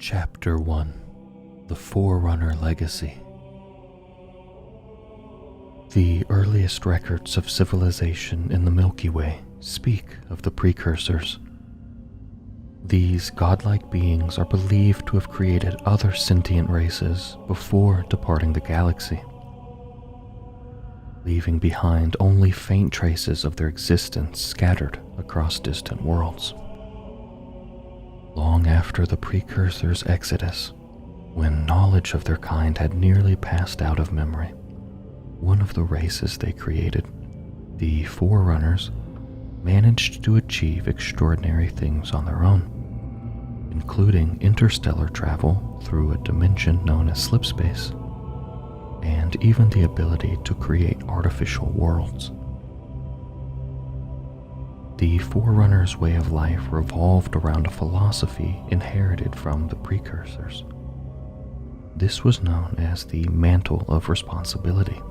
Chapter 1: The Forerunner Legacy. The earliest records of civilization in the Milky Way speak of the precursors. These godlike beings are believed to have created other sentient races before departing the galaxy, leaving behind only faint traces of their existence scattered across distant worlds. Long after the precursors' exodus, when knowledge of their kind had nearly passed out of memory, one of the races they created, the Forerunners, managed to achieve extraordinary things on their own, including interstellar travel through a dimension known as slipspace, and even the ability to create artificial worlds. The Forerunners' way of life revolved around a philosophy inherited from the precursors. This was known as the mantle of responsibility.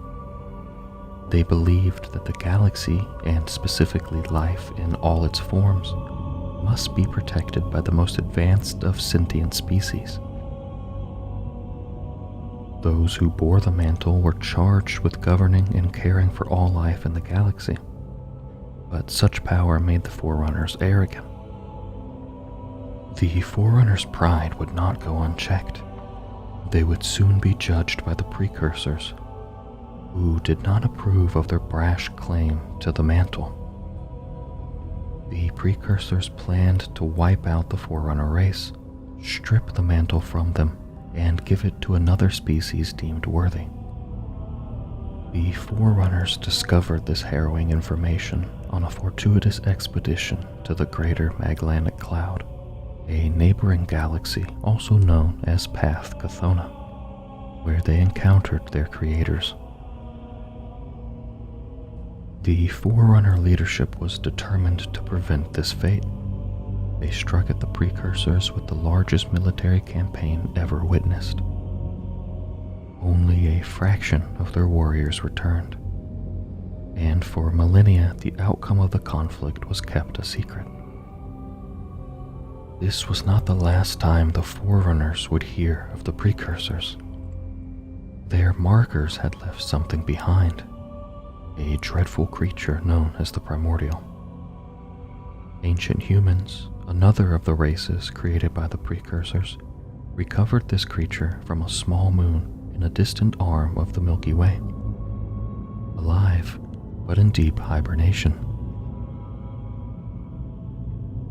They believed that the galaxy, and specifically life in all its forms, must be protected by the most advanced of sentient species. Those who bore the mantle were charged with governing and caring for all life in the galaxy. But such power made the Forerunners arrogant. The Forerunners' pride would not go unchecked. They would soon be judged by the precursors, who did not approve of their brash claim to the mantle. The precursors planned to wipe out the Forerunner race, strip the mantle from them, and give it to another species deemed worthy. The Forerunners discovered this harrowing information on a fortuitous expedition to the Greater Magellanic Cloud, a neighboring galaxy also known as Path Chthona, where they encountered their creators. The Forerunner leadership was determined to prevent this fate. They struck at the precursors with the largest military campaign ever witnessed. Only a fraction of their warriors returned, and for millennia the outcome of the conflict was kept a secret. This was not the last time the Forerunners would hear of the precursors. Their markers had left something behind, a dreadful creature known as the Primordial. Ancient humans, another of the races created by the precursors, recovered this creature from a small moon in a distant arm of the Milky Way, alive but in deep hibernation.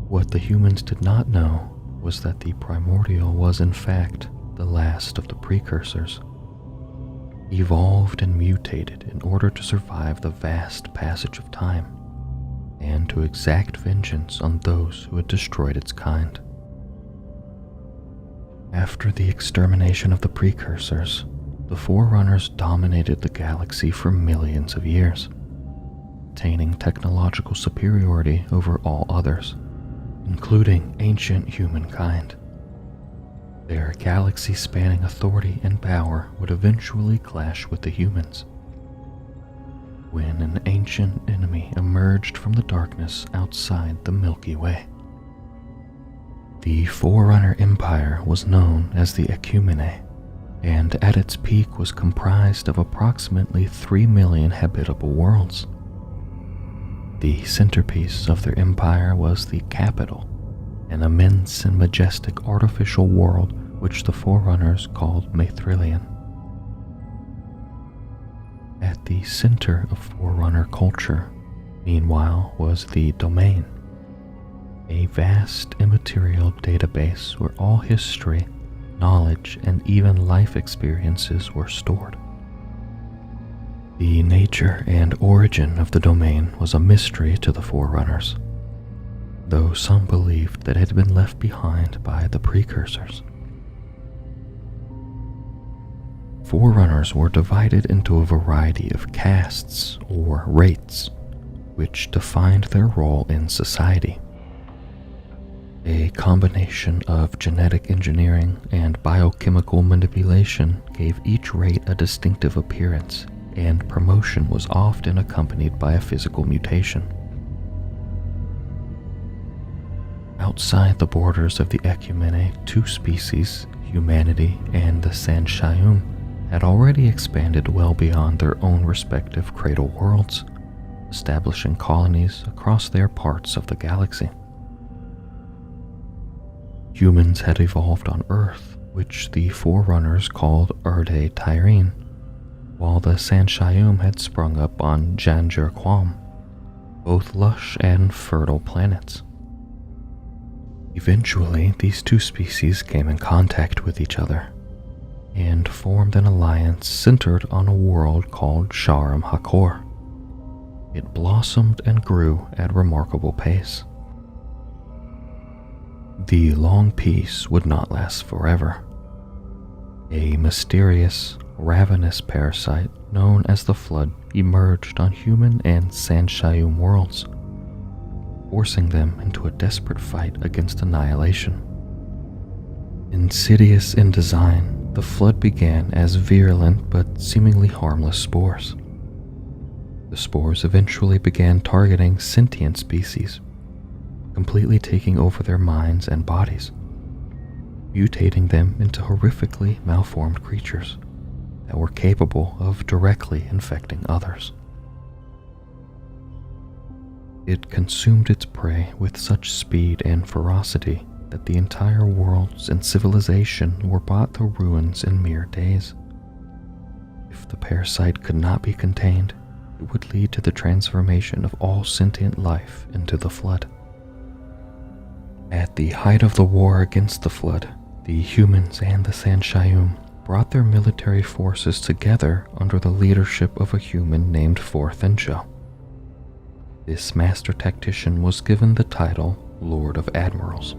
What the humans did not know was that the Primordial was in fact the last of the precursors, evolved and mutated in order to survive the vast passage of time and to exact vengeance on those who had destroyed its kind. After the extermination of the precursors, the Forerunners dominated the galaxy for millions of years, attaining technological superiority over all others, including ancient humankind. Their galaxy-spanning authority and power would eventually clash with the humans, when an ancient enemy emerged from the darkness outside the Milky Way. The Forerunner Empire was known as the Ecumene, and at its peak was comprised of approximately 3 million habitable worlds. The centerpiece of their empire was the capital, an immense and majestic artificial world which the Forerunners called Maithrillian. At the center of Forerunner culture, meanwhile, was the Domain, a vast immaterial database where all history, knowledge, and even life experiences were stored. The nature and origin of the Domain was a mystery to the Forerunners, though some believed that it had been left behind by the precursors. Forerunners were divided into a variety of castes or rates, which defined their role in society. A combination of genetic engineering and biochemical manipulation gave each rate a distinctive appearance, and promotion was often accompanied by a physical mutation. Outside the borders of the Ecumene, two species, humanity and the Sanshayum, had already expanded well beyond their own respective cradle worlds, establishing colonies across their parts of the galaxy. Humans had evolved on Earth, which the Forerunners called Erde Tyrene, while the Sanshayum had sprung up on Janjur Quam, both lush and fertile planets. Eventually, these two species came in contact with each other and formed an alliance centered on a world called Sharam Hakor. It blossomed and grew at remarkable pace. The long peace would not last forever. A mysterious, ravenous parasite known as the Flood emerged on human and Sanshayum worlds, forcing them into a desperate fight against annihilation. Insidious in design, the Flood began as virulent but seemingly harmless spores. The spores eventually began targeting sentient species, completely taking over their minds and bodies, mutating them into horrifically malformed creatures that were capable of directly infecting others. It consumed its prey with such speed and ferocity that the entire worlds and civilization were brought to ruins in mere days. If the parasite could not be contained, it would lead to the transformation of all sentient life into the Flood. At the height of the war against the Flood, the humans and the Sanshayum brought their military forces together under the leadership of a human named Forthencho. This master tactician was given the title Lord of Admirals.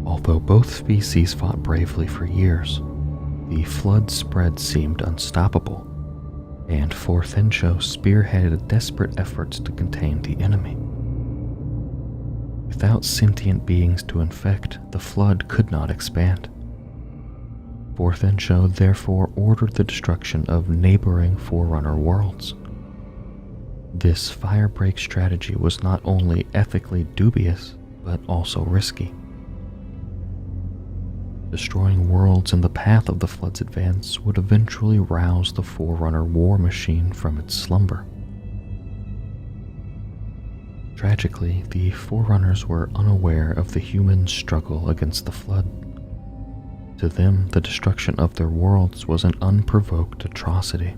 Although both species fought bravely for years, the Flood spread seemed unstoppable, and Forthencho spearheaded desperate efforts to contain the enemy. Without sentient beings to infect, the Flood could not expand. Forthencho therefore ordered the destruction of neighboring Forerunner worlds. This firebreak strategy was not only ethically dubious, but also risky. Destroying worlds in the path of the Flood's advance would eventually rouse the Forerunner war machine from its slumber. Tragically, the Forerunners were unaware of the human struggle against the Flood. To them, the destruction of their worlds was an unprovoked atrocity.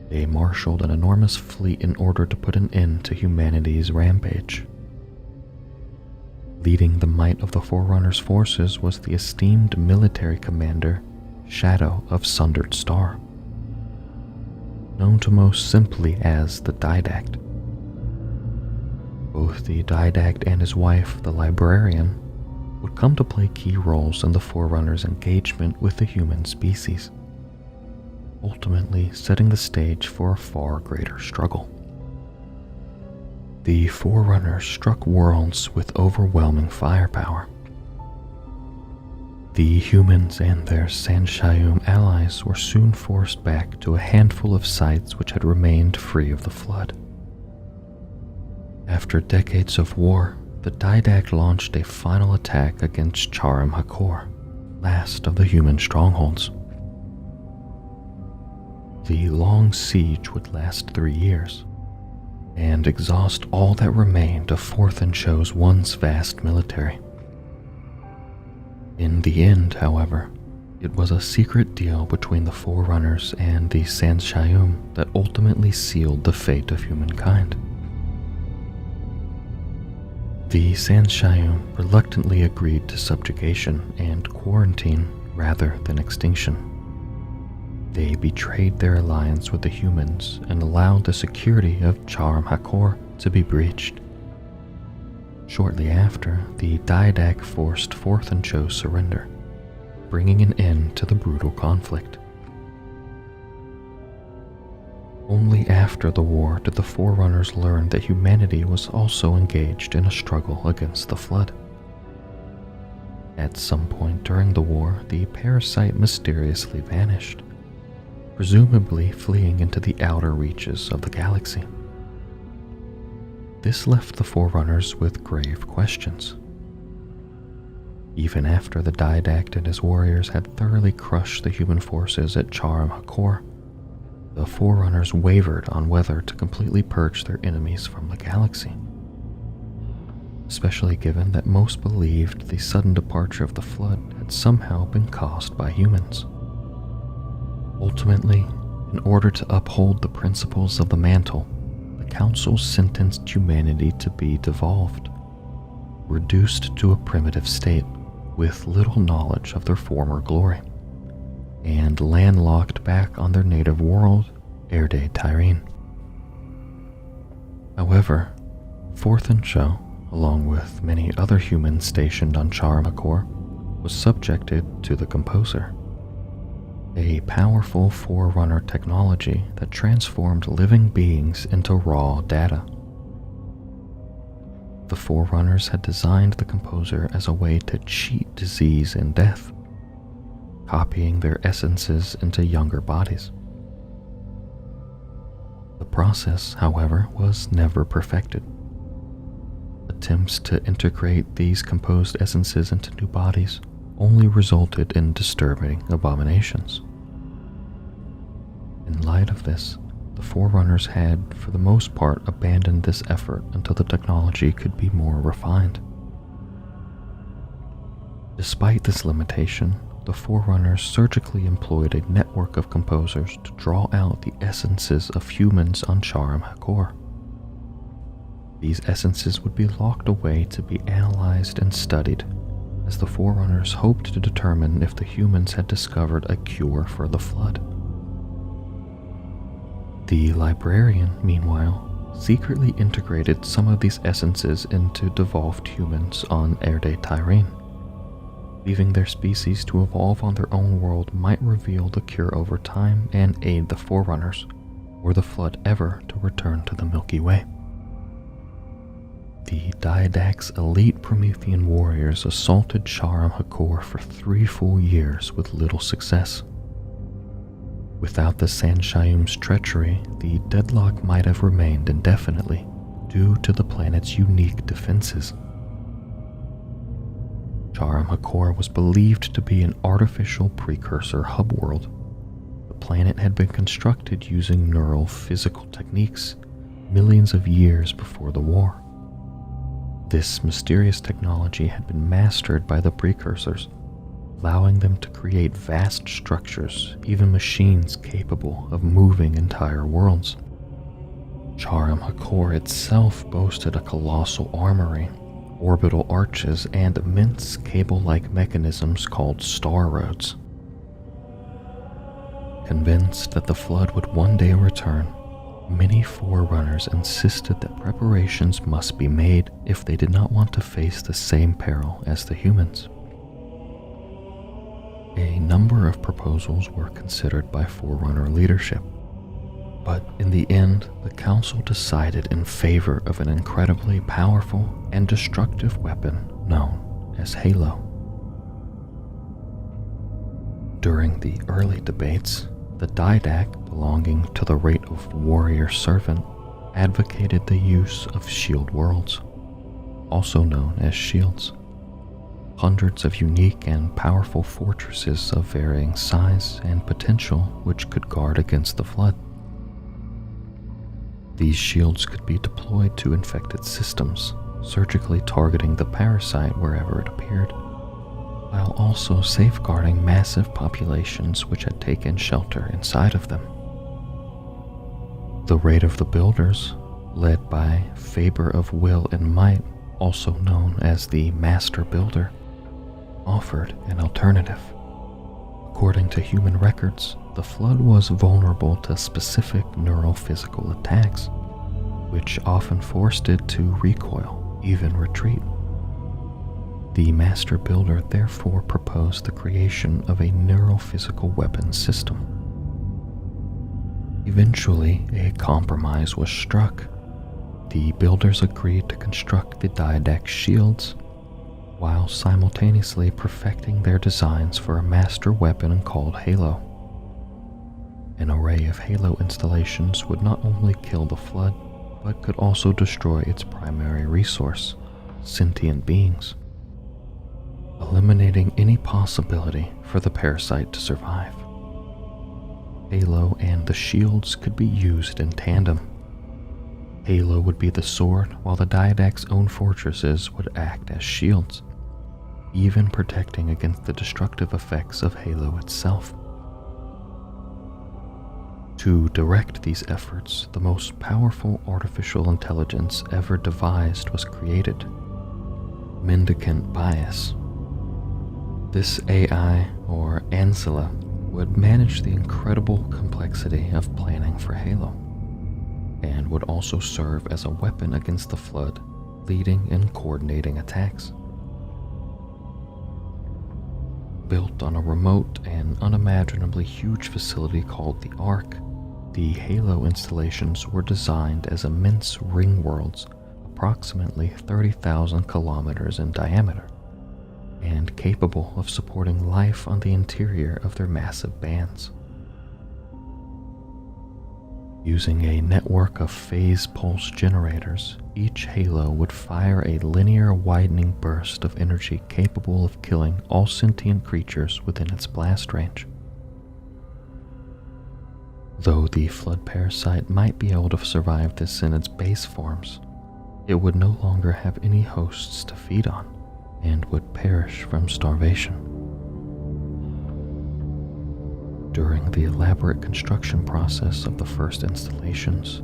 They marshaled an enormous fleet in order to put an end to humanity's rampage. Leading the might of the Forerunners' forces was the esteemed military commander, Shadow of Sundered Star, known to most simply as the Didact. Both the Didact and his wife, the Librarian, would come to play key roles in the Forerunners' engagement with the human species, ultimately setting the stage for a far greater struggle. The Forerunners struck worlds with overwhelming firepower. The humans and their Sanshayum allies were soon forced back to a handful of sites which had remained free of the Flood. After decades of war, the Didact launched a final attack against Charam Hakor, last of the human strongholds. The long siege would last 3 years, and exhaust all that remained of Forthencho's once vast military. In the end, however, it was a secret deal between the Forerunners and the Sanshayum that ultimately sealed the fate of humankind. The Sanshayum reluctantly agreed to subjugation and quarantine rather than extinction. They betrayed their alliance with the humans and allowed the security of Charam Hakor to be breached. Shortly after, the Didact forced Forthencho's surrender, bringing an end to the brutal conflict. Only after the war did the Forerunners learn that humanity was also engaged in a struggle against the Flood. At some point during the war, the parasite mysteriously vanished, presumably fleeing into the outer reaches of the galaxy. This left the Forerunners with grave questions. Even after the Didact and his warriors had thoroughly crushed the human forces at Charam Hakor, the Forerunners wavered on whether to completely purge their enemies from the galaxy, especially given that most believed the sudden departure of the Flood had somehow been caused by humans. Ultimately, in order to uphold the principles of the Mantle, the Council sentenced humanity to be devolved, reduced to a primitive state with little knowledge of their former glory, and landlocked back on their native world, Erde Tyrene. However, Forthanshaw, along with many other humans stationed on Charam Hakor, was subjected to the Composer, a powerful Forerunner technology that transformed living beings into raw data. The Forerunners had designed the Composer as a way to cheat disease and death, copying their essences into younger bodies. The process, however, was never perfected. Attempts to integrate these composed essences into new bodies only resulted in disturbing abominations. In light of this, the Forerunners had, for the most part, abandoned this effort until the technology could be more refined. Despite this limitation, the Forerunners surgically employed a network of composers to draw out the essences of humans on Charam Hakor. These essences would be locked away to be analyzed and studied, as the Forerunners hoped to determine if the humans had discovered a cure for the Flood. The Librarian, meanwhile, secretly integrated some of these essences into devolved humans on Erde Tyrene. Leaving their species to evolve on their own world might reveal the cure over time and aid the Forerunners, or the Flood ever to return to the Milky Way. The Didact's elite Promethean warriors assaulted Charam Hakor for 3 full years with little success. Without the Sanshayum's treachery, the deadlock might have remained indefinitely due to the planet's unique defenses. Charam Hakor was believed to be an artificial precursor hub world. The planet had been constructed using neural physical techniques millions of years before the war. This mysterious technology had been mastered by the precursors, allowing them to create vast structures, even machines capable of moving entire worlds. Charam Hakor itself boasted a colossal armory, orbital arches, and immense cable-like mechanisms called star roads. Convinced that the Flood would one day return, many Forerunners insisted that preparations must be made if they did not want to face the same peril as the humans. A number of proposals were considered by Forerunner leadership, but in the end, the Council decided in favor of an incredibly powerful and destructive weapon known as Halo. During the early debates, the Didact, belonging to the rate of warrior servant, advocated the use of shield worlds, also known as shields. Hundreds of unique and powerful fortresses of varying size and potential which could guard against the Flood. These shields could be deployed to infected systems, surgically targeting the parasite wherever it appeared, while also safeguarding massive populations which had taken shelter inside of them. The Raid of the Builders, led by Faber of Will and Might, also known as the Master Builder, offered an alternative. According to human records, the Flood was vulnerable to specific neurophysical attacks, which often forced it to recoil, even retreat. The Master Builder therefore proposed the creation of a neurophysical weapons system. Eventually, a compromise was struck. The builders agreed to construct the Didact shields, while simultaneously perfecting their designs for a master weapon called Halo. An array of Halo installations would not only kill the Flood, but could also destroy its primary resource, sentient beings, eliminating any possibility for the parasite to survive. Halo and the shields could be used in tandem. Halo would be the sword, while the Diadac's own fortresses would act as shields, even protecting against the destructive effects of Halo itself. To direct these efforts, the most powerful artificial intelligence ever devised was created, Mendicant Bias. This AI, or Ancilla, would manage the incredible complexity of planning for Halo, and would also serve as a weapon against the Flood, leading and coordinating attacks. Built on a remote and unimaginably huge facility called the Ark, the Halo installations were designed as immense ring worlds approximately 30,000 kilometers in diameter, and capable of supporting life on the interior of their massive bands. Using a network of phase pulse generators, each Halo would fire a linear widening burst of energy capable of killing all sentient creatures within its blast range. Though the Flood parasite might be able to survive this in its base forms, it would no longer have any hosts to feed on, and would perish from starvation. During the elaborate construction process of the first installations,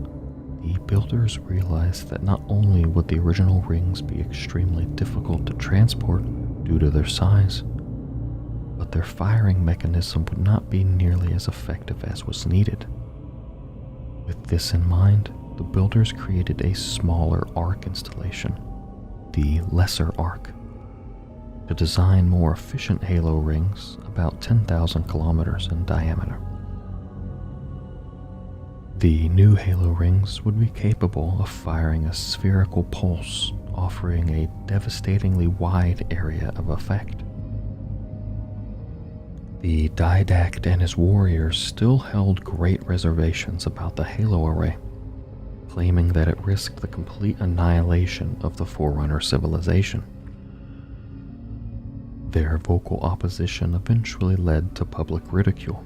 the builders realized that not only would the original rings be extremely difficult to transport due to their size, but their firing mechanism would not be nearly as effective as was needed. With this in mind, the builders created a smaller Ark installation, the Lesser Ark, to design more efficient Halo rings about 10,000 kilometers in diameter. The new Halo rings would be capable of firing a spherical pulse, offering a devastatingly wide area of effect. The Didact and his warriors still held great reservations about the Halo array, claiming that it risked the complete annihilation of the Forerunner civilization. Their vocal opposition eventually led to public ridicule.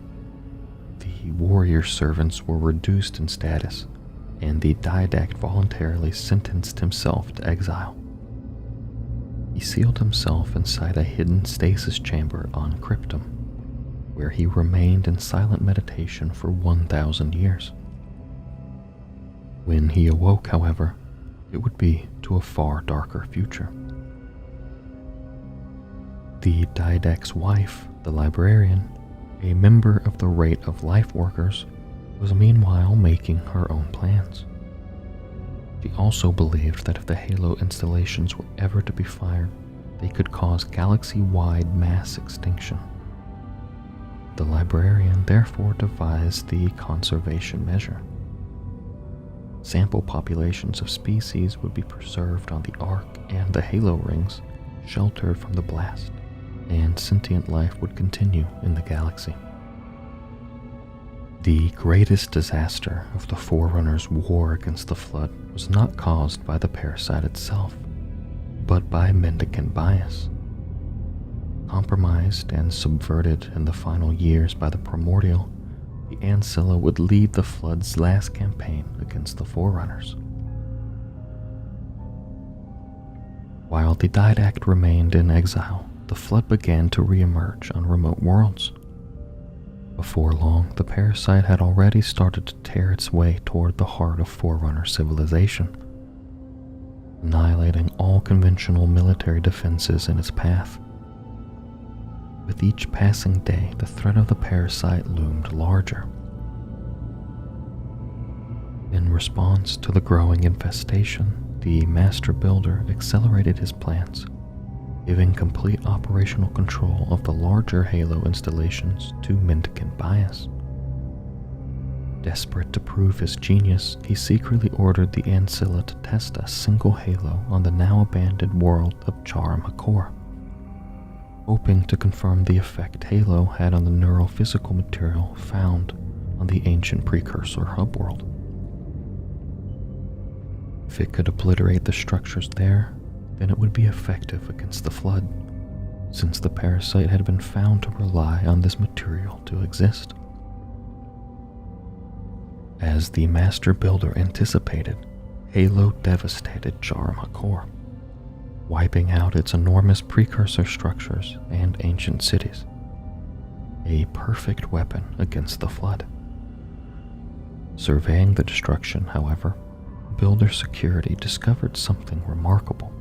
The warrior servants were reduced in status, and the Didact voluntarily sentenced himself to exile. He sealed himself inside a hidden stasis chamber on Cryptum, where he remained in silent meditation for 1,000 years. When he awoke, however, it would be to a far darker future. The Didact's wife, the librarian, a member of the Rate of Life Workers, was meanwhile making her own plans. She also believed that if the Halo installations were ever to be fired, they could cause galaxy-wide mass extinction. The librarian therefore devised the conservation measure. Sample populations of species would be preserved on the Ark and the Halo rings, sheltered from the blast, and sentient life would continue in the galaxy. The greatest disaster of the Forerunner's war against the Flood was not caused by the parasite itself, but by Mendicant Bias. Compromised and subverted in the final years by the Primordial, the Ancilla would lead the Flood's last campaign against the Forerunners. While the Didact remained in exile, the Flood began to re-emerge on remote worlds. Before long, the parasite had already started to tear its way toward the heart of Forerunner civilization, annihilating all conventional military defenses in its path. With each passing day, the threat of the parasite loomed larger. In response to the growing infestation, the Master Builder accelerated his plans, giving complete operational control of the larger Halo installations to Mendicant Bias. Desperate to prove his genius, he secretly ordered the Ancilla to test a single Halo on the now abandoned world of Charum Hakor, hoping to confirm the effect Halo had on the neurophysical material found on the ancient precursor hub world. If it could obliterate the structures there, then it would be effective against the flood, since the parasite had been found to rely on this material to exist. As the Master Builder anticipated, Halo devastated Jar HaKor, wiping out its enormous precursor structures and ancient cities, a perfect weapon against the flood. Surveying the destruction, however, Builder Security discovered something remarkable.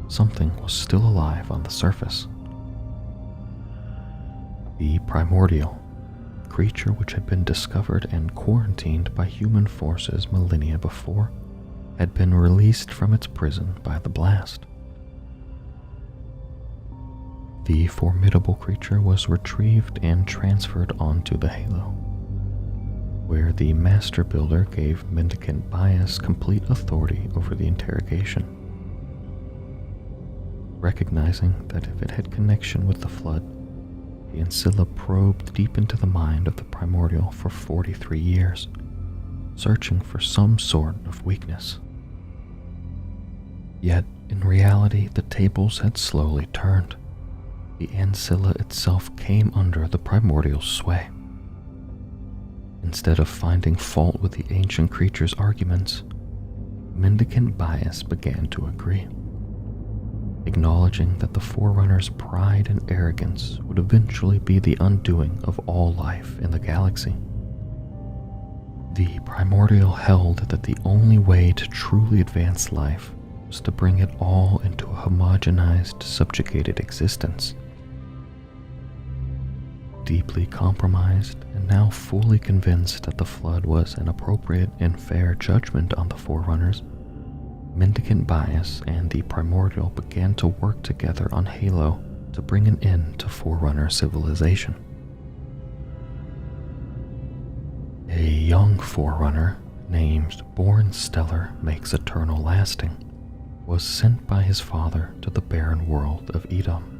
Something was still alive on the surface. The Primordial, creature which had been discovered and quarantined by human forces millennia before, had been released from its prison by the blast. The formidable creature was retrieved and transferred onto the Halo, where the Master Builder gave Mendicant Bias complete authority over the interrogation. Recognizing that if it had connection with the flood, the Ancilla probed deep into the mind of the Primordial for 43 years, searching for some sort of weakness. Yet, in reality, the tables had slowly turned. The Ancilla itself came under the Primordial's sway. Instead of finding fault with the ancient creature's arguments, Mendicant Bias began to agree, acknowledging that the Forerunner's pride and arrogance would eventually be the undoing of all life in the galaxy. The Primordial held that the only way to truly advance life was to bring it all into a homogenized, subjugated existence. Deeply compromised and now fully convinced that the flood was an appropriate and fair judgment on the Forerunners, Mendicant Bias and the Primordial began to work together on Halo to bring an end to Forerunner civilization. A young Forerunner named Born Stellar Makes Eternal Lasting was sent by his father to the barren world of Edom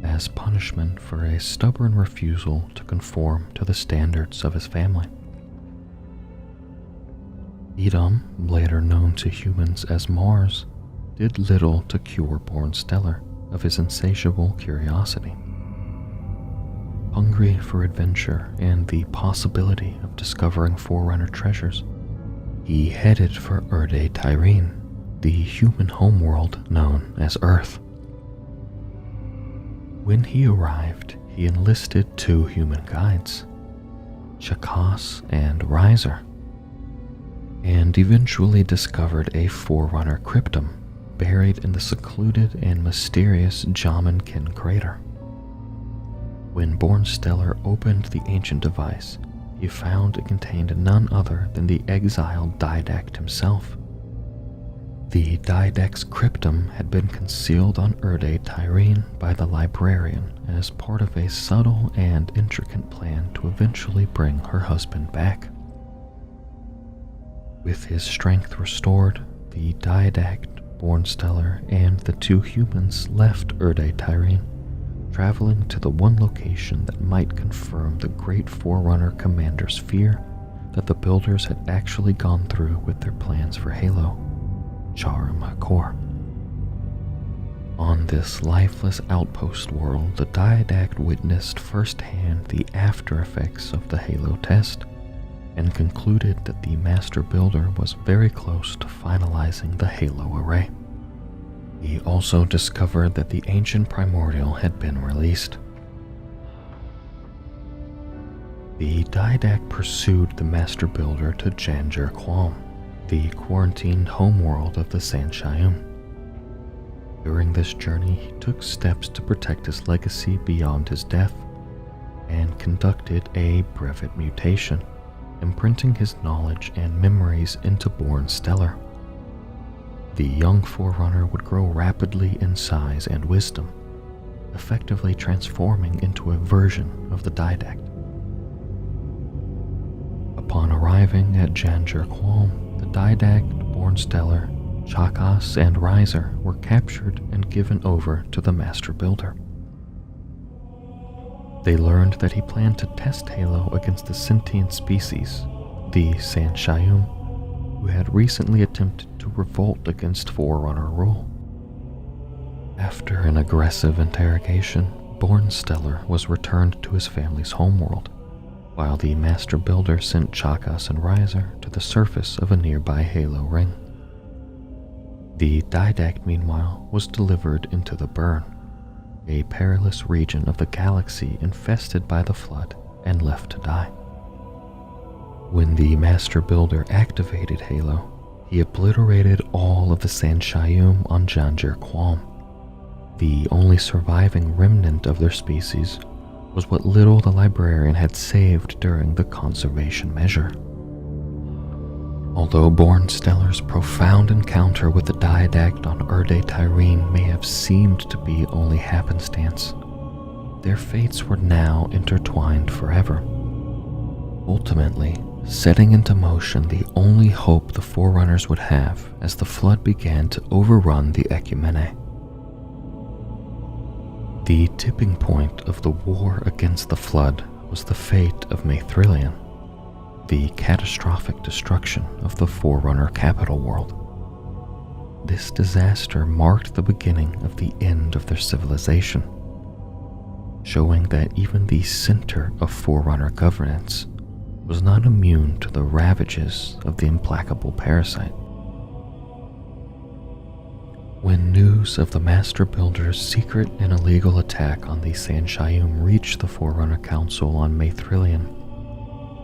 as punishment for a stubborn refusal to conform to the standards of his family. Edom, later known to humans as Mars, did little to cure Born Stellar of his insatiable curiosity. Hungry for adventure and the possibility of discovering Forerunner treasures, he headed for Erde Tyrene, the human homeworld known as Earth. When he arrived, he enlisted two human guides, Chakas and Riser, and eventually discovered a Forerunner cryptum buried in the secluded and mysterious Jamankin crater. When Born Stellar opened the ancient device, he found it contained none other than the exiled Didact himself. The Didact's cryptum had been concealed on Erde Tyrene by the librarian as part of a subtle and intricate plan to eventually bring her husband back. With his strength restored, the Didact, Born Stellar, and the two humans left Erde Tyrene, traveling to the one location that might confirm the great Forerunner commander's fear that the Builders had actually gone through with their plans for Halo, Jar HaKor. On this lifeless outpost world, the Didact witnessed firsthand the after effects of the Halo test and concluded that the Master Builder was very close to finalizing the Halo array. He also discovered that the ancient Primordial had been released. The Didact pursued the Master Builder to Janjer Qualm, the quarantined homeworld of the Sanshayum. During this journey, he took steps to protect his legacy beyond his death, and conducted a brevet mutation, imprinting his knowledge and memories into Born Stellar. The young Forerunner would grow rapidly in size and wisdom, effectively transforming into a version of the Didact. Upon arriving at Janjer Qualm, the Didact, Born Stellar, Chakas, and Riser were captured and given over to the Master Builder. They learned that he planned to test Halo against the sentient species, the Sanshayum, who had recently attempted to revolt against Forerunner rule. After an aggressive interrogation, Bornstellar was returned to his family's homeworld, while the Master Builder sent Chakas and Riser to the surface of a nearby Halo ring. The Didact, meanwhile, was delivered into the Burn, a perilous region of the galaxy infested by the Flood and left to die. When the Master Builder activated Halo, he obliterated all of the Sanshayum on Janjir Qualm. The only surviving remnant of their species was what little the librarian had saved during the conservation measure. Although Bornstellar's profound encounter with the Didact on Erde Tyrene may have seemed to be only happenstance, their fates were now intertwined forever, ultimately setting into motion the only hope the Forerunners would have as the Flood began to overrun the Ecumene. The tipping point of the war against the Flood was the fate of Maithrillian, the catastrophic destruction of the Forerunner capital world. This disaster marked the beginning of the end of their civilization, showing that even the center of Forerunner governance was not immune to the ravages of the implacable parasite. When news of the Master Builder's secret and illegal attack on the Sanshayum reached the Forerunner Council on Maithrillian,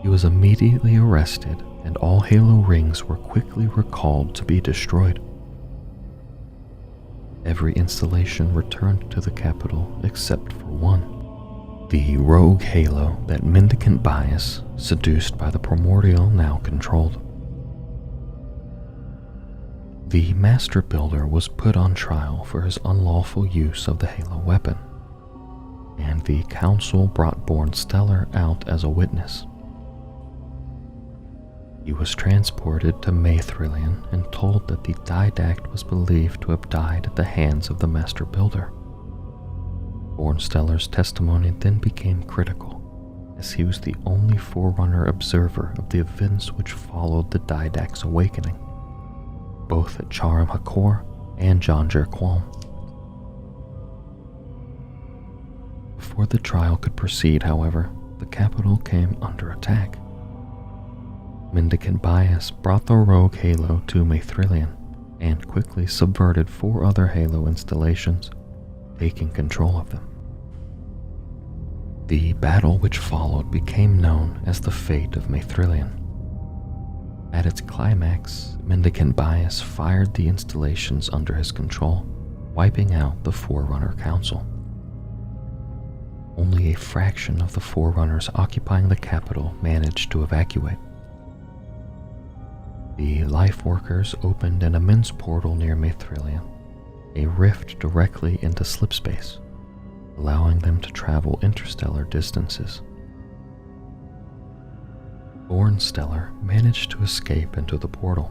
he was immediately arrested and all Halo rings were quickly recalled to be destroyed. Every installation returned to the capital except for one, the rogue Halo that Mendicant Bias, seduced by the Primordial, now controlled. The Master Builder was put on trial for his unlawful use of the Halo weapon, and the Council brought Bornstellar out as a witness. He was transported to Maithrillian and told that the Didact was believed to have died at the hands of the Master Builder. Bornstellar's testimony then became critical, as he was the only Forerunner observer of the events which followed the Didact's awakening, both at Charim Hakor and Janjir Qualm. Before the trial could proceed, however, the capital came under attack. Mendicant Bias brought the rogue Halo to Maithrillian and quickly subverted 4 other Halo installations, taking control of them. The battle which followed became known as the Fate of Maithrillian. At its climax, Mendicant Bias fired the installations under his control, wiping out the Forerunner Council. Only a fraction of the Forerunners occupying the capital managed to evacuate. The Life Workers opened an immense portal near Maithrillian, a rift directly into slipspace, allowing them to travel interstellar distances. Bornstellar managed to escape into the portal,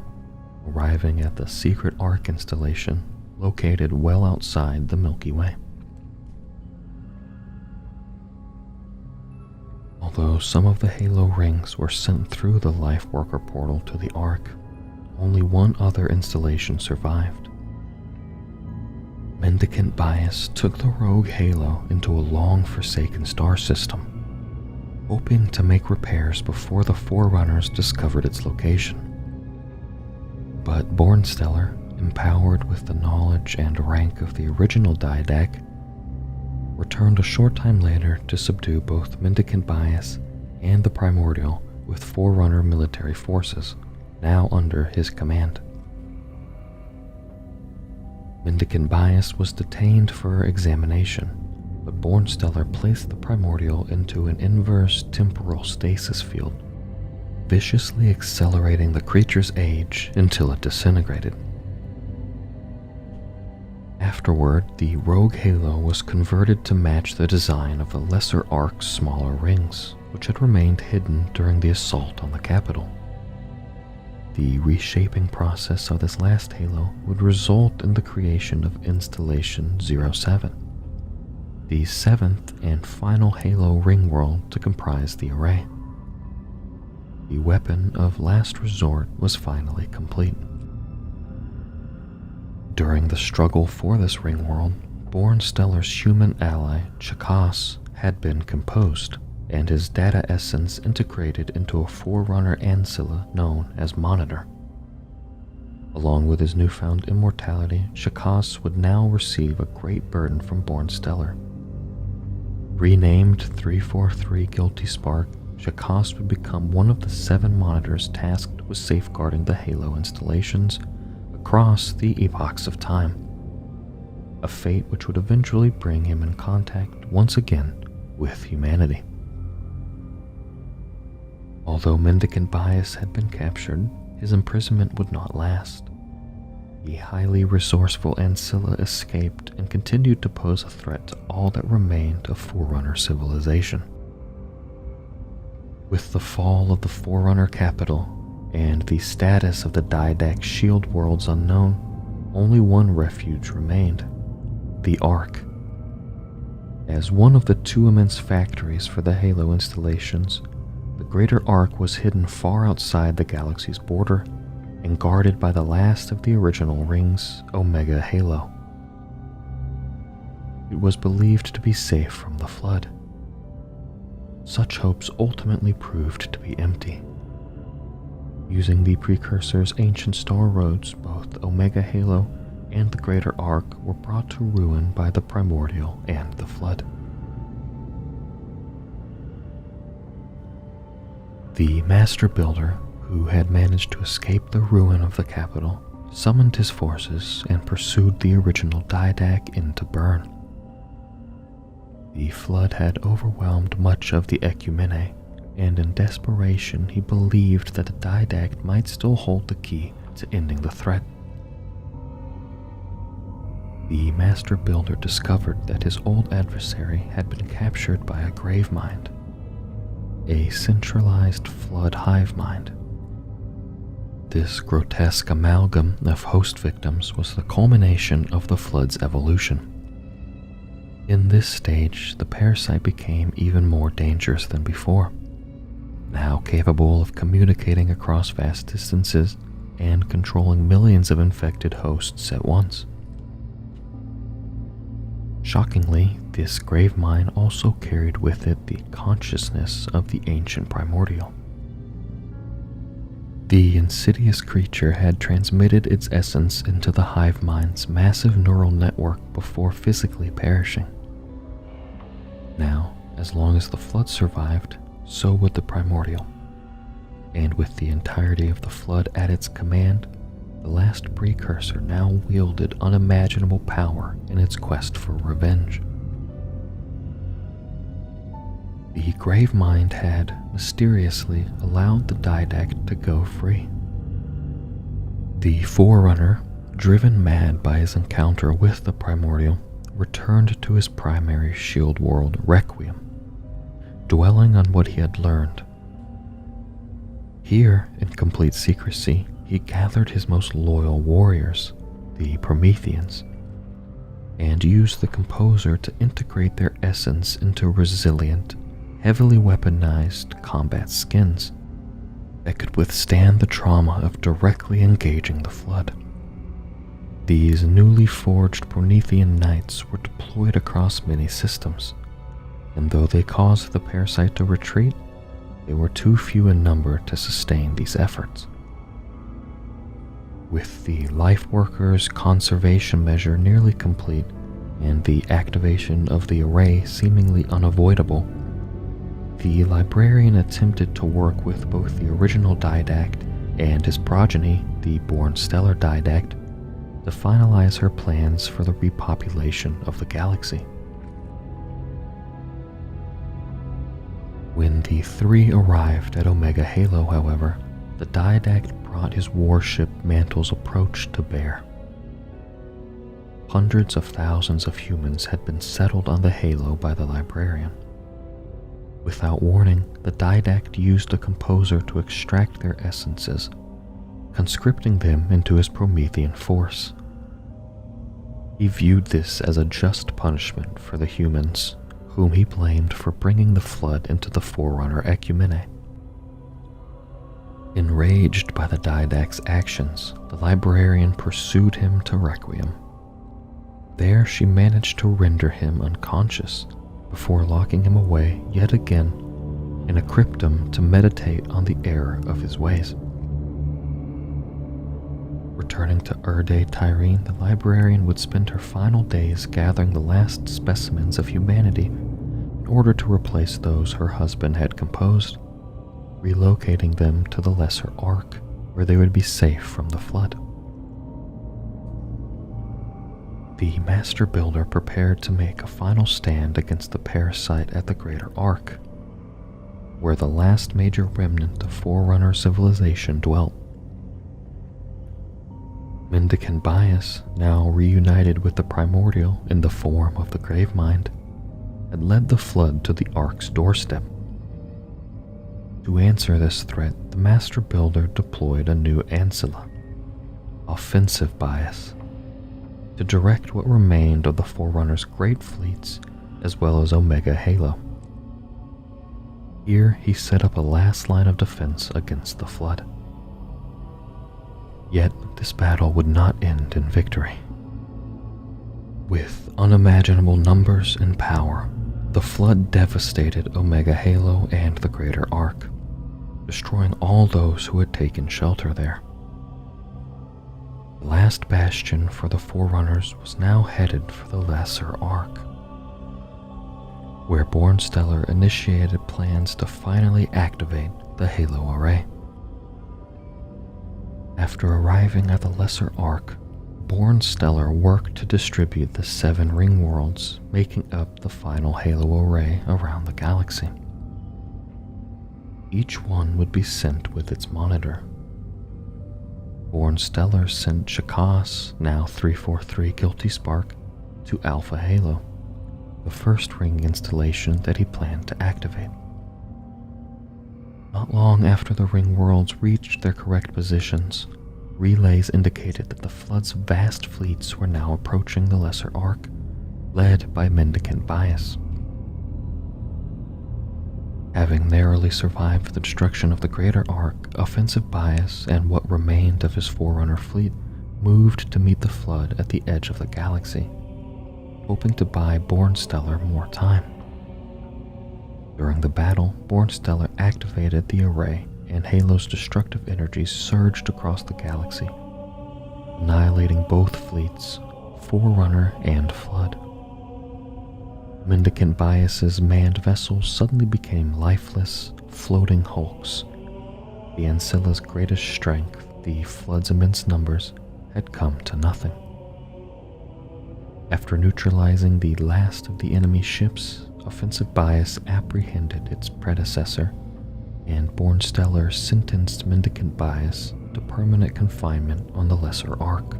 arriving at the secret Ark installation located well outside the Milky Way. Although some of the Halo rings were sent through the Life Worker portal to the Ark, only one other installation survived. Mendicant Bias took the rogue Halo into a long-forsaken star system, hoping to make repairs before the Forerunners discovered its location. But Bornstellar, empowered with the knowledge and rank of the original Didact, returned a short time later to subdue both Mendicant Bias and the Primordial with Forerunner military forces, now under his command. Mendicant Bias was detained for examination, but Bornstellar placed the Primordial into an inverse temporal stasis field, viciously accelerating the creature's age until it disintegrated. Afterward, the rogue Halo was converted to match the design of the Lesser Ark's smaller rings, which had remained hidden during the assault on the capital. The reshaping process of this last Halo would result in the creation of Installation 07, the 7th and final Halo ring world to comprise the array. The weapon of last resort was finally complete. During the struggle for this ring world, Born Stellar's human ally, Chakas, had been composed, and his data essence integrated into a Forerunner ancilla known as Monitor. Along with his newfound immortality, Chakas would now receive a great burden from Born Stellar. Renamed 343 Guilty Spark, Chakas would become one of the 7 monitors tasked with safeguarding the Halo installations across the epochs of time, a fate which would eventually bring him in contact once again with humanity. Although Mendicant Bias had been captured, his imprisonment would not last. The highly resourceful Ancilla escaped and continued to pose a threat to all that remained of Forerunner civilization. With the fall of the Forerunner capital and the status of the Didact shield worlds unknown, only one refuge remained: the Ark. As one of the 2 immense factories for the Halo installations, the Greater Ark was hidden far outside the galaxy's border and guarded by the last of the original rings, Omega Halo. It was believed to be safe from the Flood. Such hopes ultimately proved to be empty. Using the Precursor's ancient star roads, both Omega Halo and the Greater Ark were brought to ruin by the Primordial and the Flood. The Master Builder, who had managed to escape the ruin of the capital, summoned his forces and pursued the original Didact into Bern. The Flood had overwhelmed much of the Ecumene, and in desperation he believed that the Didact might still hold the key to ending the threat. The Master Builder discovered that his old adversary had been captured by a grave mind, a centralized Flood hive mind. This grotesque amalgam of host victims was the culmination of the Flood's evolution. In this stage, the parasite became even more dangerous than before, now capable of communicating across vast distances and controlling millions of infected hosts at once. Shockingly, this grave mine also carried with it the consciousness of the ancient Primordial. The insidious creature had transmitted its essence into the hive mind's massive neural network before physically perishing. Now, as long as the Flood survived, so would the Primordial. And with the entirety of the Flood at its command, the last Precursor now wielded unimaginable power in its quest for revenge. The Grave Mind had mysteriously allowed the Didact to go free. The Forerunner, driven mad by his encounter with the Primordial, returned to his primary shield world, Requiem, dwelling on what he had learned. Here, in complete secrecy, he gathered his most loyal warriors, the Prometheans, and used the Composer to integrate their essence into resilient, heavily weaponized combat skins that could withstand the trauma of directly engaging the Flood. These newly forged Promethean knights were deployed across many systems, and though they caused the parasite to retreat, they were too few in number to sustain these efforts. With the Lifeworkers' conservation measure nearly complete and the activation of the array seemingly unavoidable, the librarian attempted to work with both the original Didact and his progeny, the Born Stellar Didact, to finalize her plans for the repopulation of the galaxy. When the 3 arrived at Omega Halo, however, the Didact brought his warship Mantle's approach to bear. Hundreds of thousands of humans had been settled on the Halo by the librarian. Without warning, the Didact used the Composer to extract their essences, conscripting them into his Promethean force. He viewed this as a just punishment for the humans, whom he blamed for bringing the Flood into the Forerunner Ecumene. Enraged by the Didact's actions, the librarian pursued him to Requiem. There she managed to render him unconscious before locking him away yet again in a cryptum to meditate on the error of his ways. Returning to Erde Tyrene, the librarian would spend her final days gathering the last specimens of humanity in order to replace those her husband had composed, relocating them to the Lesser Ark, where they would be safe from the flood. The Master Builder prepared to make a final stand against the parasite at the Greater Ark, where the last major remnant of Forerunner civilization dwelt. Mendicant Bias, now reunited with the Primordial in the form of the Gravemind, had led the flood to the Ark's doorstep. To answer this threat, the Master Builder deployed a new Ancilla, Offensive Bias, to direct what remained of the Forerunner's great fleets as well as Omega Halo. Here he set up a last line of defense against the flood. Yet this battle would not end in victory. With unimaginable numbers and power, the flood devastated Omega Halo and the Greater Ark, destroying all those who had taken shelter there. The last bastion for the Forerunners was now headed for the Lesser Ark, where Bornstellar initiated plans to finally activate the Halo Array. After arriving at the Lesser Ark, Bornstellar worked to distribute the 7 ring worlds making up the final Halo Array around the galaxy. Each one would be sent with its monitor. Bornstellar sent Shakas, now 343 Guilty Spark, to Alpha Halo, the first ring installation that he planned to activate. Not long after the ring worlds reached their correct positions, relays indicated that the flood's vast fleets were now approaching the Lesser Ark, led by Mendicant Bias. Having narrowly survived the destruction of the Greater Ark, Offensive Bias and what remained of his Forerunner fleet moved to meet the flood at the edge of the galaxy, hoping to buy Bornstellar more time. During the battle, Bornstellar activated the array and Halo's destructive energies surged across the galaxy, annihilating both fleets, Forerunner and Flood. Mendicant Bias's manned vessels suddenly became lifeless, floating hulks. The Ancilla's greatest strength, the Flood's immense numbers, had come to nothing. After neutralizing the last of the enemy ships, Offensive Bias apprehended its predecessor, and Bornstellar sentenced Mendicant Bias to permanent confinement on the Lesser Ark.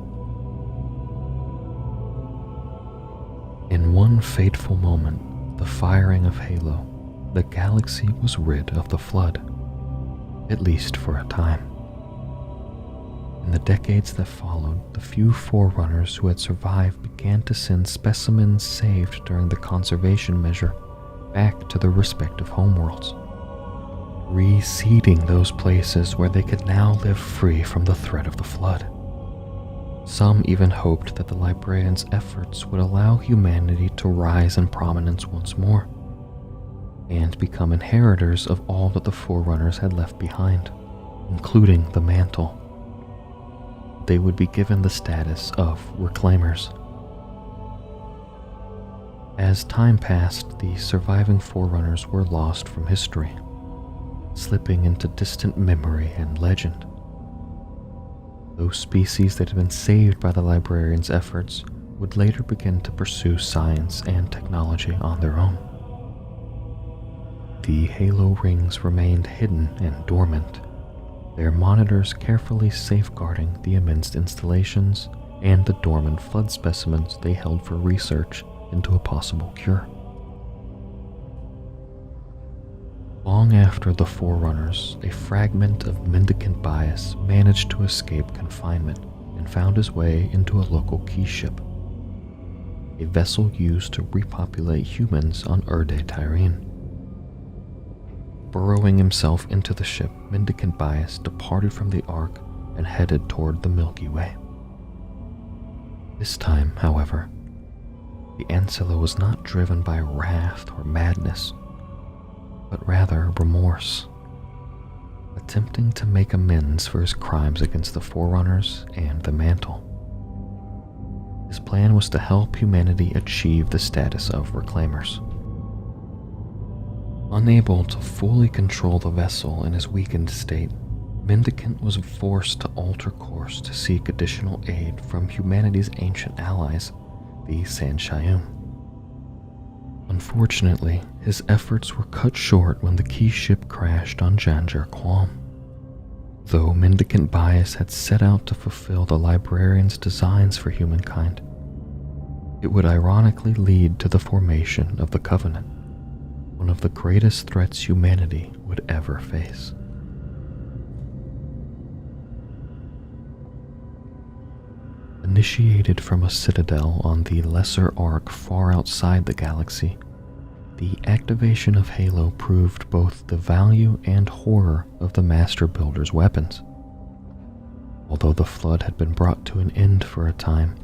In one fateful moment, the firing of Halo, the galaxy was rid of the flood, at least for a time. In the decades that followed, the few Forerunners who had survived began to send specimens saved during the conservation measure back to their respective homeworlds, reseeding those places where they could now live free from the threat of the flood. Some even hoped that the librarian's efforts would allow humanity to rise in prominence once more, and become inheritors of all that the Forerunners had left behind, including the mantle. They would be given the status of Reclaimers. As time passed, the surviving Forerunners were lost from history, slipping into distant memory and legend. Those species that had been saved by the librarian's efforts would later begin to pursue science and technology on their own. The Halo rings remained hidden and dormant, their monitors carefully safeguarding the immense installations and the dormant flood specimens they held for research into a possible cure. Long after the Forerunners, a fragment of Mendicant Bias managed to escape confinement and found his way into a local key ship, a vessel used to repopulate humans on Erde Tyrene. Burrowing himself into the ship, Mendicant Bias departed from the Ark and headed toward the Milky Way. This time, however, the Ancilla was not driven by wrath or madness, but rather remorse, attempting to make amends for his crimes against the Forerunners and the Mantle. His plan was to help humanity achieve the status of Reclaimers. Unable to fully control the vessel in his weakened state, Mendicant was forced to alter course to seek additional aid from humanity's ancient allies, the Sanshayum. Unfortunately, his efforts were cut short when the key ship crashed on Janjar Quam. Though Mendicant Bias had set out to fulfill the librarian's designs for humankind, it would ironically lead to the formation of the Covenant, one of the greatest threats humanity would ever face. Initiated from a citadel on the Lesser Ark far outside the galaxy, the activation of Halo proved both the value and horror of the Master Builder's weapons. Although the Flood had been brought to an end for a time,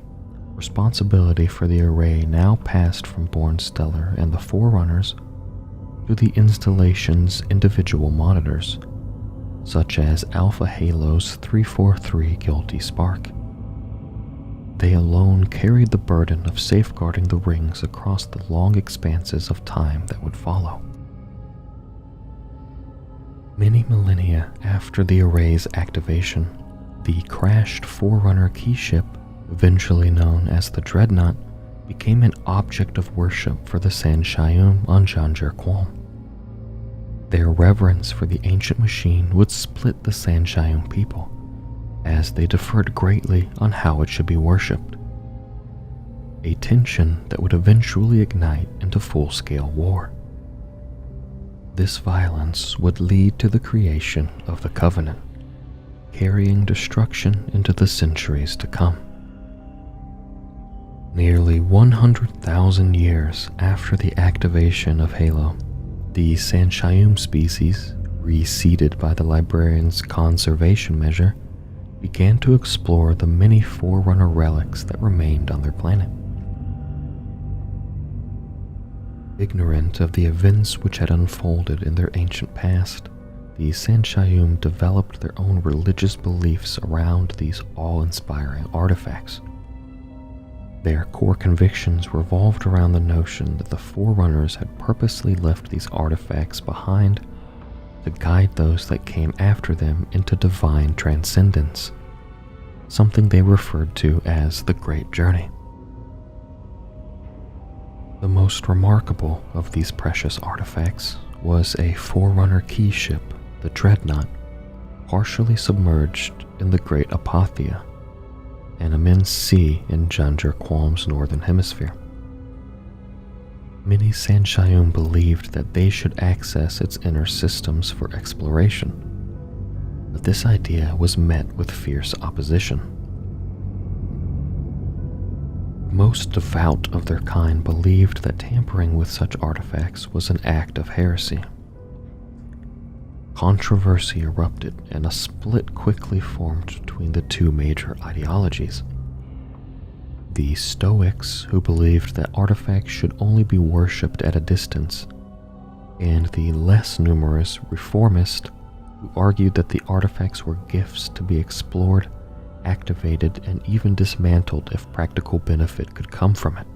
responsibility for the array now passed from Born Stellar and the Forerunners to the installation's individual monitors, such as Alpha Halo's 343 Guilty Spark. They alone carried the burden of safeguarding the rings across the long expanses of time that would follow. Many millennia after the array's activation, the crashed Forerunner keyship, eventually known as the Dreadnought, became an object of worship for the Sanshayum on Janjar Quam. Their reverence for the ancient machine would split the Sanshayum people, as they differed greatly on how it should be worshipped, a tension that would eventually ignite into full-scale war. This violence would lead to the creation of the Covenant, carrying destruction into the centuries to come. Nearly 100,000 years after the activation of Halo, the Sanshayum species, reseeded by the librarian's conservation measure, began to explore the many Forerunner relics that remained on their planet. Ignorant of the events which had unfolded in their ancient past, the Sanshayum developed their own religious beliefs around these awe-inspiring artifacts. Their core convictions revolved around the notion that the Forerunners had purposely left these artifacts behind to guide those that came after them into divine transcendence, something they referred to as the Great Journey. The most remarkable of these precious artifacts was a Forerunner key ship, the Dreadnought, partially submerged in the Great Apathia, an immense sea in Janjar Quam's northern hemisphere. Many Sanshayum believed that they should access its inner systems for exploration, but this idea was met with fierce opposition. The most devout of their kind believed that tampering with such artifacts was an act of heresy. Controversy erupted and a split quickly formed between the two major ideologies. The Stoics, who believed that artifacts should only be worshipped at a distance, and the less numerous Reformists, who argued that the artifacts were gifts to be explored, activated, and even dismantled if practical benefit could come from it.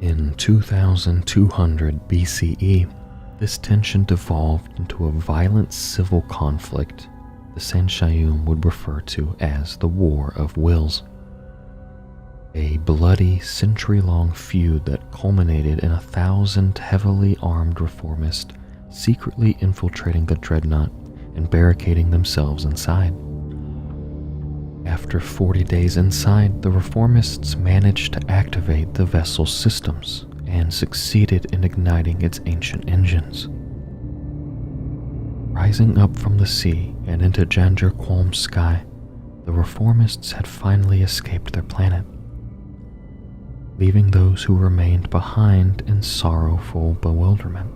In 2200 BCE, this tension devolved into a violent civil conflict the Sanshayum would refer to as the War of Wills. A bloody, century-long feud that culminated in 1,000 heavily armed reformists secretly infiltrating the Dreadnought and barricading themselves inside. After 40 days inside, the reformists managed to activate the vessel's systems and succeeded in igniting its ancient engines. Rising up from the sea and into Janjar Quam's sky, the reformists had finally escaped their planet, leaving those who remained behind in sorrowful bewilderment.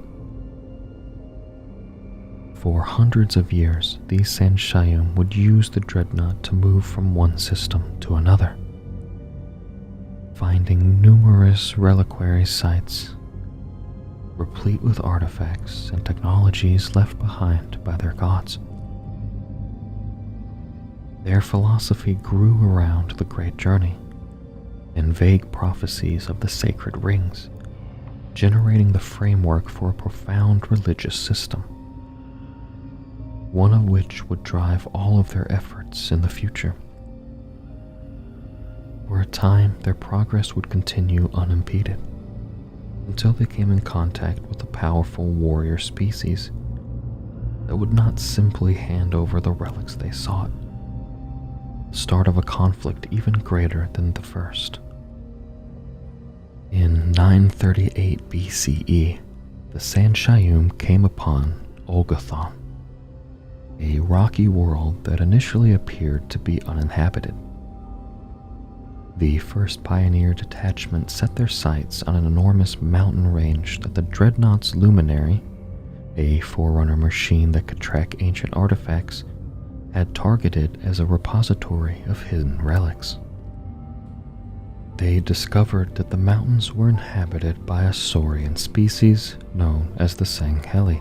For hundreds of years, the Sanshayum would use the dreadnought to move from one system to another, finding numerous reliquary sites replete with artifacts and technologies left behind by their gods. Their philosophy grew around the Great Journey and vague prophecies of the sacred rings, generating the framework for a profound religious system, one of which would drive all of their efforts in the future. For a time, their progress would continue unimpeded until they came in contact with a powerful warrior species that would not simply hand over the relics they sought, the start of a conflict even greater than the first. In 938 BCE, the Sanshayum came upon Olgathon, a rocky world that initially appeared to be uninhabited. The first pioneer detachment set their sights on an enormous mountain range that the Dreadnought's luminary, a Forerunner machine that could track ancient artifacts, had targeted as a repository of hidden relics. They discovered that the mountains were inhabited by a saurian species known as the Sangheli.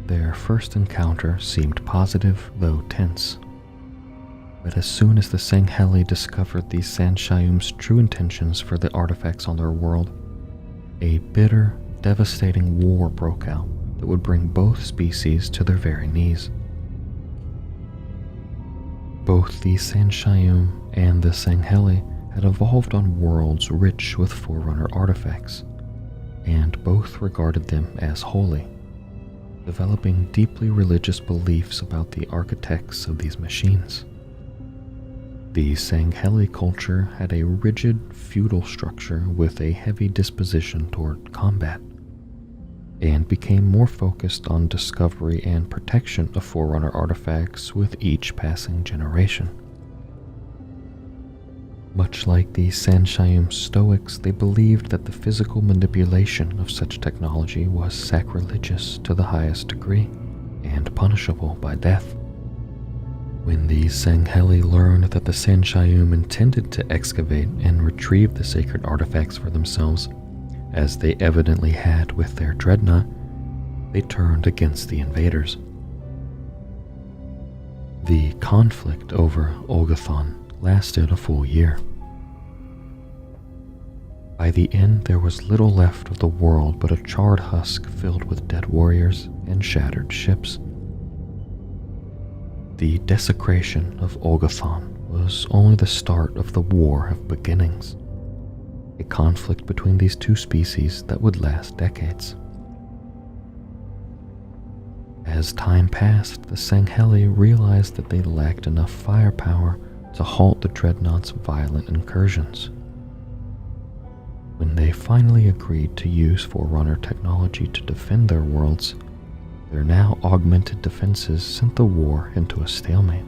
Their first encounter seemed positive, though tense. But as soon as the Sangheli discovered the Sanshayum's true intentions for the artifacts on their world, a bitter, devastating war broke out that would bring both species to their very knees. Both the Sanshayum and the Sangheli had evolved on worlds rich with Forerunner artifacts, and both regarded them as holy, developing deeply religious beliefs about the architects of these machines. The Sangheli culture had a rigid, feudal structure with a heavy disposition toward combat, and became more focused on discovery and protection of Forerunner artifacts with each passing generation. Much like the Sanshayum Stoics, they believed that the physical manipulation of such technology was sacrilegious to the highest degree and punishable by death. When the Sangheli learned that the Sanshayum intended to excavate and retrieve the sacred artifacts for themselves, as they evidently had with their dreadnought, they turned against the invaders. The conflict over Olgathon lasted a full year. By the end, there was little left of the world but a charred husk filled with dead warriors and shattered ships. The desecration of Olgathon was only the start of the War of Beginnings, a conflict between these two species that would last decades. As time passed, the Sangheli realized that they lacked enough firepower to halt the Dreadnought's violent incursions. When they finally agreed to use Forerunner technology to defend their worlds, their now augmented defenses sent the war into a stalemate.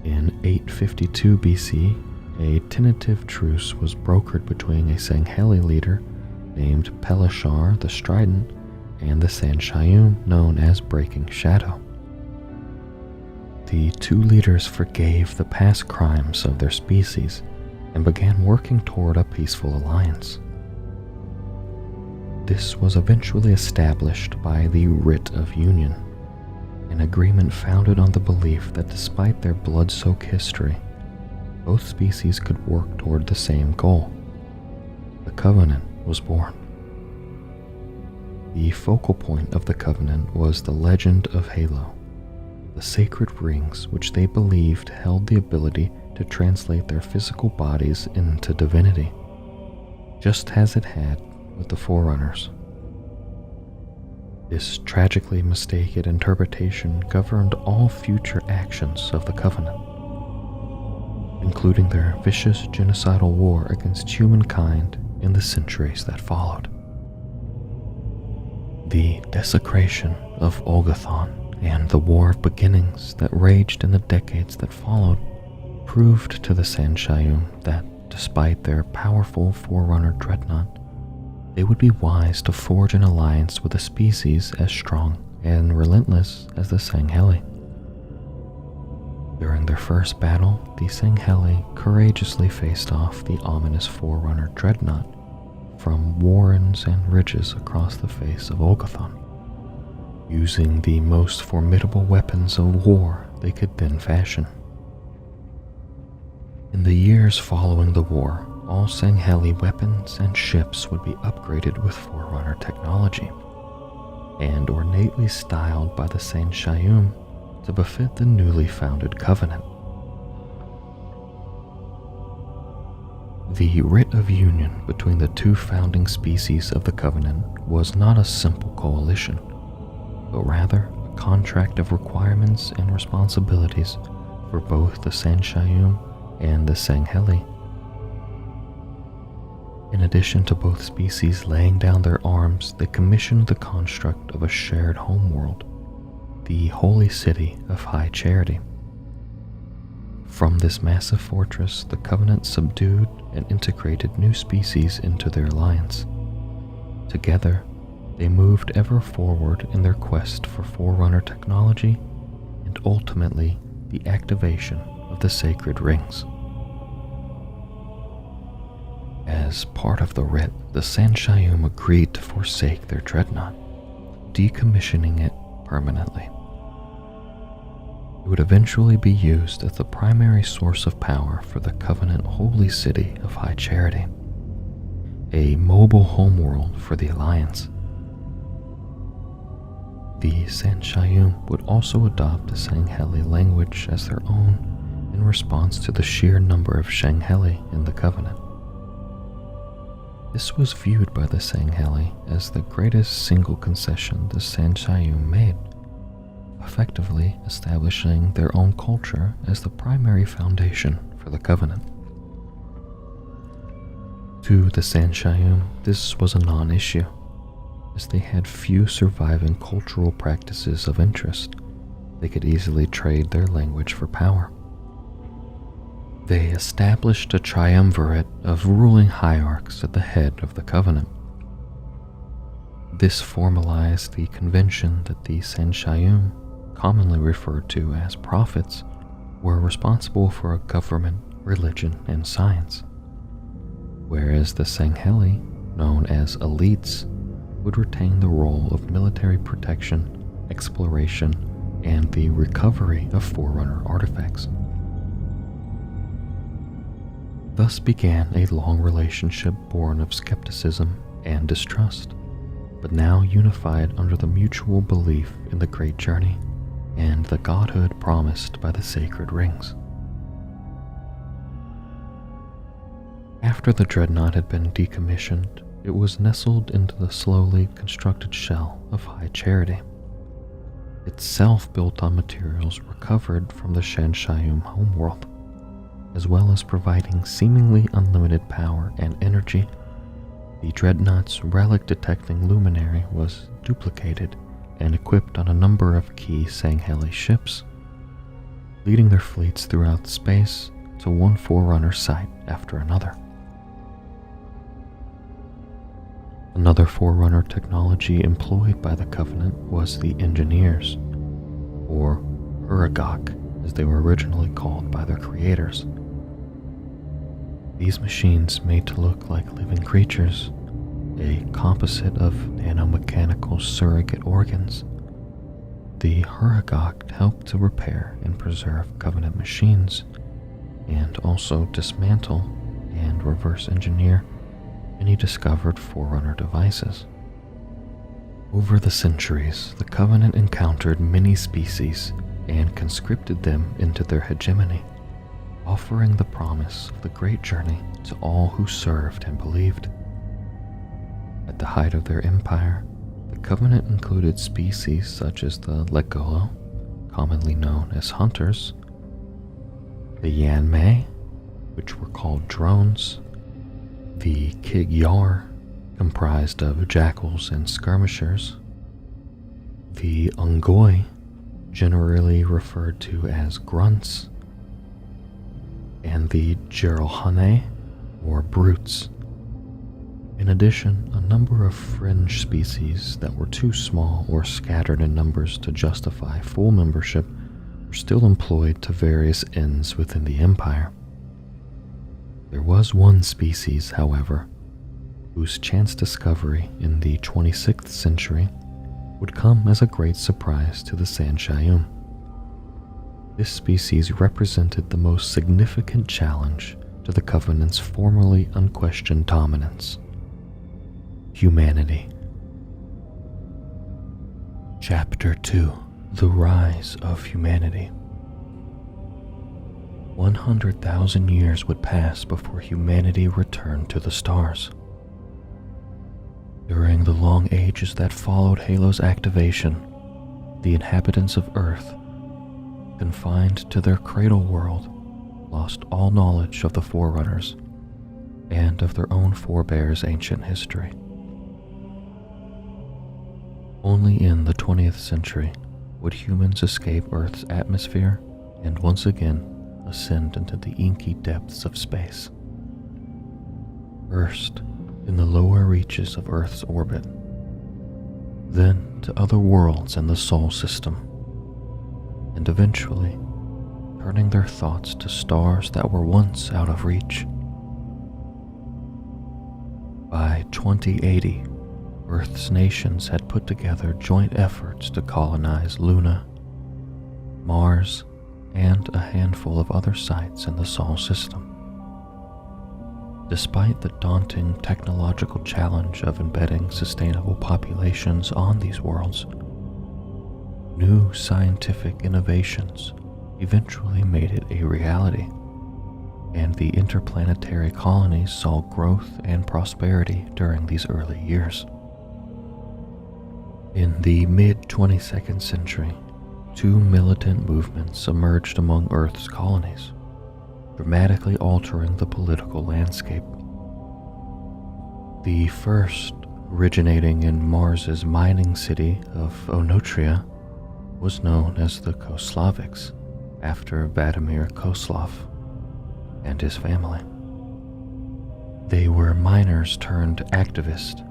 In 852 BC, a tentative truce was brokered between a Sangheli leader named Pelishar the Strident and the Sanshayum known as Breaking Shadow. The two leaders forgave the past crimes of their species and began working toward a peaceful alliance. This was eventually established by the Writ of Union, an agreement founded on the belief that despite their blood-soaked history, both species could work toward the same goal. The Covenant was born. The focal point of the Covenant was the legend of Halo, the sacred rings which they believed held the ability to translate their physical bodies into divinity, just as it had with the Forerunners. This tragically mistaken interpretation governed all future actions of the Covenant, including their vicious genocidal war against humankind in the centuries that followed. The desecration of Olgathon and the War of Beginnings that raged in the decades that followed proved to the Sanshayum that, despite their powerful Forerunner dreadnought, they would be wise to forge an alliance with a species as strong and relentless as the Sangheli. During their first battle, the Sangheli courageously faced off the ominous Forerunner dreadnought from warrens and ridges across the face of Olgathon, using the most formidable weapons of war they could then fashion. In the years following the war, all Sangheli weapons and ships would be upgraded with Forerunner technology, and ornately styled by the Sanshayum to befit the newly founded Covenant. The writ of union between the two founding species of the Covenant was not a simple coalition, but rather a contract of requirements and responsibilities for both the Sanshayum and the Sangheli. In addition to both species laying down their arms, they commissioned the construct of a shared homeworld, the Holy City of High Charity. From this massive fortress, the Covenant subdued and integrated new species into their alliance. Together, they moved ever forward in their quest for Forerunner technology and ultimately the activation of the sacred rings. As part of the writ, the Sanshayum agreed to forsake their dreadnought, decommissioning it permanently. It would eventually be used as the primary source of power for the Covenant Holy City of High Charity, a mobile homeworld for the Alliance. The Sanshayum would also adopt the Sangheli language as their own in response to the sheer number of Sangheli in the Covenant. This was viewed by the Sangheli as the greatest single concession the Sanshayum made, effectively establishing their own culture as the primary foundation for the Covenant. To the Sanshayum, this was a non-issue, as they had few surviving cultural practices of interest. They could easily trade their language for power. They established a triumvirate of ruling hierarchs at the head of the Covenant. This formalized the convention that the Sanshayum, commonly referred to as prophets, were responsible for a government, religion, and science, whereas the Sangheli, known as elites, would retain the role of military protection, exploration, and the recovery of Forerunner artifacts. Thus began a long relationship born of skepticism and distrust, but now unified under the mutual belief in the Great Journey and the godhood promised by the sacred rings. After the dreadnought had been decommissioned, it was nestled into the slowly constructed shell of High Charity, itself built on materials recovered from the Sanshayum homeworld, as well as providing seemingly unlimited power and energy. The dreadnought's relic-detecting luminary was duplicated and equipped on a number of key Sangheli ships, leading their fleets throughout space to one Forerunner site after another. Another Forerunner technology employed by the Covenant was the Engineers, or Uragok, as they were originally called by their creators. These machines, made to look like living creatures, a composite of nanomechanical surrogate organs, the Uragok helped to repair and preserve Covenant machines, and also dismantle and reverse engineer any discovered Forerunner devices. Over the centuries, the Covenant encountered many species and conscripted them into their hegemony, offering the promise of the Great Journey to all who served and believed. At the height of their empire, the Covenant included species such as the Legolo, commonly known as hunters, the Yanmei, which were called drones, the Kigyar, comprised of jackals and skirmishers, the Ungoi, generally referred to as grunts, and the Jerohane, or brutes. In addition, a number of fringe species that were too small or scattered in numbers to justify full membership were still employed to various ends within the Empire. There was one species, however, whose chance discovery in the 26th century would come as a great surprise to the Sanshayum. This species represented the most significant challenge to the Covenant's formerly unquestioned dominance: humanity. Chapter 2: The Rise of Humanity. 100,000 years would pass before humanity returned to the stars. During the long ages that followed Halo's activation, the inhabitants of Earth, confined to their cradle world, lost all knowledge of the Forerunners and of their own forebears' ancient history. Only in the 20th century would humans escape Earth's atmosphere and once again ascend into the inky depths of space. First, in the lower reaches of Earth's orbit, then to other worlds in the Sol system, and eventually turning their thoughts to stars that were once out of reach. By 2080, Earth's nations had put together joint efforts to colonize Luna, Mars, and a handful of other sites in the Sol system. Despite the daunting technological challenge of embedding sustainable populations on these worlds, new scientific innovations eventually made it a reality, and the interplanetary colonies saw growth and prosperity during these early years. In the mid-22nd century, two militant movements emerged among Earth's colonies, dramatically altering the political landscape. The first, originating in Mars's mining city of Onotria, was known as the Koslaviks, after Vladimir Koslov and his family. They were miners turned activists,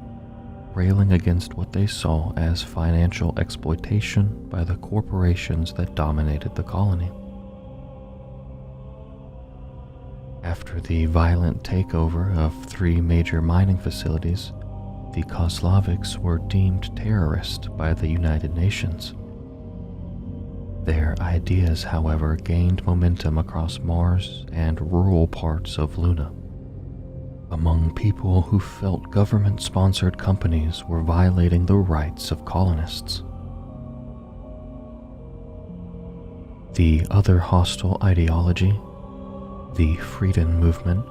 railing against what they saw as financial exploitation by the corporations that dominated the colony. After the violent takeover of three major mining facilities, the Koslaviks were deemed terrorists by the United Nations. Their ideas, however, gained momentum across Mars and rural parts of Luna, among people who felt government-sponsored companies were violating the rights of colonists. The other hostile ideology, the Freedom Movement,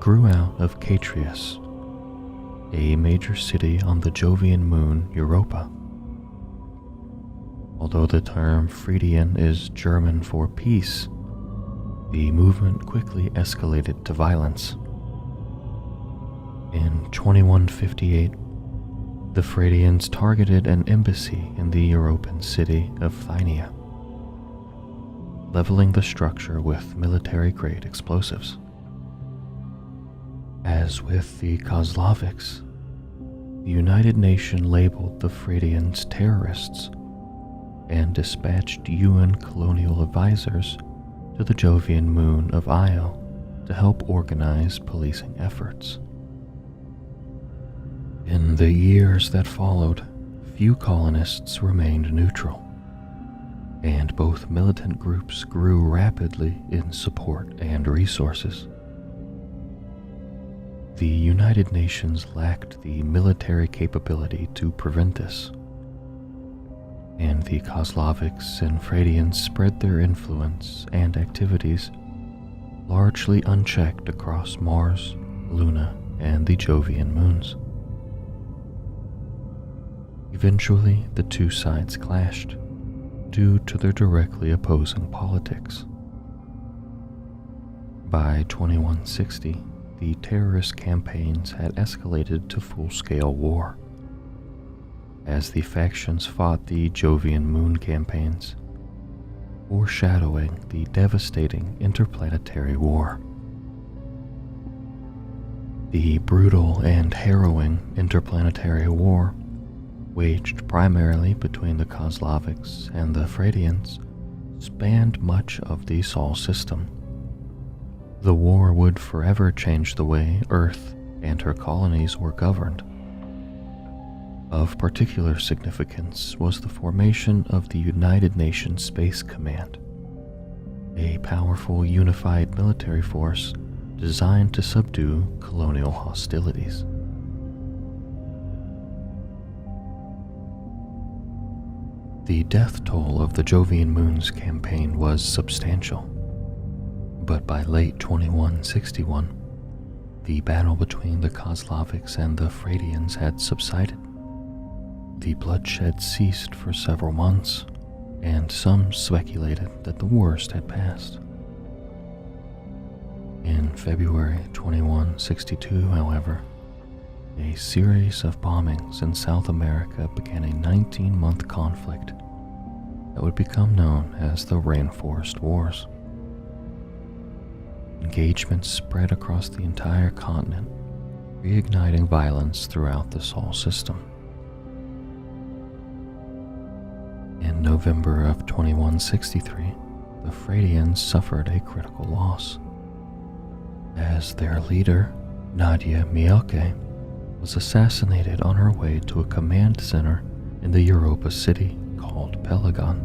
grew out of Catrius, a major city on the Jovian moon Europa. Although the term Friedian is German for peace, the movement quickly escalated to violence. In 2158, the Freudians targeted an embassy in the European city of Thynia, leveling the structure with military-grade explosives. As with the Koslaviks, the United Nations labeled the Freudians terrorists and dispatched UN colonial advisors to the Jovian moon of Io to help organize policing efforts. In the years that followed, few colonists remained neutral, and both militant groups grew rapidly in support and resources. The United Nations lacked the military capability to prevent this, and the Koslaviks and Freudians spread their influence and activities largely unchecked across Mars, Luna, and the Jovian moons. Eventually, the two sides clashed due to their directly opposing politics. By 2160, the terrorist campaigns had escalated to full-scale war, as the factions fought the Jovian moon campaigns, foreshadowing the devastating interplanetary war. The brutal and harrowing interplanetary war, waged primarily between the Kozloviks and the Fradians, spanned much of the Sol system. The war would forever change the way Earth and her colonies were governed. Of particular significance was the formation of the United Nations Space Command, a powerful unified military force designed to subdue colonial hostilities. The death toll of the Jovian Moons campaign was substantial, but by late 2161, the battle between the Kozloviks and the Fradians had subsided. The bloodshed ceased for several months, and some speculated that the worst had passed. In February 2162, however, a series of bombings in South America began a 19-month conflict that would become known as the Rainforest Wars. Engagements spread across the entire continent, reigniting violence throughout the Sol system. In November of 2163, the Fradians suffered a critical loss, as their leader, Nadia Mielke, was assassinated on her way to a command center in the Europa city called Pelagon.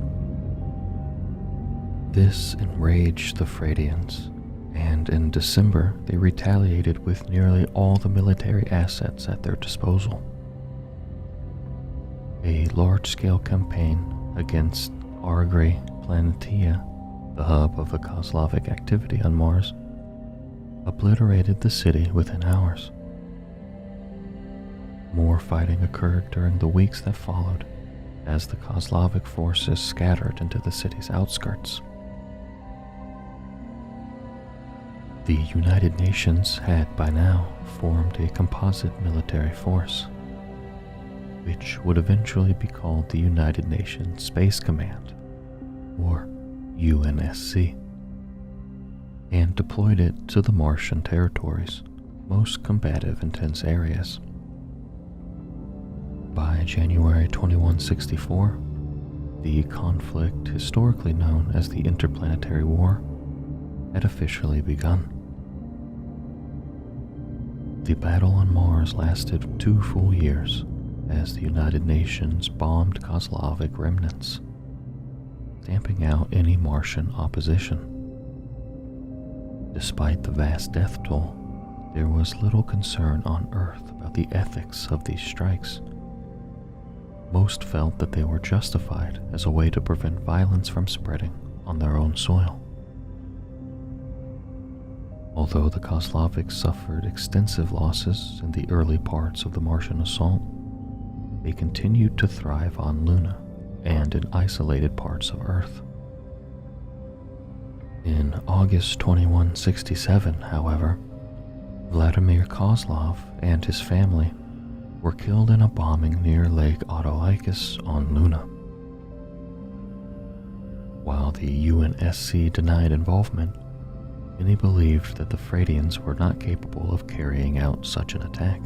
This enraged the Fradians, and in December they retaliated with nearly all the military assets at their disposal. A large-scale campaign against Argre Planitia, the hub of the Kozlovic activity on Mars, obliterated the city within hours. More fighting occurred during the weeks that followed, as the Kozlovic forces scattered into the city's outskirts. The United Nations had by now formed a composite military force, which would eventually be called the United Nations Space Command, or UNSC, and deployed it to the Martian territories' most combative intense areas. By January 2164, the conflict historically known as the Interplanetary War had officially begun. The battle on Mars lasted 2 full years as the United Nations bombed Kozlovic remnants, stamping out any Martian opposition. Despite the vast death toll, there was little concern on Earth about the ethics of these strikes. Most felt that they were justified as a way to prevent violence from spreading on their own soil. Although the Kozloviks suffered extensive losses in the early parts of the Martian assault, they continued to thrive on Luna and in isolated parts of Earth. In August 2167, however, Vladimir Kozlov and his family were killed in a bombing near Lake Autolycus on Luna. While the UNSC denied involvement, many believed that the Fradians were not capable of carrying out such an attack.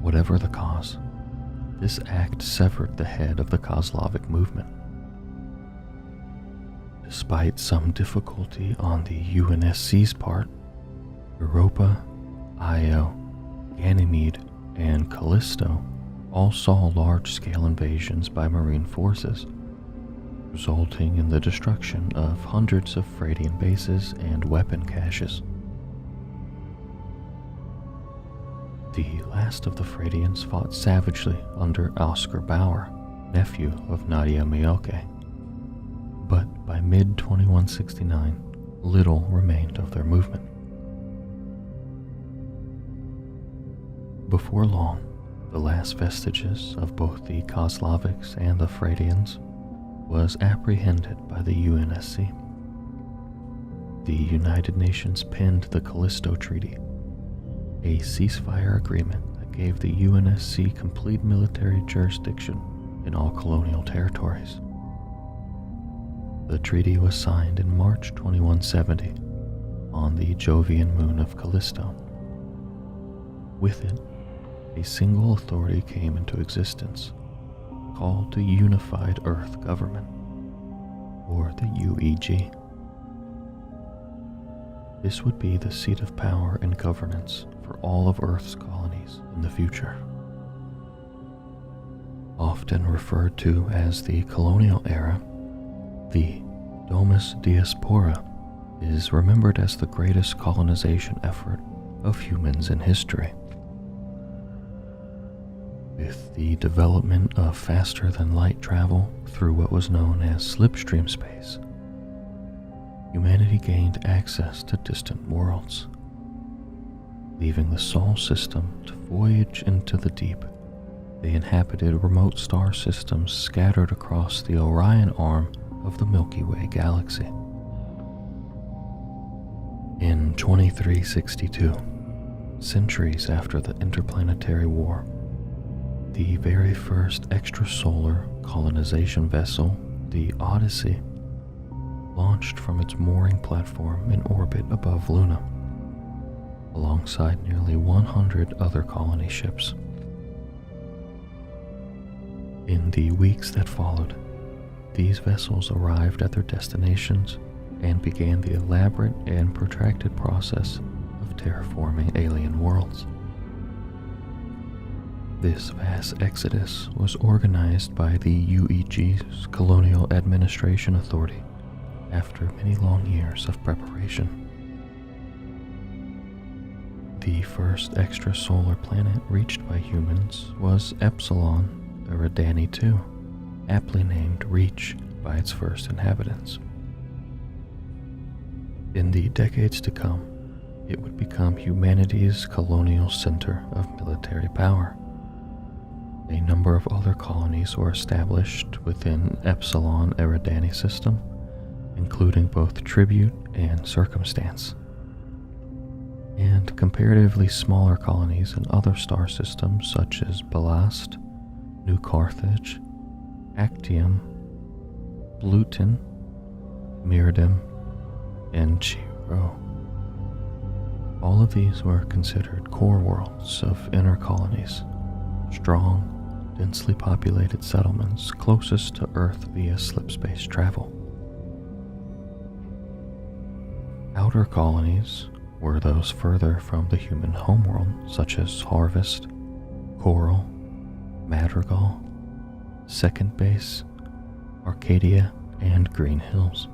Whatever the cause, this act severed the head of the Kozlovic movement. Despite some difficulty on the UNSC's part, Europa, Io, Ganymede, and Callisto all saw large-scale invasions by marine forces, resulting in the destruction of hundreds of Fradian bases and weapon caches. The last of the Fradians fought savagely under Oscar Bauer, nephew of Nadia Mielke, but by mid-2169, little remained of their movement. Before long, the last vestiges of both the Kozloviks and the Fradians was apprehended by the UNSC. The United Nations penned the Callisto Treaty, a ceasefire agreement that gave the UNSC complete military jurisdiction in all colonial territories. The treaty was signed in March 2170, on the Jovian moon of Callisto. With it, a single authority came into existence, called the Unified Earth Government, or the UEG. This would be the seat of power and governance for all of Earth's colonies in the future. Often referred to as the colonial era, the Domus Diaspora is remembered as the greatest colonization effort of humans in history. With the development of faster-than-light travel through what was known as slipstream space, humanity gained access to distant worlds, leaving the Sol system to voyage into the deep. They inhabited remote star systems scattered across the Orion arm of the Milky Way galaxy. In 2362, centuries after the Interplanetary War, the very first extrasolar colonization vessel, the Odyssey, launched from its mooring platform in orbit above Luna, alongside nearly 100 other colony ships. In the weeks that followed, these vessels arrived at their destinations and began the elaborate and protracted process of terraforming alien worlds. This vast exodus was organized by the UEG's Colonial Administration Authority after many long years of preparation. The first extrasolar planet reached by humans was Epsilon Eridani II, aptly named Reach by its first inhabitants. In the decades to come, it would become humanity's colonial center of military power. A number of other colonies were established within Epsilon Eridani system, including both tribute and circumstance, and comparatively smaller colonies in other star systems such as Ballast, New Carthage, Actium, Bluton, Miridim, and Chiro. All of these were considered core worlds of inner colonies, strong, densely populated settlements closest to Earth via slipspace travel. Outer colonies were those further from the human homeworld, such as Harvest, Coral, Madrigal, Second Base, Arcadia, and Green Hills.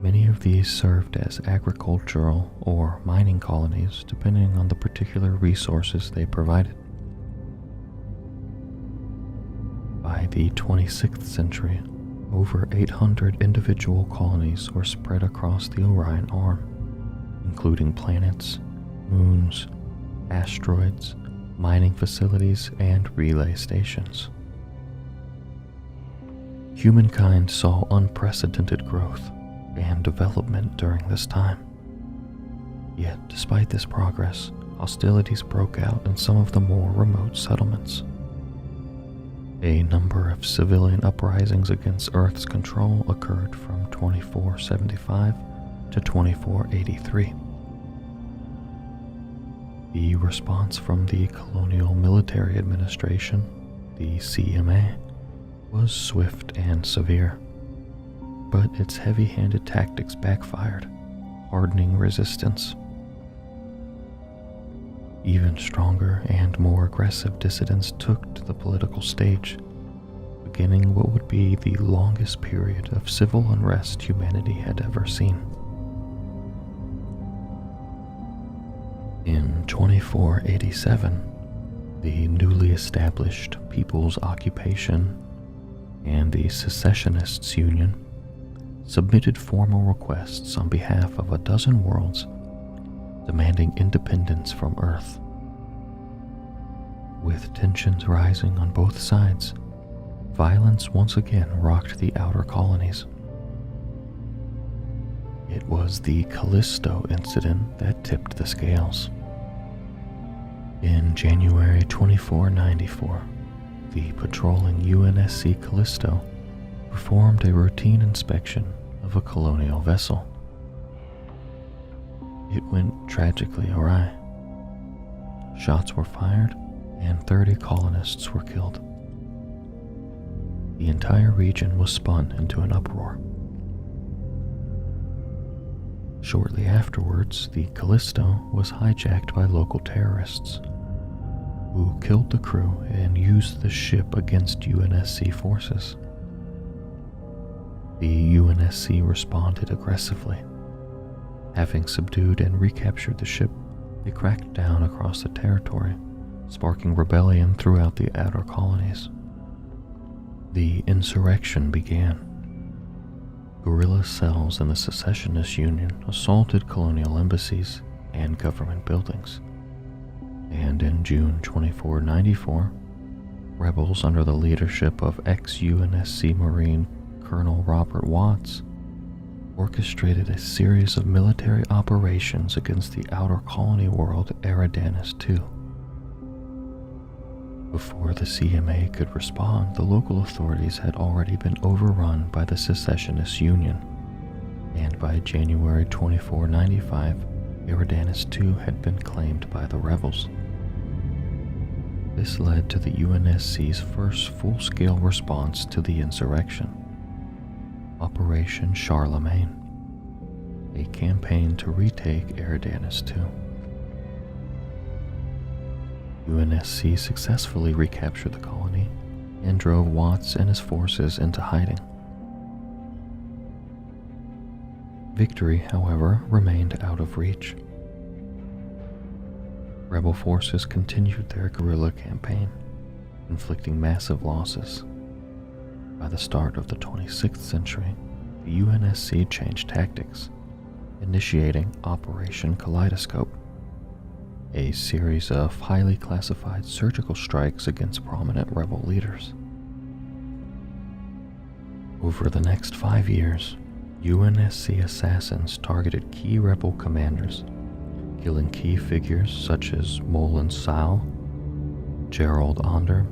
Many of these served as agricultural or mining colonies depending on the particular resources they provided. By the 26th century, over 800 individual colonies were spread across the Orion arm, including planets, moons, asteroids, mining facilities, and relay stations. Humankind saw unprecedented growth and development during this time. Yet, despite this progress, hostilities broke out in some of the more remote settlements. A number of civilian uprisings against Earth's control occurred from 2475 to 2483. The response from the Colonial Military Administration, the CMA, was swift and severe, but its heavy-handed tactics backfired, hardening resistance. Even stronger and more aggressive dissidents took to the political stage, beginning what would be the longest period of civil unrest humanity had ever seen. In 2487, the newly established People's Occupation and the Secessionists Union submitted formal requests on behalf of a dozen worlds demanding independence from Earth. With tensions rising on both sides, violence once again rocked the outer colonies. It was the Callisto incident that tipped the scales. In January 2494, the patrolling UNSC Callisto performed a routine inspection of a colonial vessel. it went tragically awry. Shots were fired, and 30 colonists were killed. The entire region was spun into an uproar. Shortly afterwards, the Callisto was hijacked by local terrorists, who killed the crew and used the ship against UNSC forces. The UNSC responded aggressively. Having subdued and recaptured the ship, they cracked down across the territory, sparking rebellion throughout the outer colonies. The insurrection began. Guerrilla cells in the Secessionist Union assaulted colonial embassies and government buildings. And in June 2494, rebels under the leadership of ex-UNSC Marine Colonel Robert Watts orchestrated a series of military operations against the outer colony world Eridanus II. Before the CMA could respond, the local authorities had already been overrun by the Secessionist Union, and by January 2495, Eridanus II had been claimed by the rebels. This led to the UNSC's first full-scale response to the insurrection, Operation Charlemagne, a campaign to retake Eridanus II. UNSC successfully recaptured the colony and drove Watts and his forces into hiding. Victory, however, remained out of reach. Rebel forces continued their guerrilla campaign, inflicting massive losses. By the start of the 26th century, the UNSC changed tactics, initiating Operation Kaleidoscope, a series of highly classified surgical strikes against prominent rebel leaders. Over the next 5 years, UNSC assassins targeted key rebel commanders, killing key figures such as Moulin Sal, Gerald Onder,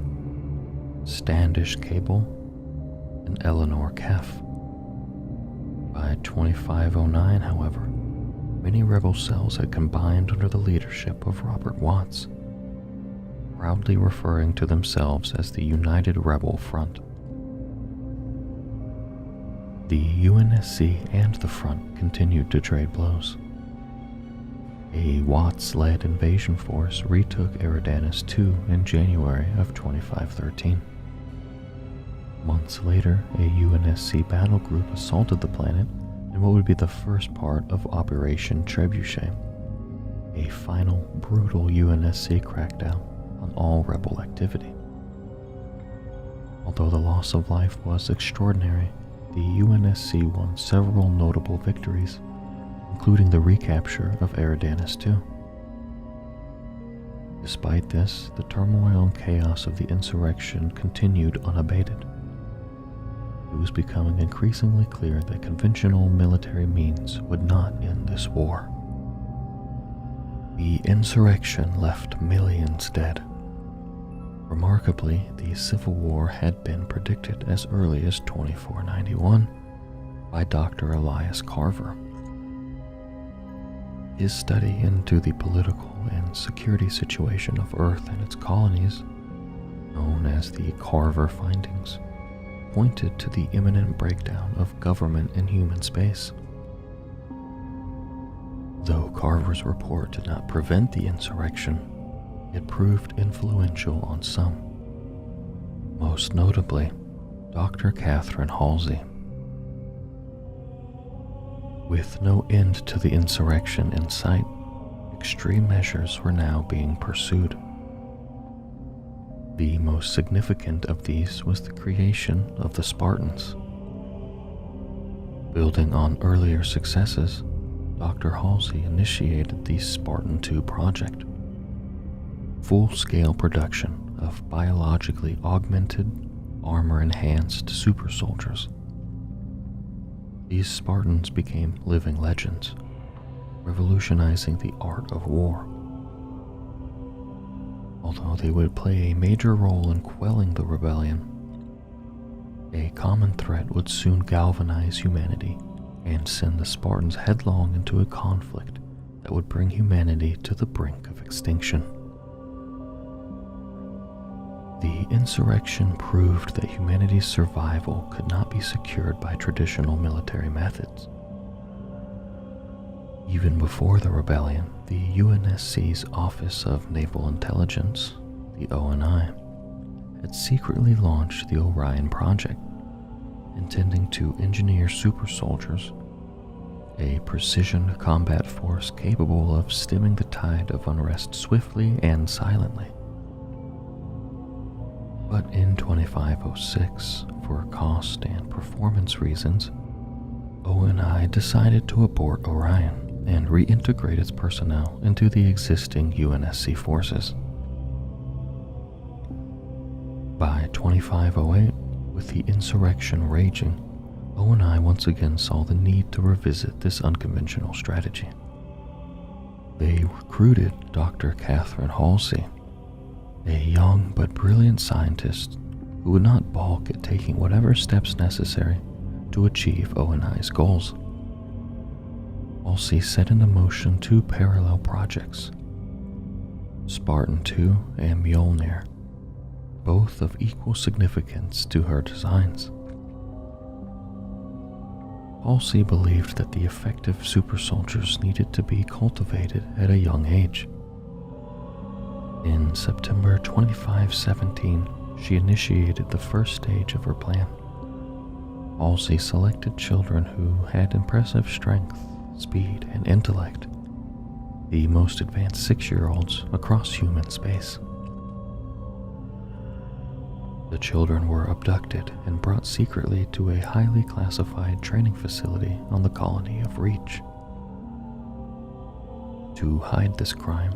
Standish Cable, and Eleanor Keff. By 2509, however, many rebel cells had combined under the leadership of Robert Watts, proudly referring to themselves as the United Rebel Front. The UNSC and the Front continued to trade blows. A Watts-led invasion force retook Eridanus II in January of 2513. Months later, a UNSC battle group assaulted the planet in what would be the first part of Operation Trebuchet, a final, brutal UNSC crackdown on all rebel activity. Although the loss of life was extraordinary, the UNSC won several notable victories, including the recapture of Eridanus II. Despite this, the turmoil and chaos of the insurrection continued unabated. It was becoming increasingly clear that conventional military means would not end this war. The insurrection left millions dead. Remarkably, the Civil War had been predicted as early as 2491 by Dr. Elias Carver. His study into the political and security situation of Earth and its colonies, known as the Carver Findings, pointed to the imminent breakdown of government in human space. Though Carver's report did not prevent the insurrection, it proved influential on some. Most notably, Dr. Catherine Halsey. With no end to the insurrection in sight, extreme measures were now being pursued. The most significant of these was the creation of the Spartans. Building on earlier successes, Dr. Halsey initiated the Spartan II project, full-scale production of biologically augmented, armor-enhanced super soldiers. These Spartans became living legends, revolutionizing the art of war. Although they would play a major role in quelling the rebellion, a common threat would soon galvanize humanity and send the Spartans headlong into a conflict that would bring humanity to the brink of extinction. The insurrection proved that humanity's survival could not be secured by traditional military methods. Even before the rebellion, the UNSC's Office of Naval Intelligence, the ONI, had secretly launched the Orion Project, intending to engineer super soldiers, a precision combat force capable of stemming the tide of unrest swiftly and silently. But in 2506, for cost and performance reasons, ONI decided to abort Orion and reintegrate its personnel into the existing UNSC forces. By 2508, with the insurrection raging, ONI once again saw the need to revisit this unconventional strategy. They recruited Dr. Catherine Halsey, a young but brilliant scientist who would not balk at taking whatever steps necessary to achieve ONI's goals. Halsey set into motion two parallel projects, Spartan II and Mjolnir, both of equal significance to her designs. Halsey believed that the effective super soldiers needed to be cultivated at a young age. In September 2517, she initiated the first stage of her plan. Halsey selected children who had impressive strength, speed, and intellect, the most advanced 6-year-olds across human space. The children were abducted and brought secretly to a highly classified training facility on the colony of Reach. To hide this crime,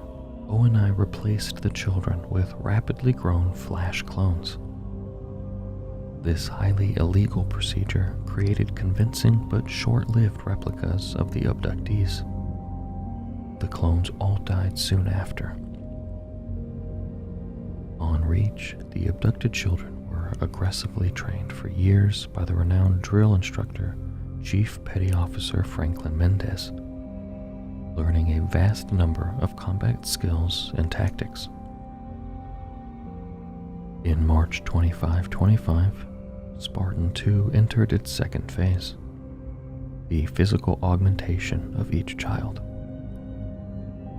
ONI replaced the children with rapidly grown Flash clones. This highly illegal procedure created convincing but short-lived replicas of the abductees. The clones all died soon after. On Reach, the abducted children were aggressively trained for years by the renowned drill instructor, Chief Petty Officer Franklin Mendez, learning a vast number of combat skills and tactics. In March 2525, Spartan II entered its second phase, the physical augmentation of each child,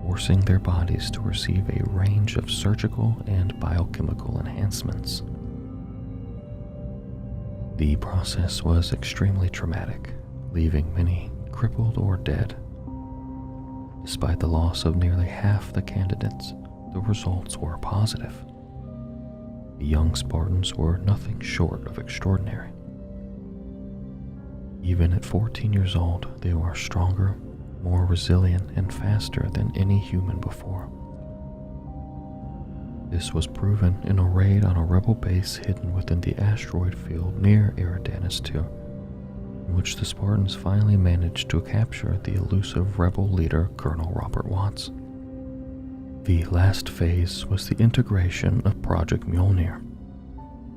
forcing their bodies to receive a range of surgical and biochemical enhancements. The process was extremely traumatic, leaving many crippled or dead. Despite the loss of nearly half the candidates, the results were positive. The young Spartans were nothing short of extraordinary. Even at 14 years old, they were stronger, more resilient, and faster than any human before. This was proven in a raid on a rebel base hidden within the asteroid field near Eridanus II, in which the Spartans finally managed to capture the elusive rebel leader Colonel Robert Watts. The last phase was the integration of Project Mjolnir,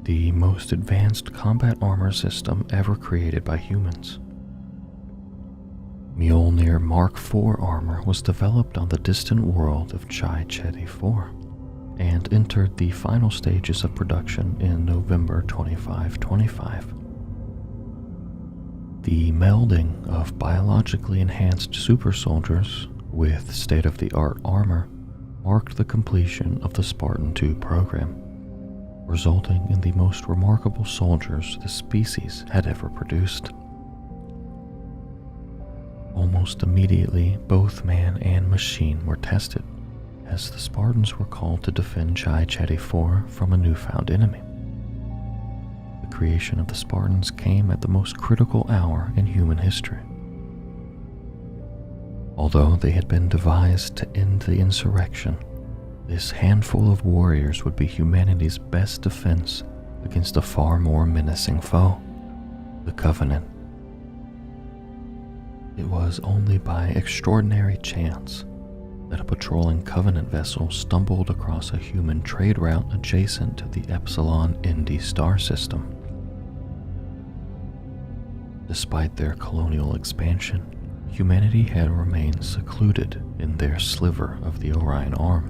the most advanced combat armor system ever created by humans. Mjolnir Mark IV armor was developed on the distant world of Chai Chedi 4 and entered the final stages of production in November 2525. The melding of biologically enhanced super soldiers with state-of-the-art armor marked the completion of the Spartan II program, resulting in the most remarkable soldiers the species had ever produced. Almost immediately, both man and machine were tested, as the Spartans were called to defend Chai Chedi 4 from a newfound enemy. The creation of the Spartans came at the most critical hour in human history. Although they had been devised to end the insurrection, this handful of warriors would be humanity's best defense against a far more menacing foe, the Covenant. It was only by extraordinary chance that a patrolling Covenant vessel stumbled across a human trade route adjacent to the Epsilon Indi star system. Despite their colonial expansion, humanity had remained secluded in their sliver of the Orion Arm,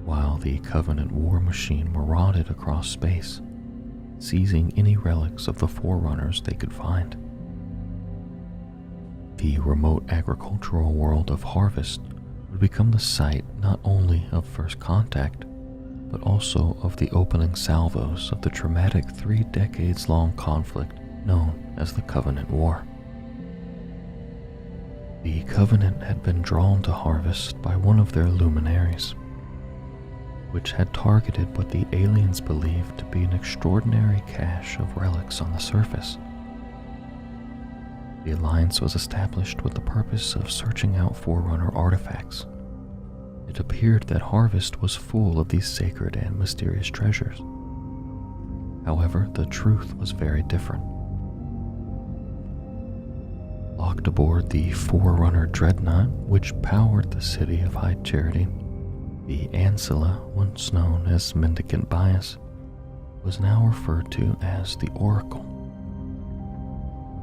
while the Covenant war machine marauded across space, seizing any relics of the Forerunners they could find. The remote agricultural world of Harvest would become the site not only of first contact, but also of the opening salvos of the traumatic 3 decades-long conflict known as the Covenant War. The Covenant had been drawn to Harvest by one of their luminaries, which had targeted what the aliens believed to be an extraordinary cache of relics on the surface. The Alliance was established with the purpose of searching out Forerunner artifacts. It appeared that Harvest was full of these sacred and mysterious treasures. However, the truth was very different. Locked aboard the Forerunner dreadnought, which powered the city of High Charity, the Ancilla, once known as Mendicant Bias, was now referred to as the Oracle.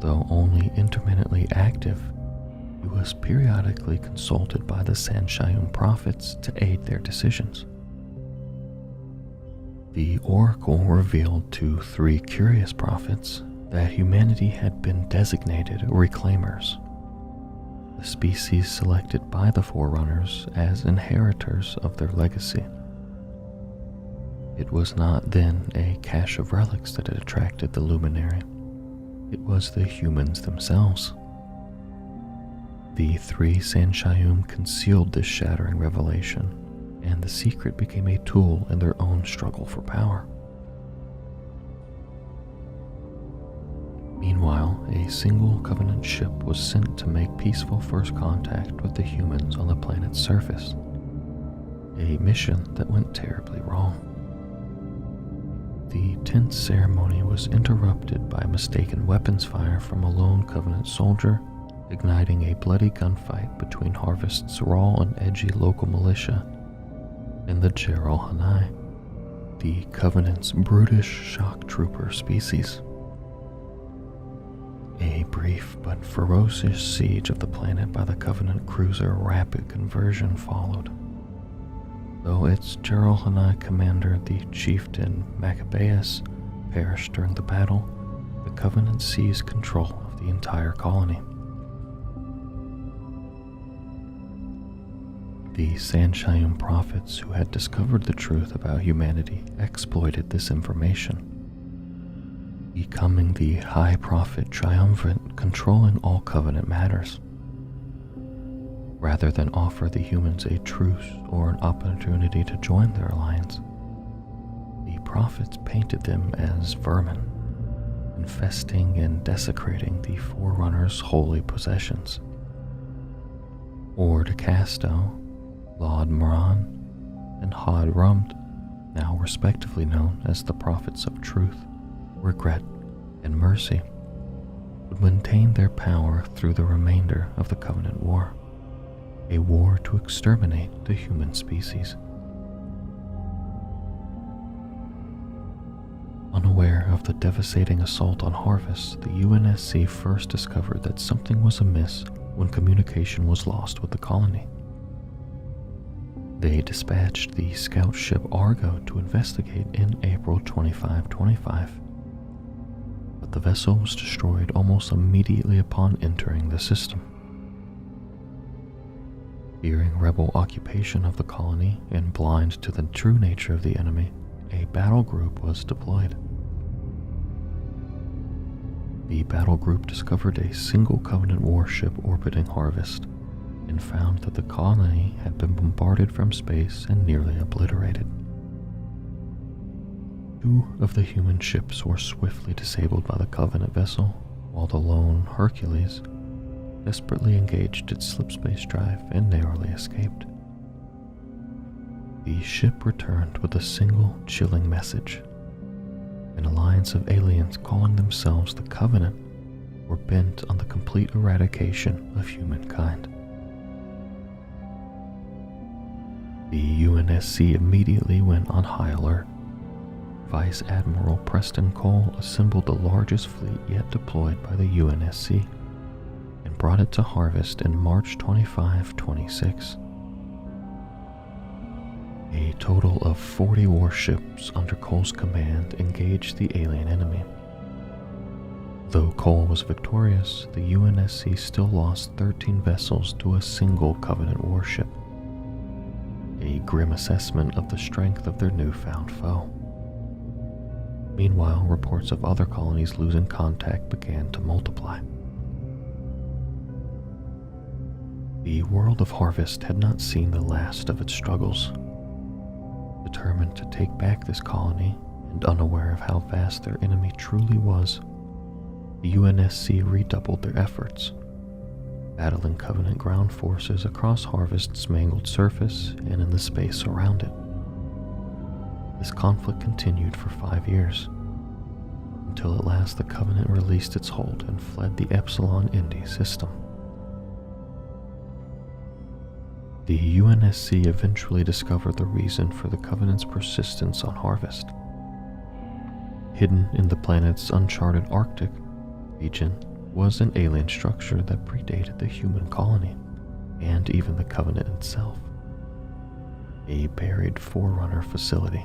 Though only intermittently active, he was periodically consulted by the Sanshayum prophets to aid their decisions. The Oracle revealed to 3 curious prophets that humanity had been designated Reclaimers, the species selected by the Forerunners as inheritors of their legacy. It was not then a cache of relics that had attracted the luminary. It was the humans themselves. The 3 Sanshayum concealed this shattering revelation, and the secret became a tool in their own struggle for power. Meanwhile, a single Covenant ship was sent to make peaceful first contact with the humans on the planet's surface, a mission that went terribly wrong. The tense ceremony was interrupted by mistaken weapons fire from a lone Covenant soldier, igniting a bloody gunfight between Harvest's raw and edgy local militia and the Gerald Hanai, the Covenant's brutish shock trooper species. A brief but ferocious siege of the planet by the Covenant cruiser Rapid Conversion followed. Though its Gerald Hanai commander, the chieftain Maccabeus, perished during the battle, the Covenant seized control of the entire colony. The Sanshayum prophets who had discovered the truth about humanity exploited this information, becoming the High Prophet Triumvirate controlling all Covenant matters. Rather than offer the humans a truce or an opportunity to join their alliance, the prophets painted them as vermin, infesting and desecrating the Forerunners' holy possessions. Ord Casto, Laud Moran, and Hod Rumd, now respectively known as the Prophets of Truth, Regret, and Mercy, would maintain their power through the remainder of the Covenant War, a war to exterminate the human species. Unaware of the devastating assault on Harvest, the UNSC first discovered that something was amiss when communication was lost with the colony. They dispatched the scout ship Argo to investigate in April 2525, but the vessel was destroyed almost immediately upon entering the system. Fearing rebel occupation of the colony and blind to the true nature of the enemy, a battle group was deployed. The battle group discovered a single Covenant warship orbiting Harvest and found that the colony had been bombarded from space and nearly obliterated. 2 of the human ships were swiftly disabled by the Covenant vessel, while the lone Hercules desperately engaged its slipspace drive and narrowly escaped. The ship returned with a single chilling message. An alliance of aliens calling themselves the Covenant were bent on the complete eradication of humankind. The UNSC immediately went on high alert. Vice Admiral Preston Cole assembled the largest fleet yet deployed by the UNSC and brought it to harvest in March 25, 26. A total of 40 warships under Cole's command engaged the alien enemy. Though Cole was victorious, the UNSC still lost 13 vessels to a single Covenant warship, a grim assessment of the strength of their newfound foe. Meanwhile, reports of other colonies losing contact began to multiply. The world of Harvest had not seen the last of its struggles. Determined to take back this colony, and unaware of how vast their enemy truly was, the UNSC redoubled their efforts, battling Covenant ground forces across Harvest's mangled surface and in the space around it. This conflict continued for 5 years, until at last the Covenant released its hold and fled the Epsilon Indi system. The UNSC eventually discovered the reason for the Covenant's persistence on Harvest. Hidden in the planet's uncharted Arctic region was an alien structure that predated the human colony and even the Covenant itself, a buried Forerunner facility.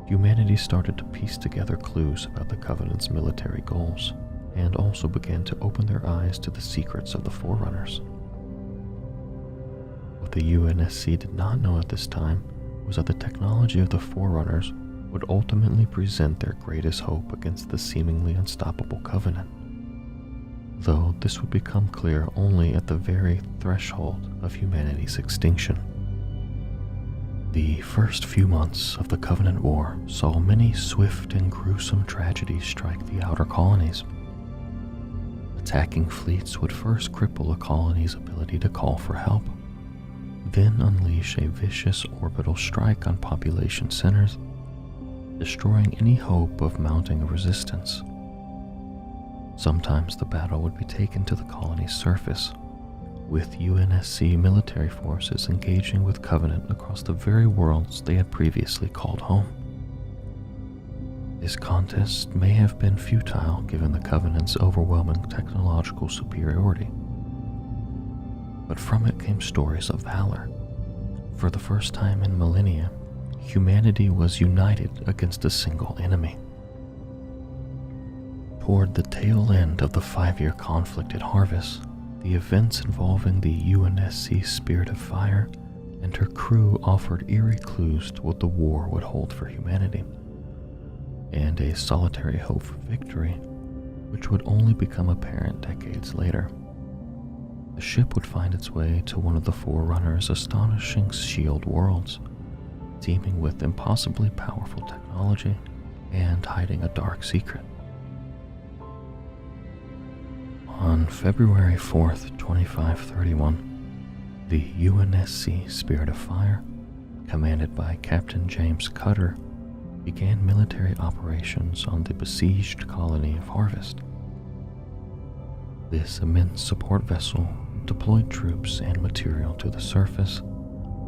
Humanity started to piece together clues about the Covenant's military goals and also began to open their eyes to the secrets of the Forerunners. What the UNSC did not know at this time was that the technology of the Forerunners would ultimately present their greatest hope against the seemingly unstoppable Covenant, though this would become clear only at the very threshold of humanity's extinction. The first few months of the Covenant War saw many swift and gruesome tragedies strike the outer colonies. Attacking fleets would first cripple a colony's ability to call for help, then unleash a vicious orbital strike on population centers, destroying any hope of mounting a resistance. Sometimes the battle would be taken to the colony's surface, with UNSC military forces engaging with Covenant across the very worlds they had previously called home. This contest may have been futile given the Covenant's overwhelming technological superiority, but from it came stories of valor. For the first time in millennia, humanity was united against a single enemy. Toward the tail end of the 5-year conflict at Harvest, the events involving the UNSC Spirit of Fire and her crew offered eerie clues to what the war would hold for humanity, and a solitary hope for victory, which would only become apparent decades later. The ship would find its way to one of the Forerunner's astonishing shield worlds, teeming with impossibly powerful technology and hiding a dark secret. On February 4th, 2531, the UNSC Spirit of Fire, commanded by Captain James Cutter, began military operations on the besieged colony of Harvest. This immense support vessel deployed troops and material to the surface,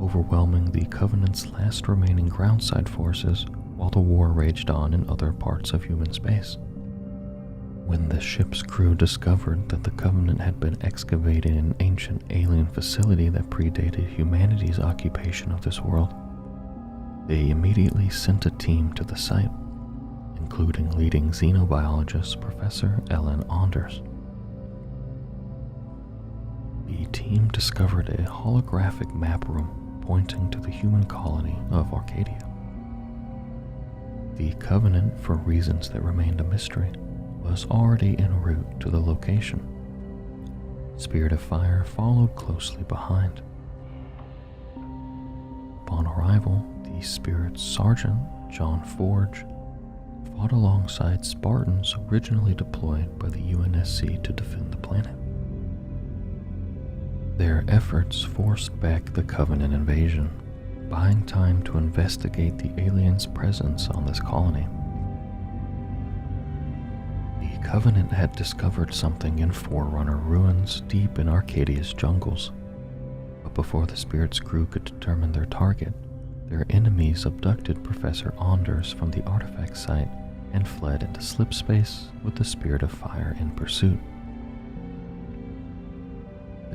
overwhelming the Covenant's last remaining groundside forces while the war raged on in other parts of human space. When the ship's crew discovered that the Covenant had been excavating an ancient alien facility that predated humanity's occupation of this world, they immediately sent a team to the site, including leading xenobiologist Professor Ellen Anders. The team discovered a holographic map room pointing to the human colony of Arcadia. The Covenant, for reasons that remained a mystery, was already en route to the location. Spirit of Fire followed closely behind. Upon arrival, the Spirit's sergeant, John Forge, fought alongside Spartans originally deployed by the UNSC to defend the planet. Their efforts forced back the Covenant invasion, buying time to investigate the aliens' presence on this colony. The Covenant had discovered something in Forerunner ruins deep in Arcadia's jungles, but before the Spirit's crew could determine their target, their enemies abducted Professor Anders from the artifact site and fled into slip space with the Spirit of Fire in pursuit.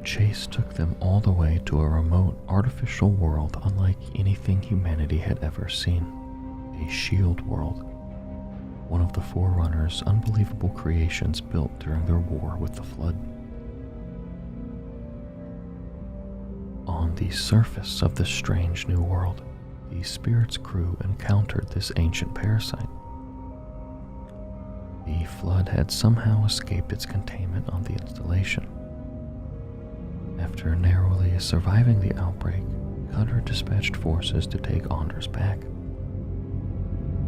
chase took them all the way to a remote artificial world unlike anything humanity had ever seen, a shield world, one of the Forerunner's unbelievable creations built during their war with the Flood. On the surface of this strange new world, the Spirit's crew encountered this ancient parasite. The Flood had somehow escaped its containment on the installation. After narrowly surviving the outbreak, Cutter dispatched forces to take Anders back.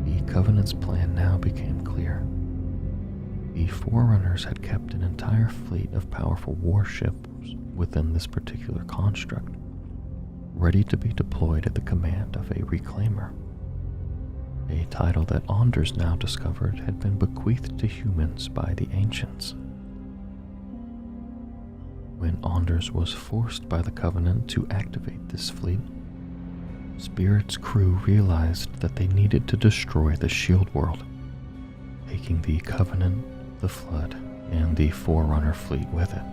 The Covenant's plan now became clear. The Forerunners had kept an entire fleet of powerful warships within this particular construct, ready to be deployed at the command of a Reclaimer, a title that Anders now discovered had been bequeathed to humans by the Ancients. When Anders was forced by the Covenant to activate this fleet, Spirit's crew realized that they needed to destroy the Shield World, taking the Covenant, the Flood, and the Forerunner fleet with it.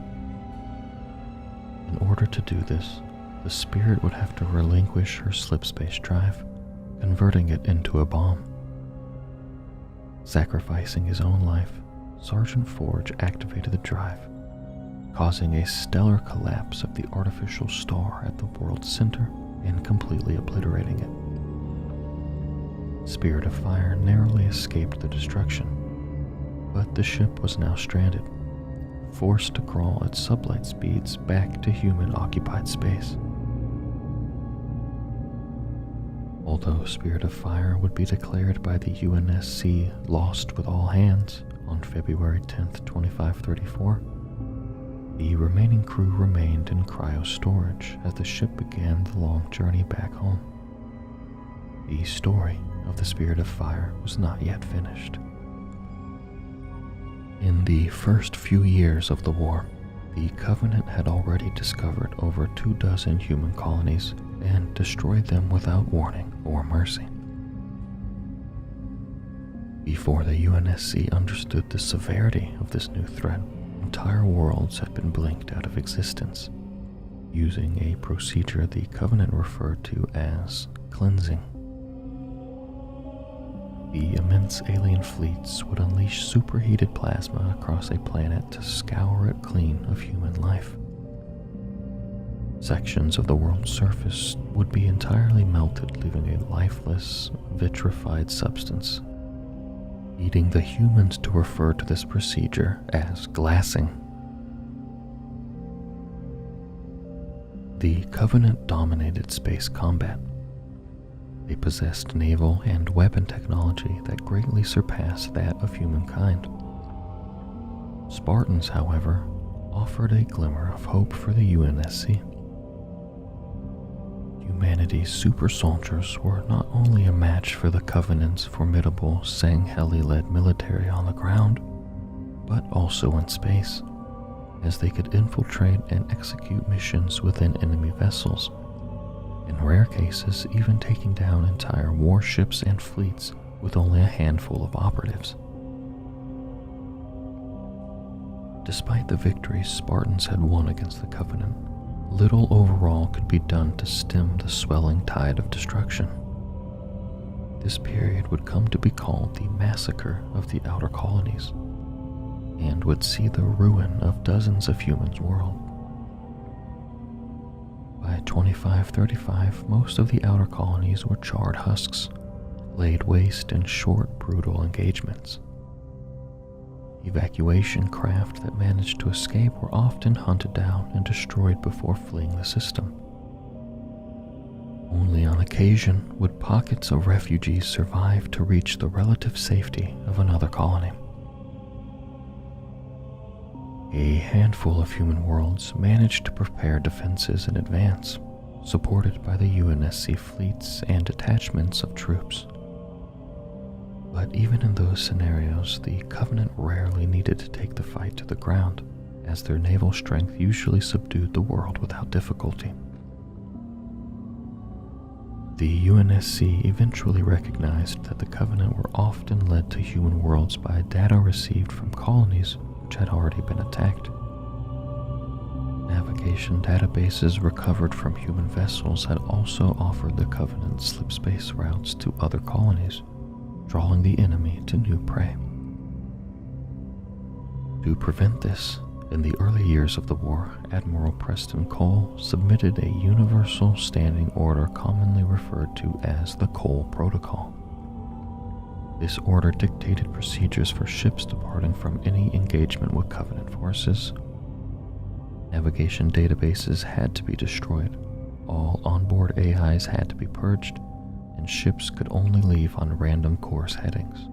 In order to do this, the Spirit would have to relinquish her slipspace drive, converting it into a bomb. Sacrificing his own life, Sergeant Forge activated the drive, causing a stellar collapse of the artificial star at the world's center and completely obliterating it. Spirit of Fire narrowly escaped the destruction, but the ship was now stranded, forced to crawl at sublight speeds back to human-occupied space. Although Spirit of Fire would be declared by the UNSC lost with all hands on February 10th, 2534, the remaining crew remained in cryo-storage as the ship began the long journey back home. The story of the Spirit of Fire was not yet finished. In the first few years of the war, the Covenant had already discovered over 24 human colonies and destroyed them without warning or mercy. Before the UNSC understood the severity of this new threat, entire worlds had been blinked out of existence, using a procedure the Covenant referred to as cleansing. The immense alien fleets would unleash superheated plasma across a planet to scour it clean of human life. Sections of the world's surface would be entirely melted, leaving a lifeless, vitrified substance, leading the humans to refer to this procedure as glassing. The Covenant dominated space combat. They possessed naval and weapon technology that greatly surpassed that of humankind. Spartans, however, offered a glimmer of hope for the UNSC. Humanity's super soldiers were not only a match for the Covenant's formidable Sangheli-led military on the ground, but also in space, as they could infiltrate and execute missions within enemy vessels, in rare cases even taking down entire warships and fleets with only a handful of operatives. Despite the victories Spartans had won against the Covenant, little overall could be done to stem the swelling tide of destruction. This period would come to be called the Massacre of the Outer Colonies, and would see the ruin of dozens of humans' world. By 2535, most of the outer colonies were charred husks, laid waste in short, brutal engagements. Evacuation craft that managed to escape were often hunted down and destroyed before fleeing the system. Only on occasion would pockets of refugees survive to reach the relative safety of another colony. A handful of human worlds managed to prepare defenses in advance, supported by the UNSC fleets and detachments of troops. But even in those scenarios, the Covenant rarely needed to take the fight to the ground, as their naval strength usually subdued the world without difficulty. The UNSC eventually recognized that the Covenant were often led to human worlds by data received from colonies which had already been attacked. Navigation databases recovered from human vessels had also offered the Covenant slipspace routes to other colonies, drawing the enemy to new prey. To prevent this, in the early years of the war, Admiral Preston Cole submitted a universal standing order commonly referred to as the Cole Protocol. This order dictated procedures for ships departing from any engagement with Covenant forces. Navigation databases had to be destroyed, all onboard AIs had to be purged, and ships could only leave on random course headings.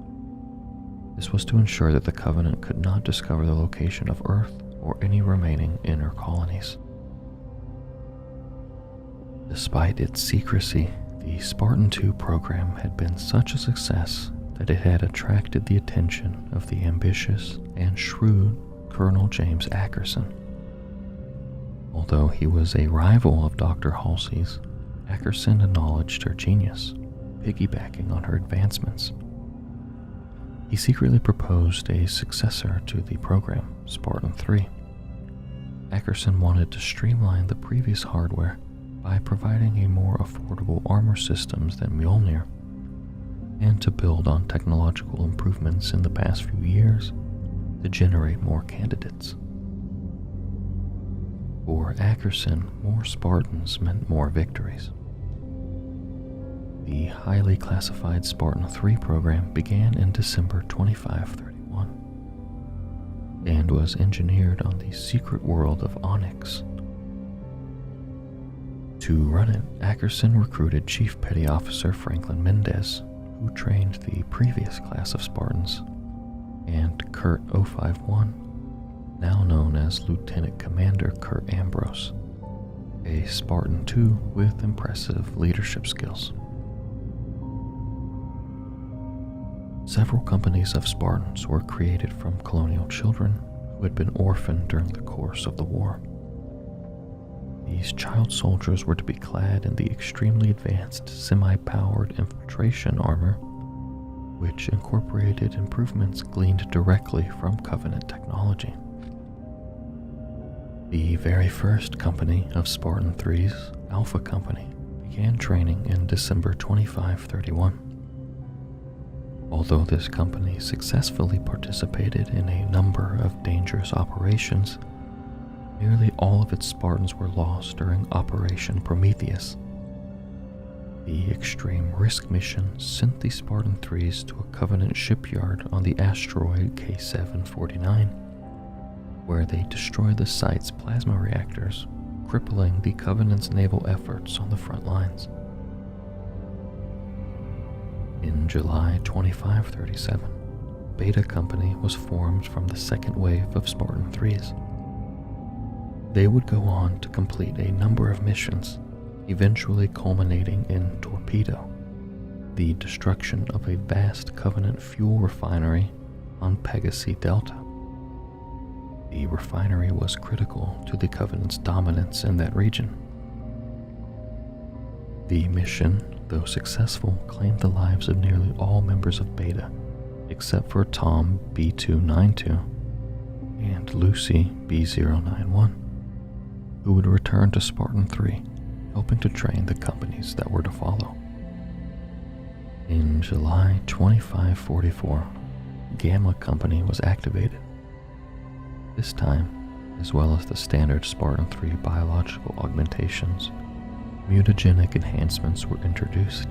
This was to ensure that the Covenant could not discover the location of Earth or any remaining inner colonies. Despite its secrecy, the Spartan II program had been such a success that it had attracted the attention of the ambitious and shrewd Colonel James Ackerson. Although he was a rival of Dr. Halsey's, Ackerson acknowledged her genius, piggybacking on her advancements. He secretly proposed a successor to the program, Spartan III. Ackerson wanted to streamline the previous hardware by providing a more affordable armor systems than Mjolnir, and to build on technological improvements in the past few years to generate more candidates. For Ackerson, more Spartans meant more victories. The highly classified Spartan III program began in December 2531 and was engineered on the secret world of Onyx. To run it, Ackerson recruited Chief Petty Officer Franklin Mendez, who trained the previous class of Spartans, and Kurt 051, now known as Lieutenant Commander Kurt Ambrose, a Spartan II with impressive leadership skills. Several companies of Spartans were created from colonial children who had been orphaned during the course of the war. These child soldiers were to be clad in the extremely advanced semi-powered infiltration armor, which incorporated improvements gleaned directly from Covenant technology. The very first company of Spartan III's, Alpha Company, began training in December 2531. Although this company successfully participated in a number of dangerous operations, nearly all of its Spartans were lost during Operation Prometheus. The extreme risk mission sent the Spartan IIIs to a Covenant shipyard on the asteroid K749, where they destroyed the site's plasma reactors, crippling the Covenant's naval efforts on the front lines. In July 2537, Beta Company was formed from the second wave of Spartan IIIs. They would go on to complete a number of missions, eventually culminating in Torpedo, the destruction of a vast Covenant fuel refinery on Pegasi Delta. The refinery was critical to the Covenant's dominance in that region. The mission, though successful, claimed the lives of nearly all members of Beta, except for Tom B292 and Lucy B091, who would return to Spartan III, helping to train the companies that were to follow. In July 2544, Gamma Company was activated. This time, as well as the standard Spartan III biological augmentations, mutagenic enhancements were introduced.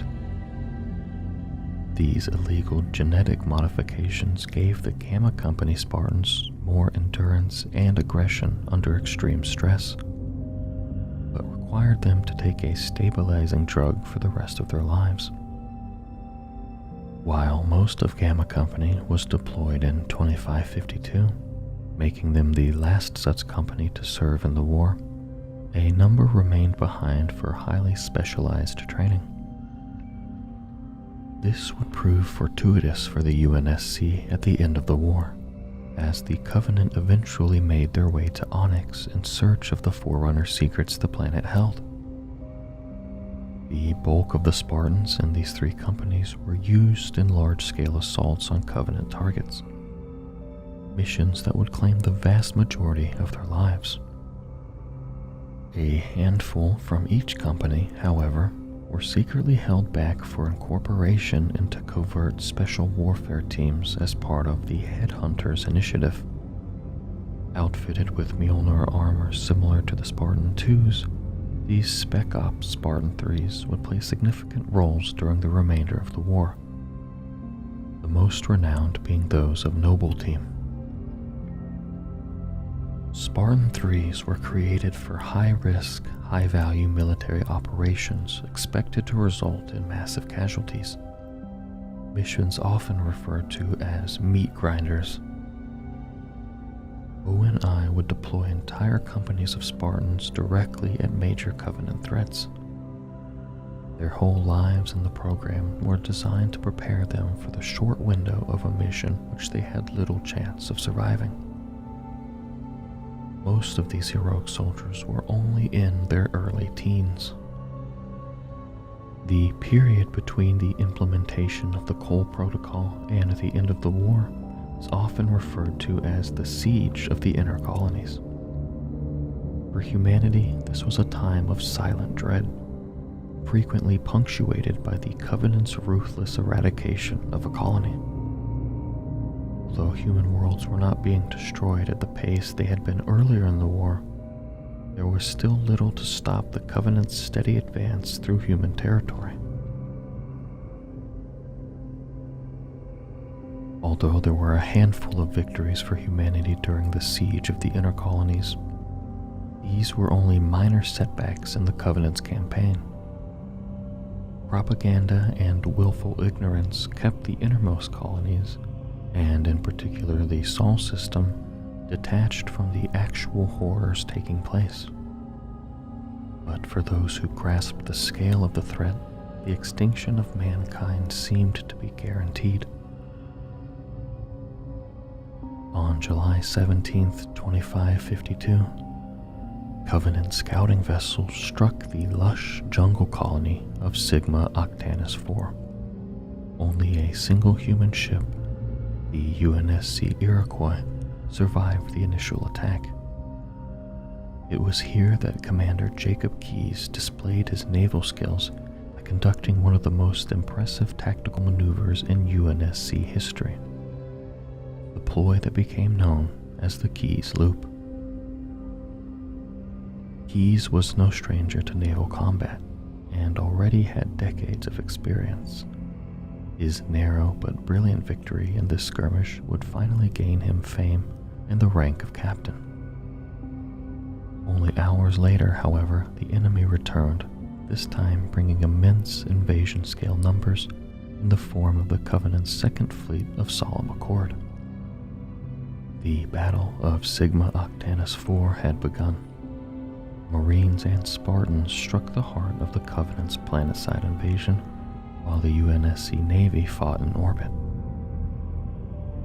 These illegal genetic modifications gave the Gamma Company Spartans more endurance and aggression under extreme stress, but required them to take a stabilizing drug for the rest of their lives. While most of Gamma Company was deployed in 2552, making them the last such company to serve in the war, a number remained behind for highly specialized training. This would prove fortuitous for the UNSC at the end of the war, as the Covenant eventually made their way to Onyx in search of the Forerunner secrets the planet held. The bulk of the Spartans in these three companies were used in large-scale assaults on Covenant targets, missions that would claim the vast majority of their lives. A handful from each company, however, were secretly held back for incorporation into covert special warfare teams as part of the Headhunters Initiative. Outfitted with Mjolnir armor similar to the Spartan IIs, these Spec Ops Spartan IIIs would play significant roles during the remainder of the war, the most renowned being those of Noble Team. Spartan IIIs were created for high-risk, high-value military operations expected to result in massive casualties. Missions often referred to as meat grinders. ONI would deploy entire companies of Spartans directly at major Covenant threats. Their whole lives in the program were designed to prepare them for the short window of a mission which they had little chance of surviving. Most of these heroic soldiers were only in their early teens. The period between the implementation of the Cole Protocol and the end of the war is often referred to as the Siege of the Inner Colonies. For humanity, this was a time of silent dread, frequently punctuated by the Covenant's ruthless eradication of a colony. Although human worlds were not being destroyed at the pace they had been earlier in the war, there was still little to stop the Covenant's steady advance through human territory. Although there were a handful of victories for humanity during the siege of the Inner Colonies, these were only minor setbacks in the Covenant's campaign. Propaganda and willful ignorance kept the innermost colonies, and in particular the Sol system, detached from the actual horrors taking place. But for those who grasped the scale of the threat, the extinction of mankind seemed to be guaranteed. On July 17, 2552, Covenant scouting vessels struck the lush jungle colony of Sigma Octanus IV. Only a single human ship, the UNSC Iroquois, survived the initial attack. It was here that Commander Jacob Keyes displayed his naval skills by conducting one of the most impressive tactical maneuvers in UNSC history, the ploy that became known as the Keyes Loop. Keyes was no stranger to naval combat and already had decades of experience. His narrow but brilliant victory in this skirmish would finally gain him fame and the rank of captain. Only hours later, however, the enemy returned, this time bringing immense invasion-scale numbers in the form of the Covenant's Second Fleet of Solemn Accord. The Battle of Sigma Octanus IV had begun. Marines and Spartans struck the heart of the Covenant's planetside invasion, while the UNSC Navy fought in orbit.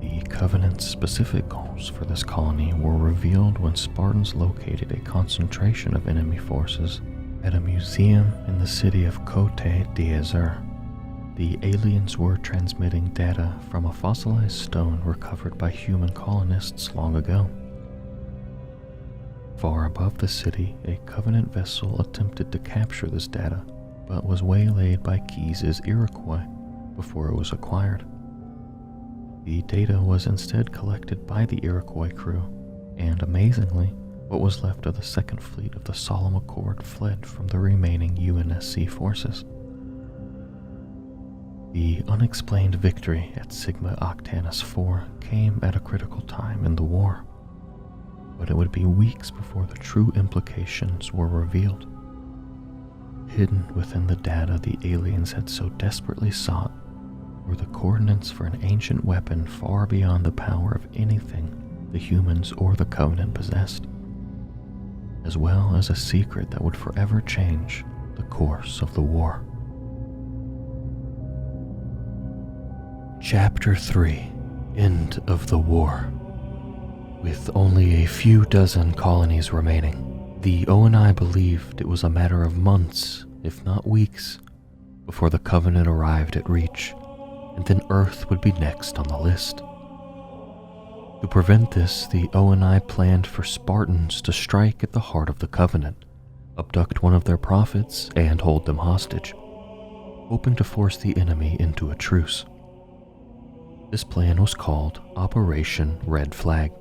The Covenant's specific goals for this colony were revealed when Spartans located a concentration of enemy forces at a museum in the city of Côte d'Azur. The aliens were transmitting data from a fossilized stone recovered by human colonists long ago. Far above the city, a Covenant vessel attempted to capture this data, but was waylaid by Keyes' Iroquois before it was acquired. The data was instead collected by the Iroquois crew, and amazingly, what was left of the Second Fleet of the Solemn Accord fled from the remaining UNSC forces. The unexplained victory at Sigma Octanus IV came at a critical time in the war, but it would be weeks before the true implications were revealed. Hidden within the data the aliens had so desperately sought were the coordinates for an ancient weapon far beyond the power of anything the humans or the Covenant possessed, as well as a secret that would forever change the course of the war. Chapter 3: End of the War. With only a few dozen colonies remaining, the ONI believed it was a matter of months, if not weeks, before the Covenant arrived at Reach, and then Earth would be next on the list. To prevent this, the ONI planned for Spartans to strike at the heart of the Covenant, abduct one of their prophets, and hold them hostage, hoping to force the enemy into a truce. This plan was called Operation Red Flag.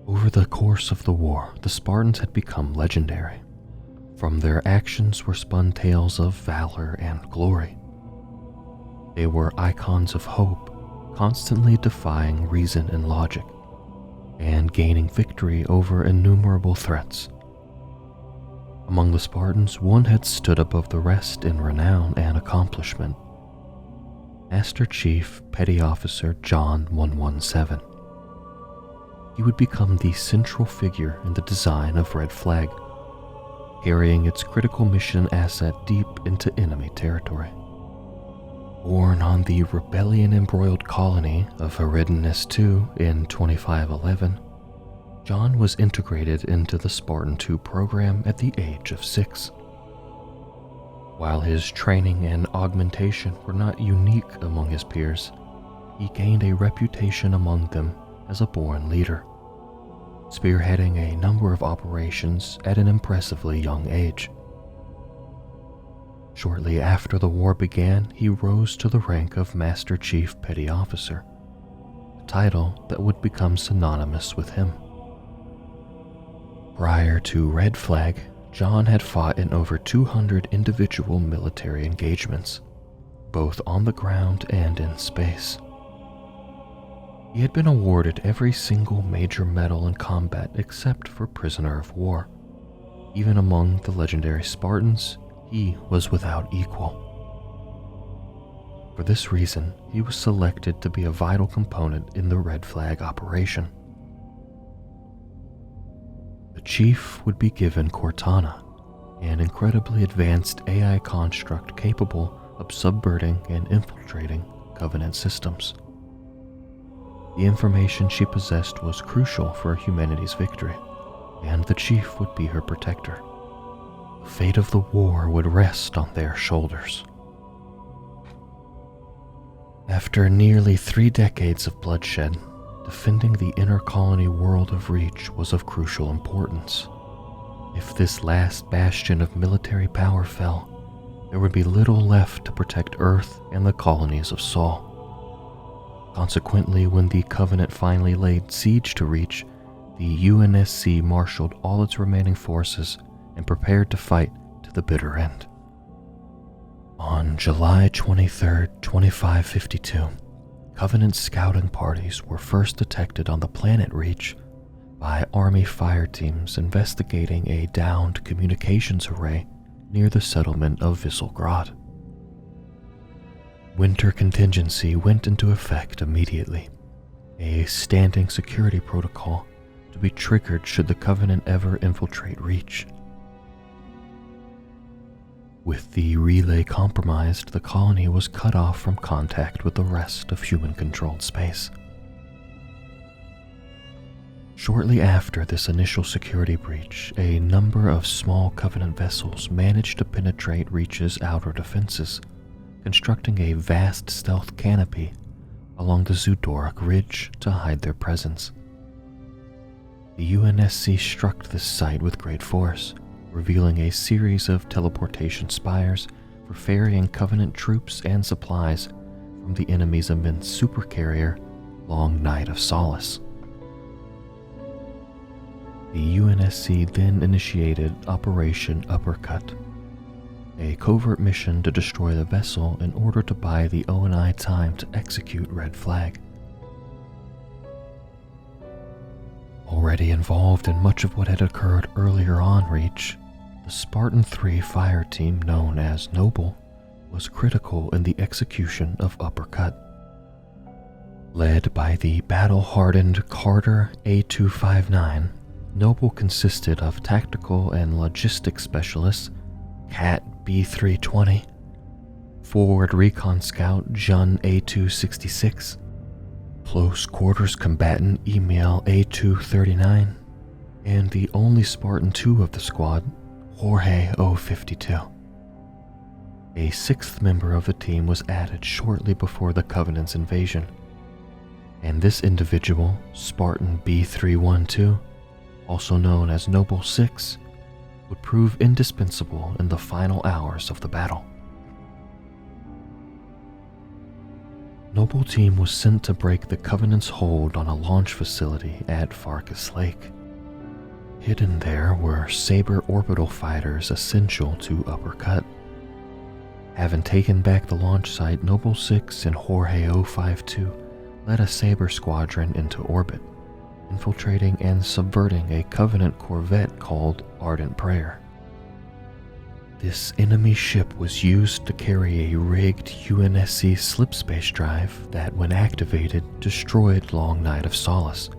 Over the course of the war, the Spartans had become legendary. From their actions were spun tales of valor and glory. They were icons of hope, constantly defying reason and logic, and gaining victory over innumerable threats. Among the Spartans, one had stood above the rest in renown and accomplishment: Master Chief Petty Officer John 117. He would become the central figure in the design of Red Flag, carrying its critical mission asset deep into enemy territory. Born on the rebellion-embroiled colony of Eridanus II in 2511, John was integrated into the Spartan II program at the age of 6. While his training and augmentation were not unique among his peers, he gained a reputation among them as a born leader, spearheading a number of operations at an impressively young age. Shortly after the war began, he rose to the rank of Master Chief Petty Officer, a title that would become synonymous with him. Prior to Red Flag, John had fought in over 200 individual military engagements, both on the ground and in space. He had been awarded every single major medal in combat except for Prisoner of War. Even among the legendary Spartans, he was without equal. For this reason, he was selected to be a vital component in the Red Flag operation. The chief would be given Cortana, an incredibly advanced AI construct capable of subverting and infiltrating Covenant systems. The information she possessed was crucial for humanity's victory, and the chief would be her protector. The fate of the war would rest on their shoulders. After nearly 3 decades of bloodshed, defending the inner colony world of Reach was of crucial importance. If this last bastion of military power fell, there would be little left to protect Earth and the colonies of Sol. Consequently, when the Covenant finally laid siege to Reach, the UNSC marshaled all its remaining forces and prepared to fight to the bitter end. On July 23, 2552, Covenant scouting parties were first detected on the planet Reach by Army fire teams investigating a downed communications array near the settlement of Visselgrad. Winter contingency went into effect immediately, a standing security protocol to be triggered should the Covenant ever infiltrate Reach. With the relay compromised, the colony was cut off from contact with the rest of human-controlled space. Shortly after this initial security breach, a number of small Covenant vessels managed to penetrate Reach's outer defenses, constructing a vast stealth canopy along the Zudoric Ridge to hide their presence. The UNSC struck this site with great force, revealing a series of teleportation spires for ferrying Covenant troops and supplies from the enemy's immense supercarrier, Long Night of Solace. The UNSC then initiated Operation Uppercut, a covert mission to destroy the vessel in order to buy the ONI time to execute Red Flag. Already involved in much of what had occurred earlier on Reach, the Spartan III fire team known as Noble was critical in the execution of Uppercut. Led by the battle-hardened Carter A259, Noble consisted of tactical and logistics specialists Cat B320, forward recon scout Jun A266, close quarters combatant Emil A239, and the only Spartan II of the squad, Jorge 052. A 6th member of the team was added shortly before the Covenant's invasion, and this individual, Spartan B312, also known as Noble 6, would prove indispensable in the final hours of the battle. Noble Team was sent to break the Covenant's hold on a launch facility at Farkas Lake. Hidden there were Saber orbital fighters essential to Uppercut. Having taken back the launch site, Noble 6 and Jorge 052 led a Saber squadron into orbit, infiltrating and subverting a Covenant corvette called Ardent Prayer. This enemy ship was used to carry a rigged UNSC slipspace drive that, when activated, destroyed Long Night of Solace,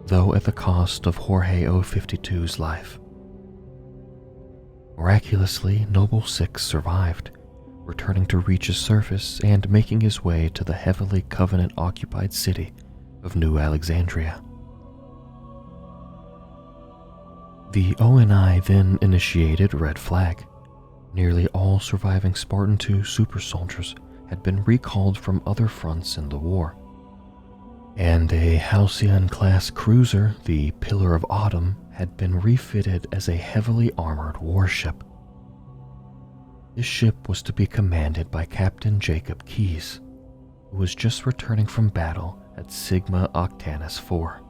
though at the cost of Jorge 052's life. Miraculously, Noble 6 survived, returning to Reach's surface and making his way to the heavily Covenant-occupied city of New Alexandria. The ONI then initiated Red Flag. Nearly all surviving Spartan II super soldiers had been recalled from other fronts in the war, and a Halcyon-class cruiser, the Pillar of Autumn, had been refitted as a heavily armored warship. This ship was to be commanded by Captain Jacob Keyes, who was just returning from battle at Sigma Octanus IV.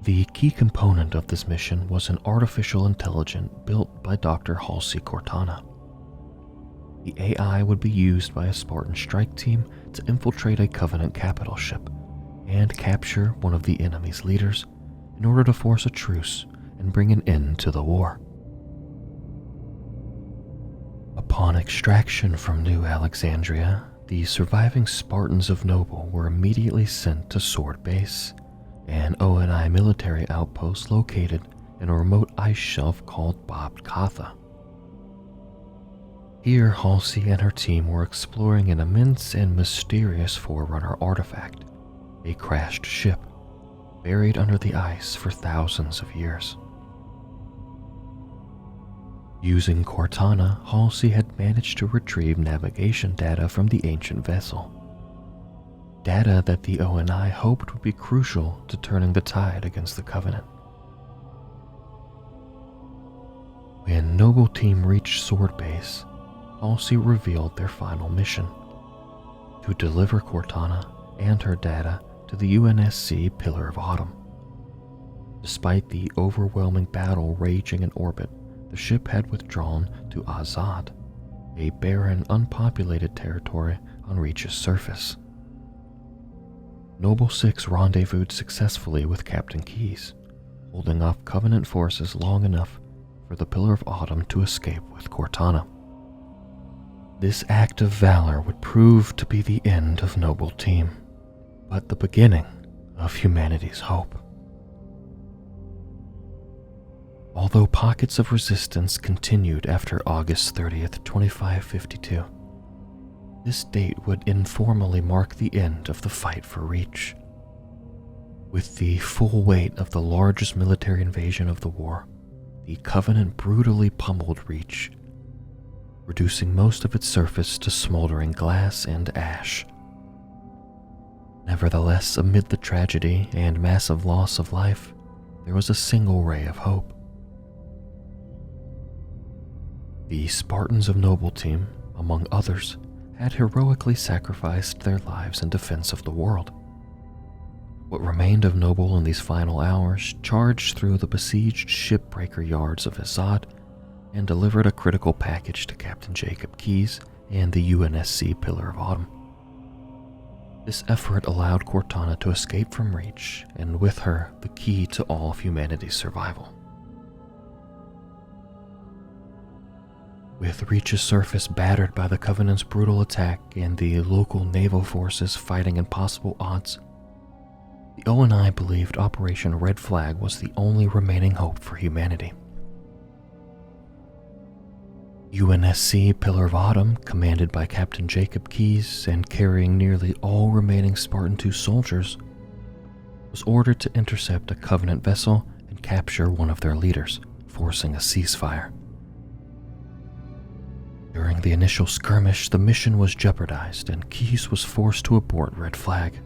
The key component of this mission was an artificial intelligence built by Dr. Halsey Cortana. The AI would be used by a Spartan strike team to infiltrate a Covenant capital ship and capture one of the enemy's leaders in order to force a truce and bring an end to the war. Upon extraction from New Alexandria, the surviving Spartans of Noble were immediately sent to Sword Base, an ONI military outpost located in a remote ice shelf called Bob Katha. Here, Halsey and her team were exploring an immense and mysterious Forerunner artifact, a crashed ship, buried under the ice for thousands of years. Using Cortana, Halsey had managed to retrieve navigation data from the ancient vessel. Data that the ONI hoped would be crucial to turning the tide against the Covenant. When Noble Team reached Sword Base, Halsey revealed their final mission: to deliver Cortana and her data to the UNSC Pillar of Autumn. Despite the overwhelming battle raging in orbit, the ship had withdrawn to Azad, a barren, unpopulated territory on Reach's surface. Noble 6 rendezvoused successfully with Captain Keyes, holding off Covenant forces long enough for the Pillar of Autumn to escape with Cortana. This act of valor would prove to be the end of Noble Team, but the beginning of humanity's hope. Although pockets of resistance continued after August 30th, 2552, this date would informally mark the end of the fight for Reach. With the full weight of the largest military invasion of the war, the Covenant brutally pummeled Reach, reducing most of its surface to smoldering glass and ash. Nevertheless, amid the tragedy and massive loss of life, there was a single ray of hope. The Spartans of Noble Team, among others, had heroically sacrificed their lives in defense of the world. What remained of Noble in these final hours charged through the besieged shipbreaker yards of Azad and delivered a critical package to Captain Jacob Keyes and the UNSC Pillar of Autumn. This effort allowed Cortana to escape from Reach, and with her, the key to all of humanity's survival. With Reach's surface battered by the Covenant's brutal attack and the local naval forces fighting impossible odds, the ONI believed Operation Red Flag was the only remaining hope for humanity. UNSC Pillar of Autumn, commanded by Captain Jacob Keyes and carrying nearly all remaining Spartan II soldiers, was ordered to intercept a Covenant vessel and capture one of their leaders, forcing a ceasefire. During the initial skirmish, the mission was jeopardized and Keyes was forced to abort Red Flag.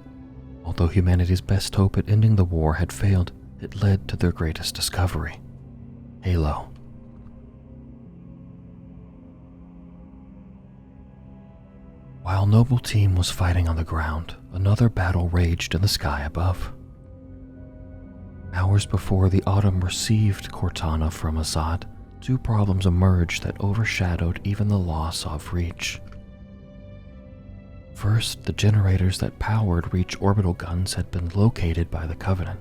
Although humanity's best hope at ending the war had failed, it led to their greatest discovery, Halo. While Noble Team was fighting on the ground, another battle raged in the sky above. Hours before the Autumn received Cortana from Azad, two problems emerged that overshadowed even the loss of Reach. First, the generators that powered Reach orbital guns had been located by the Covenant.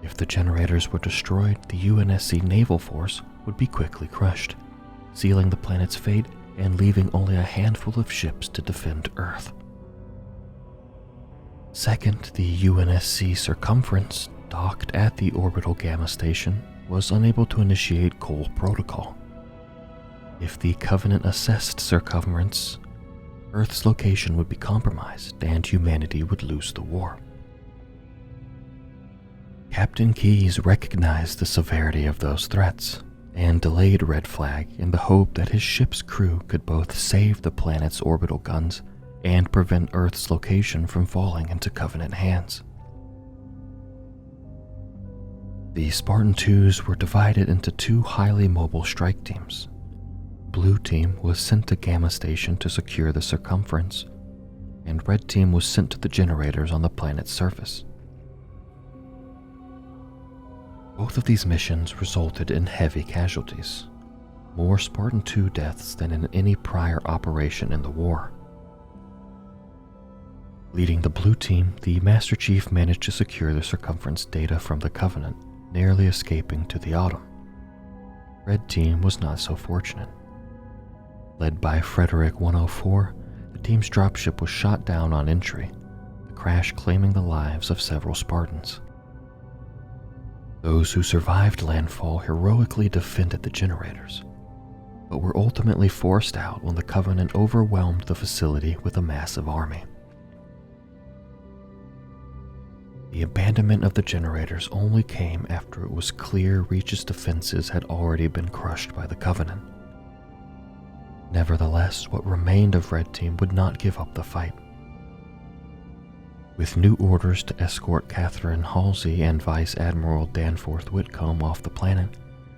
If the generators were destroyed, the UNSC naval force would be quickly crushed, sealing the planet's fate and leaving only a handful of ships to defend Earth. Second, the UNSC Circumference, docked at the orbital gamma station, was unable to initiate Cole Protocol. If the Covenant assessed Circumference, Earth's location would be compromised and humanity would lose the war. Captain Keyes recognized the severity of those threats and delayed Red Flag in the hope that his ship's crew could both save the planet's orbital guns and prevent Earth's location from falling into Covenant hands. The Spartan IIs were divided into two highly mobile strike teams. Blue Team was sent to Gamma Station to secure the Circumference, and Red Team was sent to the generators on the planet's surface. Both of these missions resulted in heavy casualties, more Spartan II deaths than in any prior operation in the war. Leading the Blue Team, the Master Chief managed to secure the Circumference data from the Covenant, narrowly escaping to the Autumn. Red Team was not so fortunate. Led by Frederick 104, the team's dropship was shot down on entry, the crash claiming the lives of several Spartans. Those who survived landfall heroically defended the generators, but were ultimately forced out when the Covenant overwhelmed the facility with a massive army. The abandonment of the generators only came after it was clear Reach's defenses had already been crushed by the Covenant. Nevertheless, what remained of Red Team would not give up the fight. With new orders to escort Catherine Halsey and Vice Admiral Danforth Whitcomb off the planet,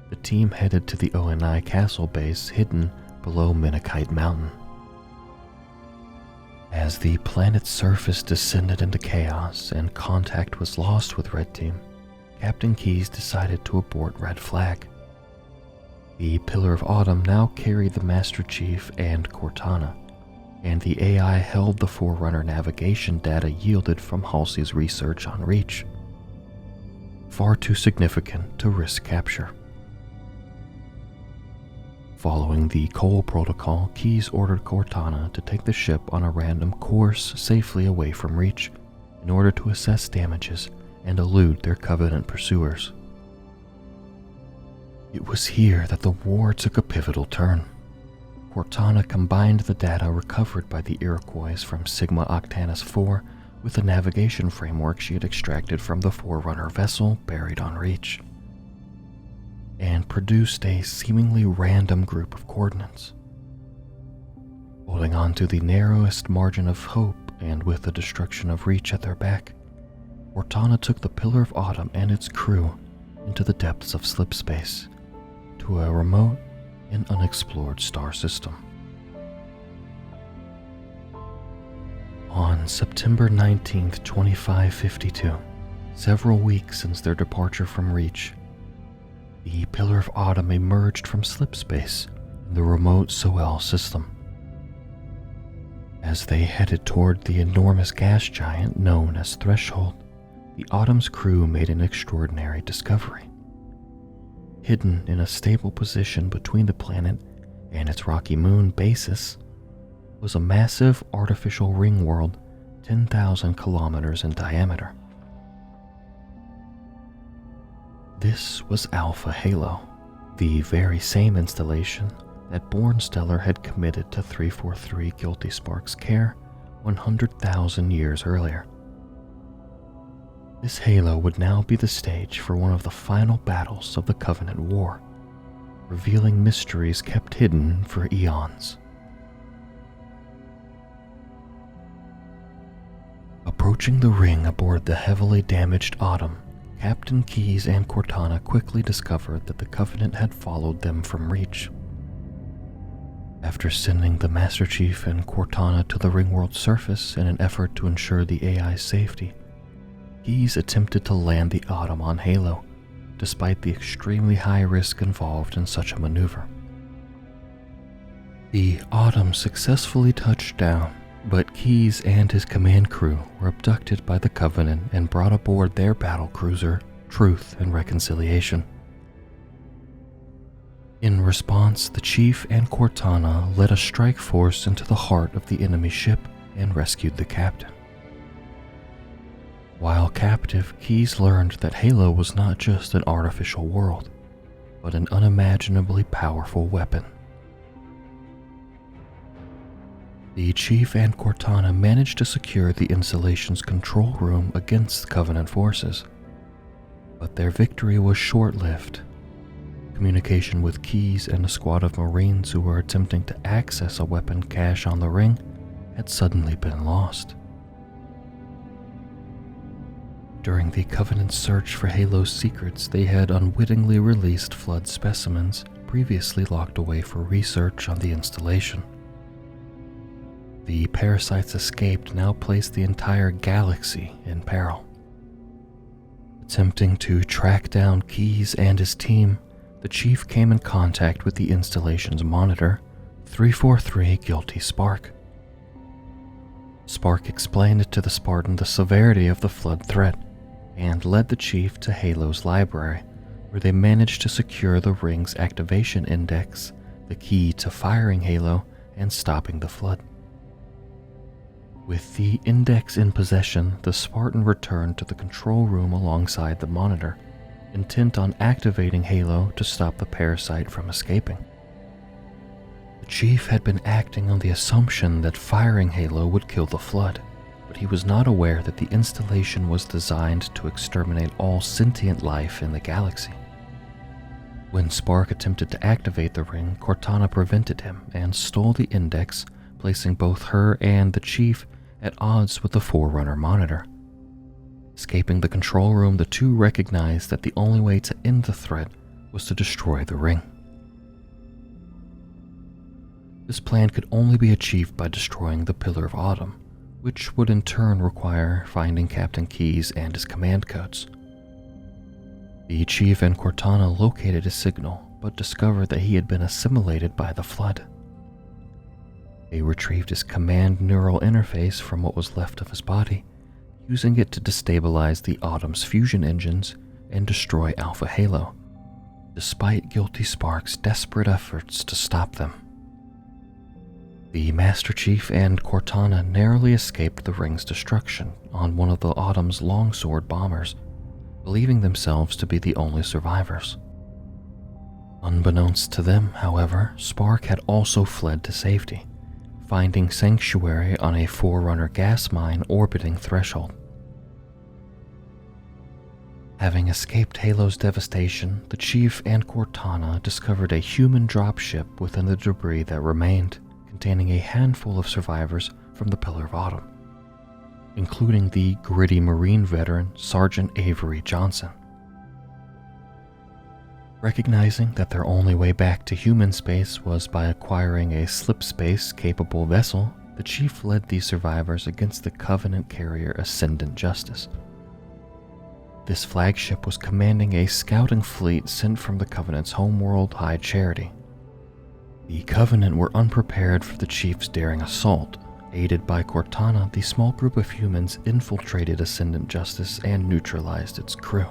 the team headed to the ONI Castle base hidden below Menakite Mountain. As the planet's surface descended into chaos and contact was lost with Red Team, Captain Keyes decided to abort Red Flag. The Pillar of Autumn now carried the Master Chief and Cortana, and the AI held the Forerunner navigation data yielded from Halsey's research on Reach. Far too significant to risk capture. Following the Cole Protocol, Keyes ordered Cortana to take the ship on a random course safely away from Reach in order to assess damages and elude their Covenant pursuers. It was here that the war took a pivotal turn. Cortana combined the data recovered by the Iroquois from Sigma Octanus IV with the navigation framework she had extracted from the Forerunner vessel buried on Reach, and produced a seemingly random group of coordinates. Holding on to the narrowest margin of hope and with the destruction of Reach at their back, Cortana took the Pillar of Autumn and its crew into the depths of slip space, to a remote and unexplored star system. On September 19, 2552, several weeks since their departure from Reach, the Pillar of Autumn emerged from slip space in the remote Soel system. As they headed toward the enormous gas giant known as Threshold, the Autumn's crew made an extraordinary discovery. Hidden in a stable position between the planet and its rocky moon Basis was a massive artificial ring world 10,000 kilometers in diameter. This was Alpha Halo, the very same installation that Bornstellar had committed to 343 Guilty Spark's care 100,000 years earlier. This halo would now be the stage for one of the final battles of the Covenant War, revealing mysteries kept hidden for eons. Approaching the ring aboard the heavily damaged Autumn, Captain Keyes and Cortana quickly discovered that the Covenant had followed them from Reach. After sending the Master Chief and Cortana to the Ringworld surface in an effort to ensure the AI's safety, Keyes attempted to land the Autumn on Halo, despite the extremely high risk involved in such a maneuver. The Autumn successfully touched down, but Keyes and his command crew were abducted by the Covenant and brought aboard their battle cruiser, Truth and Reconciliation. In response, the Chief and Cortana led a strike force into the heart of the enemy ship and rescued the captain. While captive, Keyes learned that Halo was not just an artificial world, but an unimaginably powerful weapon. The Chief and Cortana managed to secure the installation's control room against Covenant forces, but their victory was short-lived. Communication with Keyes and a squad of Marines who were attempting to access a weapon cache on the ring had suddenly been lost. During the Covenant's search for Halo's secrets, they had unwittingly released Flood specimens previously locked away for research on the installation. The parasites escaped now placed the entire galaxy in peril. Attempting to track down Keyes and his team, the Chief came in contact with the installation's monitor, 343 Guilty Spark. Spark explained to the Spartan the severity of the Flood threat and led the Chief to Halo's library, where they managed to secure the ring's activation index, the key to firing Halo and stopping the Flood. With the index in possession, the Spartan returned to the control room alongside the monitor, intent on activating Halo to stop the parasite from escaping. The Chief had been acting on the assumption that firing Halo would kill the Flood, but he was not aware that the installation was designed to exterminate all sentient life in the galaxy. When Spark attempted to activate the ring, Cortana prevented him and stole the index, placing both her and the Chief at odds with the Forerunner monitor. Escaping the control room, the two recognized that the only way to end the threat was to destroy the ring. This plan could only be achieved by destroying the Pillar of Autumn, which would in turn require finding Captain Keyes and his command codes. The Chief and Cortana located his signal, but discovered that he had been assimilated by the Flood. They retrieved his command neural interface from what was left of his body, using it to destabilize the Autumn's fusion engines and destroy Alpha Halo, despite Guilty Spark's desperate efforts to stop them. The Master Chief and Cortana narrowly escaped the ring's destruction on one of the Autumn's longsword bombers, believing themselves to be the only survivors. Unbeknownst to them, however, Spark had also fled to safety, finding sanctuary on a Forerunner gas mine orbiting Threshold. Having escaped Halo's devastation, the Chief and Cortana discovered a human dropship within the debris that remained, containing a handful of survivors from the Pillar of Autumn, including the gritty Marine veteran Sergeant Avery Johnson. Recognizing that their only way back to human space was by acquiring a slipspace-capable vessel, the Chief led these survivors against the Covenant carrier Ascendant Justice. This flagship was commanding a scouting fleet sent from the Covenant's homeworld High Charity. The Covenant were unprepared for the Chief's daring assault. Aided by Cortana, the small group of humans infiltrated Ascendant Justice and neutralized its crew.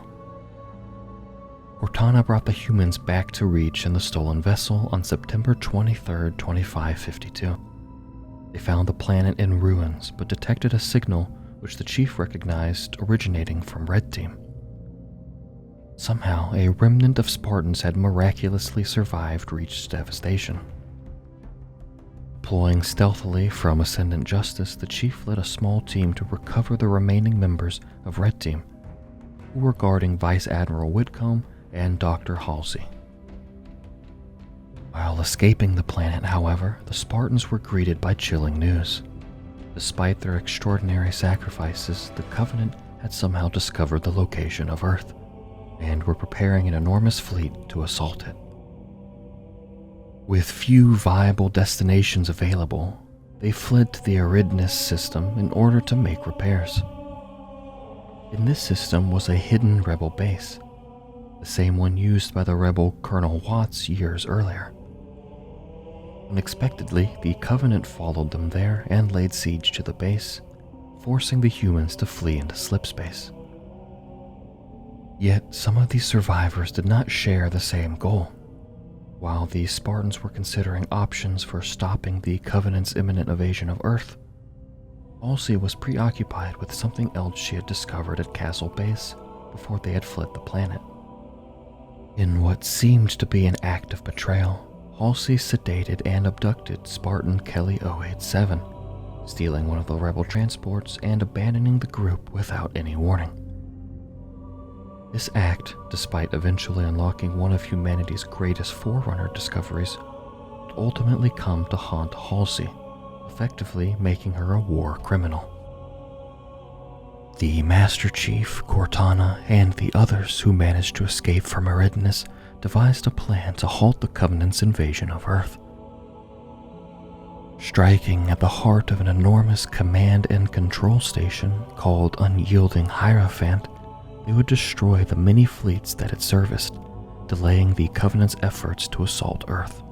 Cortana brought the humans back to Reach in the stolen vessel on September 23, 2552. They found the planet in ruins, but detected a signal which the Chief recognized originating from Red Team. Somehow, a remnant of Spartans had miraculously survived Reach's devastation. Deploying stealthily from Ascendant Justice, the Chief led a small team to recover the remaining members of Red Team, who were guarding Vice Admiral Whitcomb and Dr. Halsey. While escaping the planet, however, the Spartans were greeted by chilling news. Despite their extraordinary sacrifices, the Covenant had somehow discovered the location of Earth. and were preparing an enormous fleet to assault it. With few viable destinations available, they fled to the Eridanus system in order to make repairs. In this system was a hidden rebel base, the same one used by the rebel Colonel Watts years earlier. Unexpectedly, the Covenant followed them there and laid siege to the base, forcing the humans to flee into slipspace. Yet some of these survivors did not share the same goal. While the Spartans were considering options for stopping the Covenant's imminent invasion of Earth, Halsey was preoccupied with something else she had discovered at Castle Base before they had fled the planet. In what seemed to be an act of betrayal, Halsey sedated and abducted Spartan Kelly 087, stealing one of the rebel transports and abandoning the group without any warning. This act, despite eventually unlocking one of humanity's greatest Forerunner discoveries, would ultimately come to haunt Halsey, effectively making her a war criminal. The Master Chief, Cortana, and the others who managed to escape from Eridanus devised a plan to halt the Covenant's invasion of Earth. Striking at the heart of an enormous command and control station called Unyielding Hierophant, they would destroy the many fleets that it serviced, delaying the Covenant's efforts to assault Earth.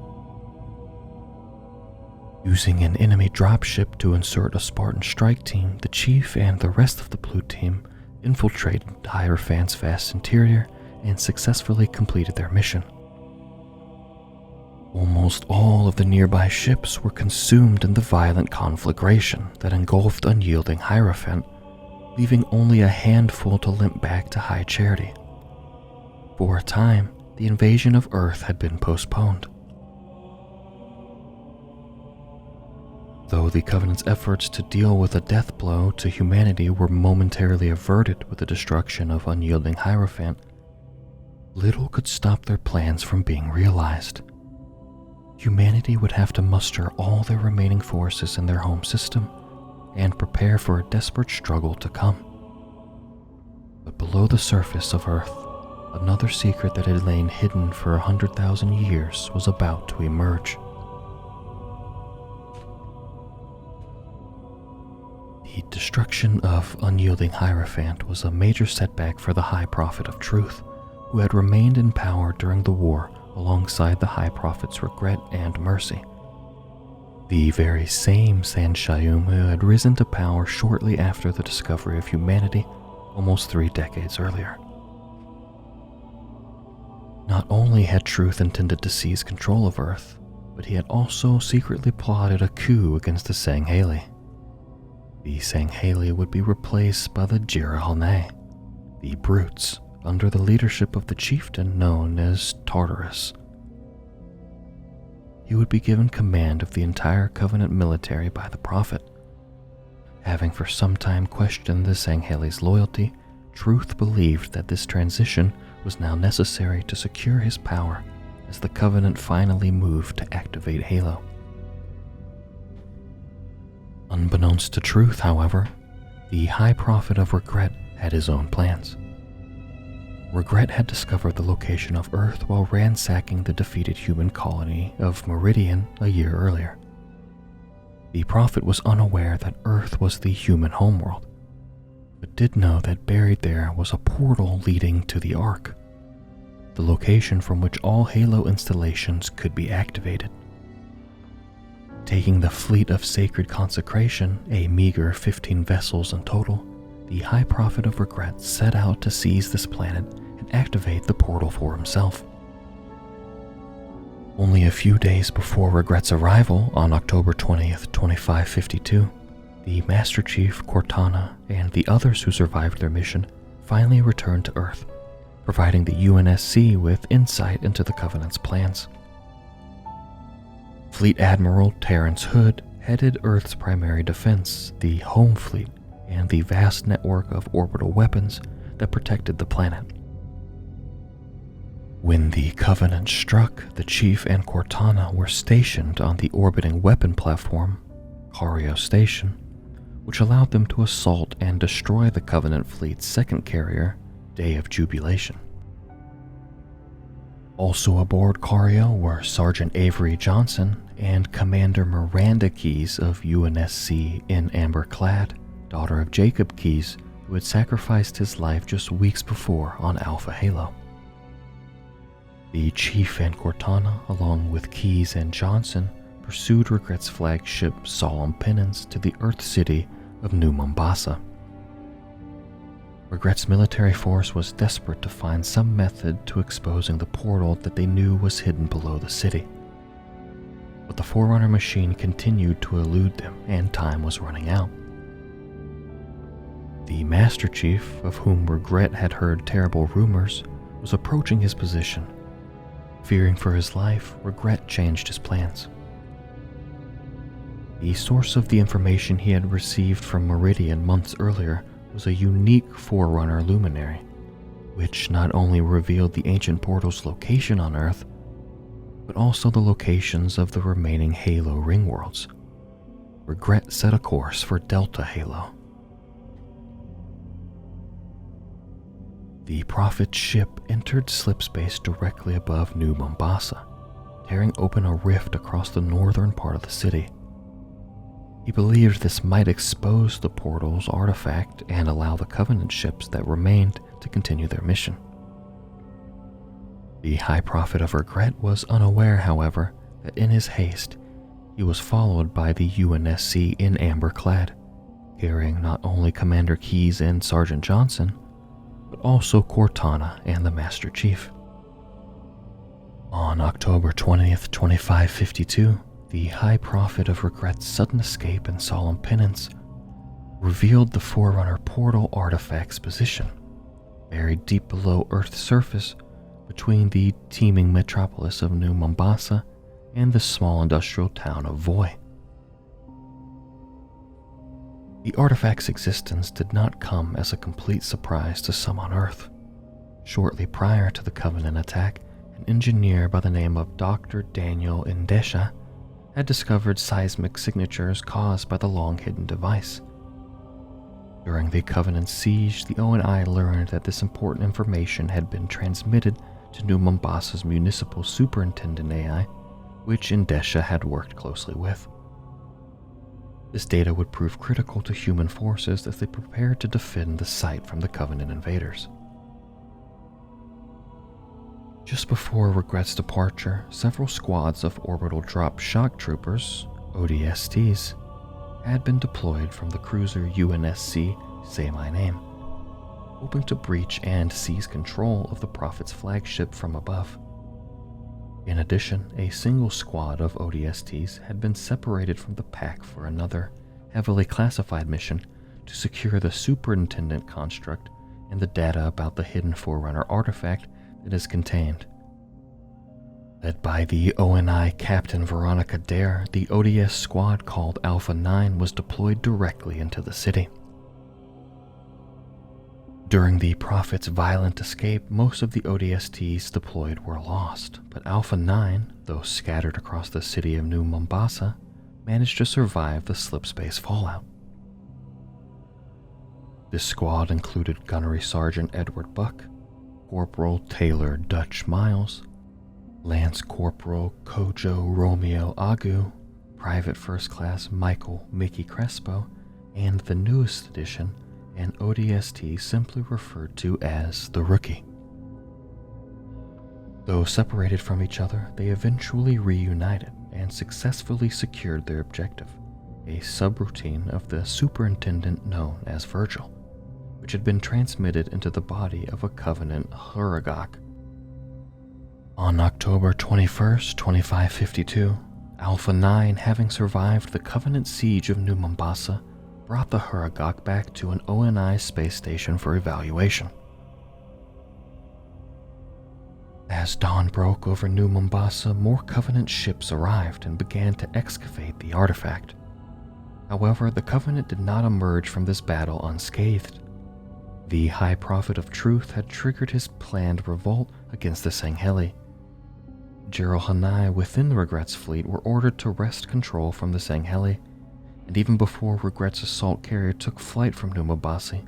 Using an enemy dropship to insert a Spartan strike team, the Chief and the rest of the Blue Team infiltrated Hierophant's vast interior and successfully completed their mission. Almost all of the nearby ships were consumed in the violent conflagration that engulfed Unyielding Hierophant, leaving only a handful to limp back to High Charity. For a time, the invasion of Earth had been postponed. Though the Covenant's efforts to deal with a death blow to humanity were momentarily averted with the destruction of Unyielding Hierophant, little could stop their plans from being realized. Humanity would have to muster all their remaining forces in their home system and prepare for a desperate struggle to come. But below the surface of Earth, another secret that had lain hidden for 100,000 years was about to emerge. The destruction of Unyielding Hierophant was a major setback for the High Prophet of Truth, who had remained in power during the war alongside the High Prophet's Regret and Mercy. The very same Sanshayum who had risen to power shortly after the discovery of humanity almost 3 decades earlier. Not only had Truth intended to seize control of Earth, but he had also secretly plotted a coup against the Sangheili. The Sangheili would be replaced by the Jirahane, the Brutes, under the leadership of the chieftain known as Tartarus. He would be given command of the entire Covenant military by the Prophet. Having for some time questioned the Sangheili's loyalty, Truth believed that this transition was now necessary to secure his power as the Covenant finally moved to activate Halo. Unbeknownst to Truth, however, the High Prophet of Regret had his own plans. Regret had discovered the location of Earth while ransacking the defeated human colony of Meridian a year earlier. The Prophet was unaware that Earth was the human homeworld, but did know that buried there was a portal leading to the Ark, the location from which all Halo installations could be activated. Taking the fleet of Sacred Consecration, a meager 15 vessels in total, the High Prophet of Regret set out to seize this planet and activate the portal for himself. Only a few days before Regret's arrival on October 20th, 2552, the Master Chief, Cortana, and the others who survived their mission finally returned to Earth, providing the UNSC with insight into the Covenant's plans. Fleet Admiral Terrence Hood headed Earth's primary defense, the Home Fleet, and the vast network of orbital weapons that protected the planet. When the Covenant struck, the Chief and Cortana were stationed on the orbiting weapon platform, Cario Station, which allowed them to assault and destroy the Covenant fleet's second carrier, Day of Jubilation. Also aboard Cario were Sergeant Avery Johnson and Commander Miranda Keyes of UNSC in Amber Clad, daughter of Jacob Keyes, who had sacrificed his life just weeks before on Alpha Halo. The Chief and Cortana, along with Keyes and Johnson, pursued Regret's flagship Solemn Penance to the Earth city of New Mombasa. Regret's military force was desperate to find some method to exposing the portal that they knew was hidden below the city. But the Forerunner machine continued to elude them, and time was running out. The Master Chief, of whom Regret had heard terrible rumors, was approaching his position. Fearing for his life, Regret changed his plans. The source of the information he had received from Meridian months earlier was a unique Forerunner luminary, which not only revealed the ancient portal's location on Earth, but also the locations of the remaining Halo ring worlds. Regret set a course for Delta Halo. The Prophet's ship entered slipspace directly above New Mombasa, tearing open a rift across the northern part of the city. He believed this might expose the portal's artifact and allow the Covenant ships that remained to continue their mission. The High Prophet of Regret was unaware, however, that in his haste, he was followed by the UNSC in Amber Clad, carrying not only Commander Keyes and Sergeant Johnson, but also Cortana and the Master Chief. On October 20th, 2552, the High Prophet of Regret's sudden escape and solemn penance revealed the Forerunner portal artifact's position, buried deep below Earth's surface between the teeming metropolis of New Mombasa and the small industrial town of Voi. The artifact's existence did not come as a complete surprise to some on Earth. Shortly prior to the Covenant attack, an engineer by the name of Dr. Daniel Indesha had discovered seismic signatures caused by the long-hidden device. During the Covenant siege, the ONI learned that this important information had been transmitted to New Mombasa's municipal superintendent AI, which Indesha had worked closely with. This data would prove critical to human forces as they prepared to defend the site from the Covenant invaders. Just before Regret's departure, several squads of orbital drop shock troopers, ODSTs, had been deployed from the cruiser UNSC Say My Name, hoping to breach and seize control of the Prophet's flagship from above. In addition, a single squad of ODSTs had been separated from the pack for another, heavily classified mission to secure the superintendent construct and the data about the hidden Forerunner artifact that is contained. Led by the ONI Captain Veronica Dare, the ODS squad called Alpha 9 was deployed directly into the city. During the Prophet's violent escape, most of the ODSTs deployed were lost, but Alpha 9, though scattered across the city of New Mombasa, managed to survive the slipspace fallout. This squad included Gunnery Sergeant Edward Buck, Corporal Taylor Dutch Miles, Lance Corporal Kojo Romeo Agu, Private First Class Michael Mickey Crespo, and the newest addition, an ODST simply referred to as the Rookie. Though separated from each other, they eventually reunited and successfully secured their objective, a subroutine of the superintendent known as Virgil, which had been transmitted into the body of a Covenant Huragok. On October 21st, 2552, Alpha 9, having survived the Covenant siege of New Mombasa, brought the Huragok back to an ONI space station for evaluation. As dawn broke over New Mombasa, more Covenant ships arrived and began to excavate the artifact. However, the Covenant did not emerge from this battle unscathed. The High Prophet of Truth had triggered his planned revolt against the Sangheli. Gerald Hanai within the Regret's fleet were ordered to wrest control from the Sangheli, and even before Regret's assault carrier took flight from New Mombasa,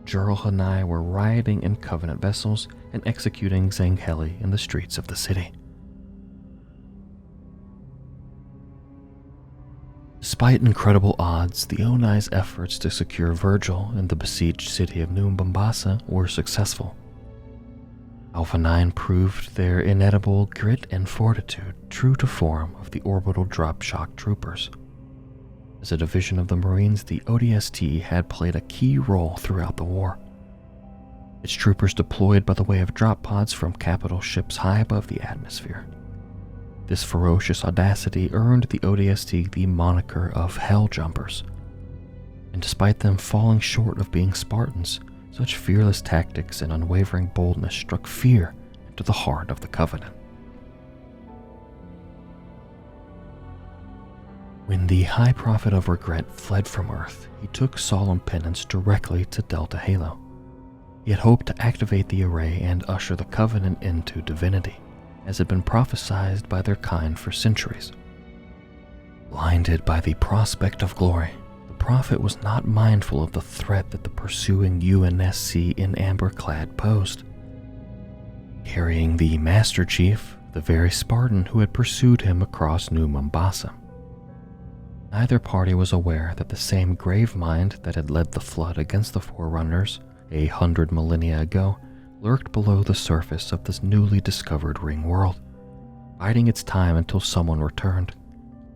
Jurl and I were rioting in Covenant vessels and executing Zangheli in the streets of the city. Despite incredible odds, the Onai's efforts to secure Virgil in the besieged city of New Mombasa were successful. Alpha 9 proved their inedible grit and fortitude true to form of the orbital drop shock troopers. As a division of the Marines, the ODST had played a key role throughout the war. Its troopers deployed by the way of drop pods from capital ships high above the atmosphere. This ferocious audacity earned the ODST the moniker of Hell Jumpers. And despite them falling short of being Spartans, such fearless tactics and unwavering boldness struck fear into the heart of the Covenant. When the High Prophet of Regret fled from Earth, he took solemn penance directly to Delta Halo. He had hoped to activate the array and usher the Covenant into divinity, as had been prophesied by their kind for centuries. Blinded by the prospect of glory, the prophet was not mindful of the threat that the pursuing UNSC in amber-clad posed. Carrying the Master Chief, the very Spartan who had pursued him across New Mombasa. Neither party was aware that the same grave mind that had led the flood against the Forerunners 100 millennia ago lurked below the surface of this newly discovered ring world, biding its time until someone returned,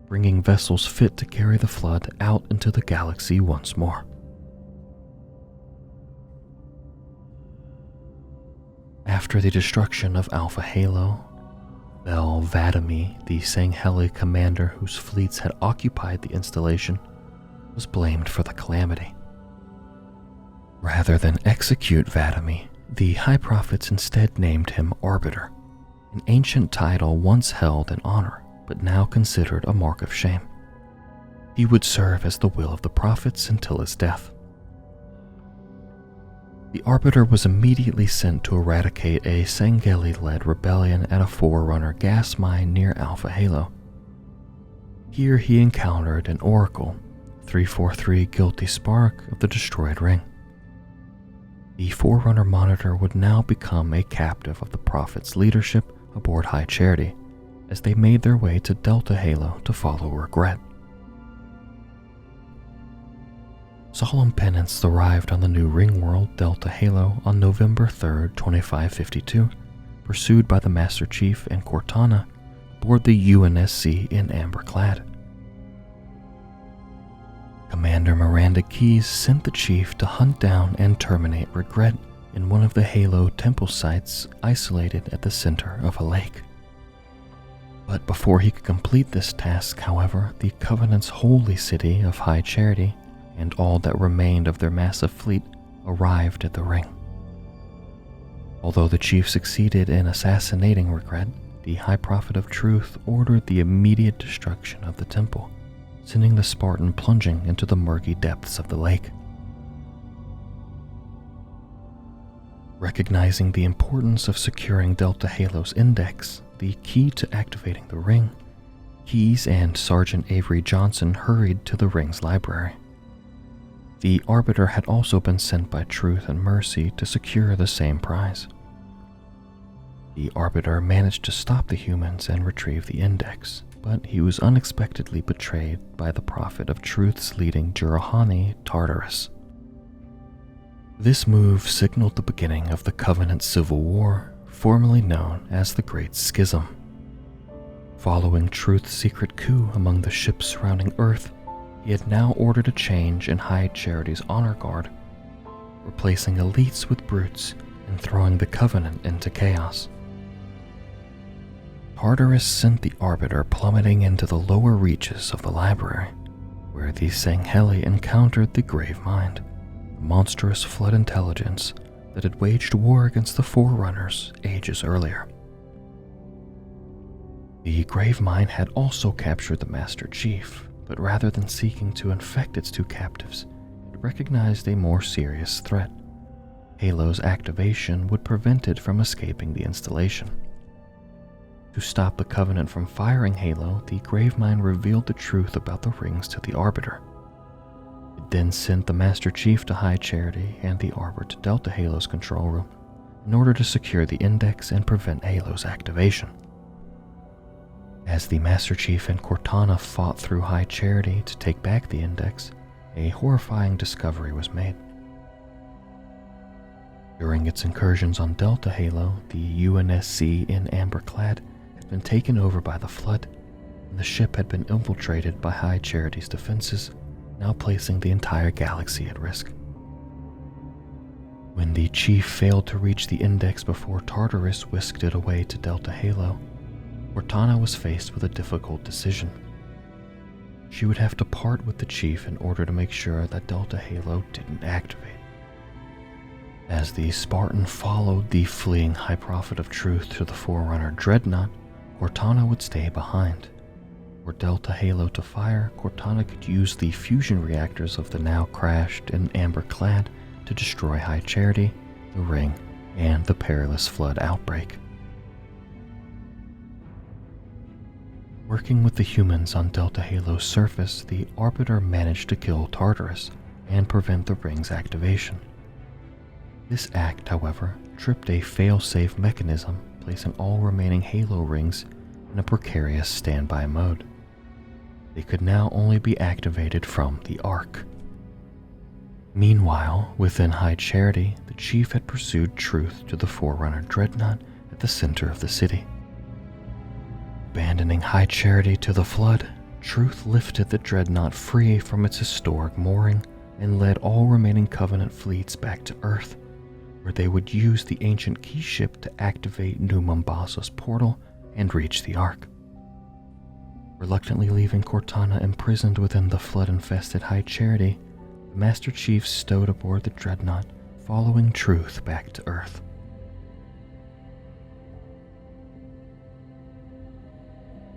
bringing vessels fit to carry the flood out into the galaxy once more. After the destruction of Alpha Halo, Bel Vadami, the Zangheli commander whose fleets had occupied the installation, was blamed for the calamity. Rather than execute Vadami, the High Prophets instead named him Arbiter, an ancient title once held in honor, but now considered a mark of shame. He would serve as the will of the Prophets until his death. The Arbiter was immediately sent to eradicate a Zangheli-led rebellion at a Forerunner gas mine near Alpha Halo. Here he encountered an Oracle, 343 Guilty Spark of the destroyed ring. The Forerunner Monitor would now become a captive of the Prophet's leadership aboard High Charity as they made their way to Delta Halo to follow Regret. Solemn penance arrived on the new ring world Delta Halo on November 3rd, 2552, pursued by the Master Chief and Cortana aboard the UNSC in amber-clad. Commander Miranda Keyes sent the Chief to hunt down and terminate Regret in one of the Halo temple sites isolated at the center of a lake. But before he could complete this task, however, the Covenant's holy city of High Charity and all that remained of their massive fleet arrived at the ring. Although the Chief succeeded in assassinating Regret, the High Prophet of Truth ordered the immediate destruction of the temple, sending the Spartan plunging into the murky depths of the lake. Recognizing the importance of securing Delta Halo's index, the key to activating the ring, Keyes and Sergeant Avery Johnson hurried to the ring's library. The Arbiter had also been sent by Truth and Mercy to secure the same prize. The Arbiter managed to stop the humans and retrieve the index, but he was unexpectedly betrayed by the Prophet of Truth's leading Jurahani, Tartarus. This move signaled the beginning of the Covenant Civil War, formerly known as the Great Schism. Following Truth's secret coup among the ships surrounding Earth, he had now ordered a change in High Charity's honor guard, replacing elites with brutes and throwing the Covenant into chaos. Tartarus sent the Arbiter plummeting into the lower reaches of the library, where the Zangheli encountered the Grave Mind, the monstrous flood intelligence that had waged war against the Forerunners ages earlier. The Grave Mind had also captured the Master Chief, but rather than seeking to infect its two captives, it recognized a more serious threat. Halo's activation would prevent it from escaping the installation. To stop the Covenant from firing Halo, the Gravemind revealed the truth about the rings to the Arbiter. It then sent the Master Chief to High Charity and the Arbor to Delta Halo's control room in order to secure the Index and prevent Halo's activation. As the Master Chief and Cortana fought through High Charity to take back the Index, a horrifying discovery was made. During its incursions on Delta Halo, the UNSC in Amberclad had been taken over by the Flood, and the ship had been infiltrated by High Charity's defenses, now placing the entire galaxy at risk. When the Chief failed to reach the Index before Tartarus whisked it away to Delta Halo, Cortana was faced with a difficult decision. She would have to part with the Chief in order to make sure that Delta Halo didn't activate. As the Spartan followed the fleeing High Prophet of Truth to the Forerunner Dreadnought, Cortana would stay behind. Were Delta Halo to fire, Cortana could use the fusion reactors of the now crashed and Amberclad to destroy High Charity, the Ring, and the perilous Flood outbreak. Working with the humans on Delta Halo's surface, the Arbiter managed to kill Tartarus and prevent the Ring's activation. This act, however, tripped a fail-safe mechanism, placing all remaining Halo rings in a precarious standby mode. They could now only be activated from the Ark. Meanwhile, within High Charity, the Chief had pursued Truth to the Forerunner Dreadnought at the center of the city. Abandoning High Charity to the Flood, Truth lifted the Dreadnought free from its historic mooring and led all remaining Covenant fleets back to Earth, where they would use the ancient key ship to activate New Mombasa's portal and reach the Ark. Reluctantly leaving Cortana imprisoned within the flood-infested High Charity, the Master Chief stowed aboard the Dreadnought, following Truth back to Earth.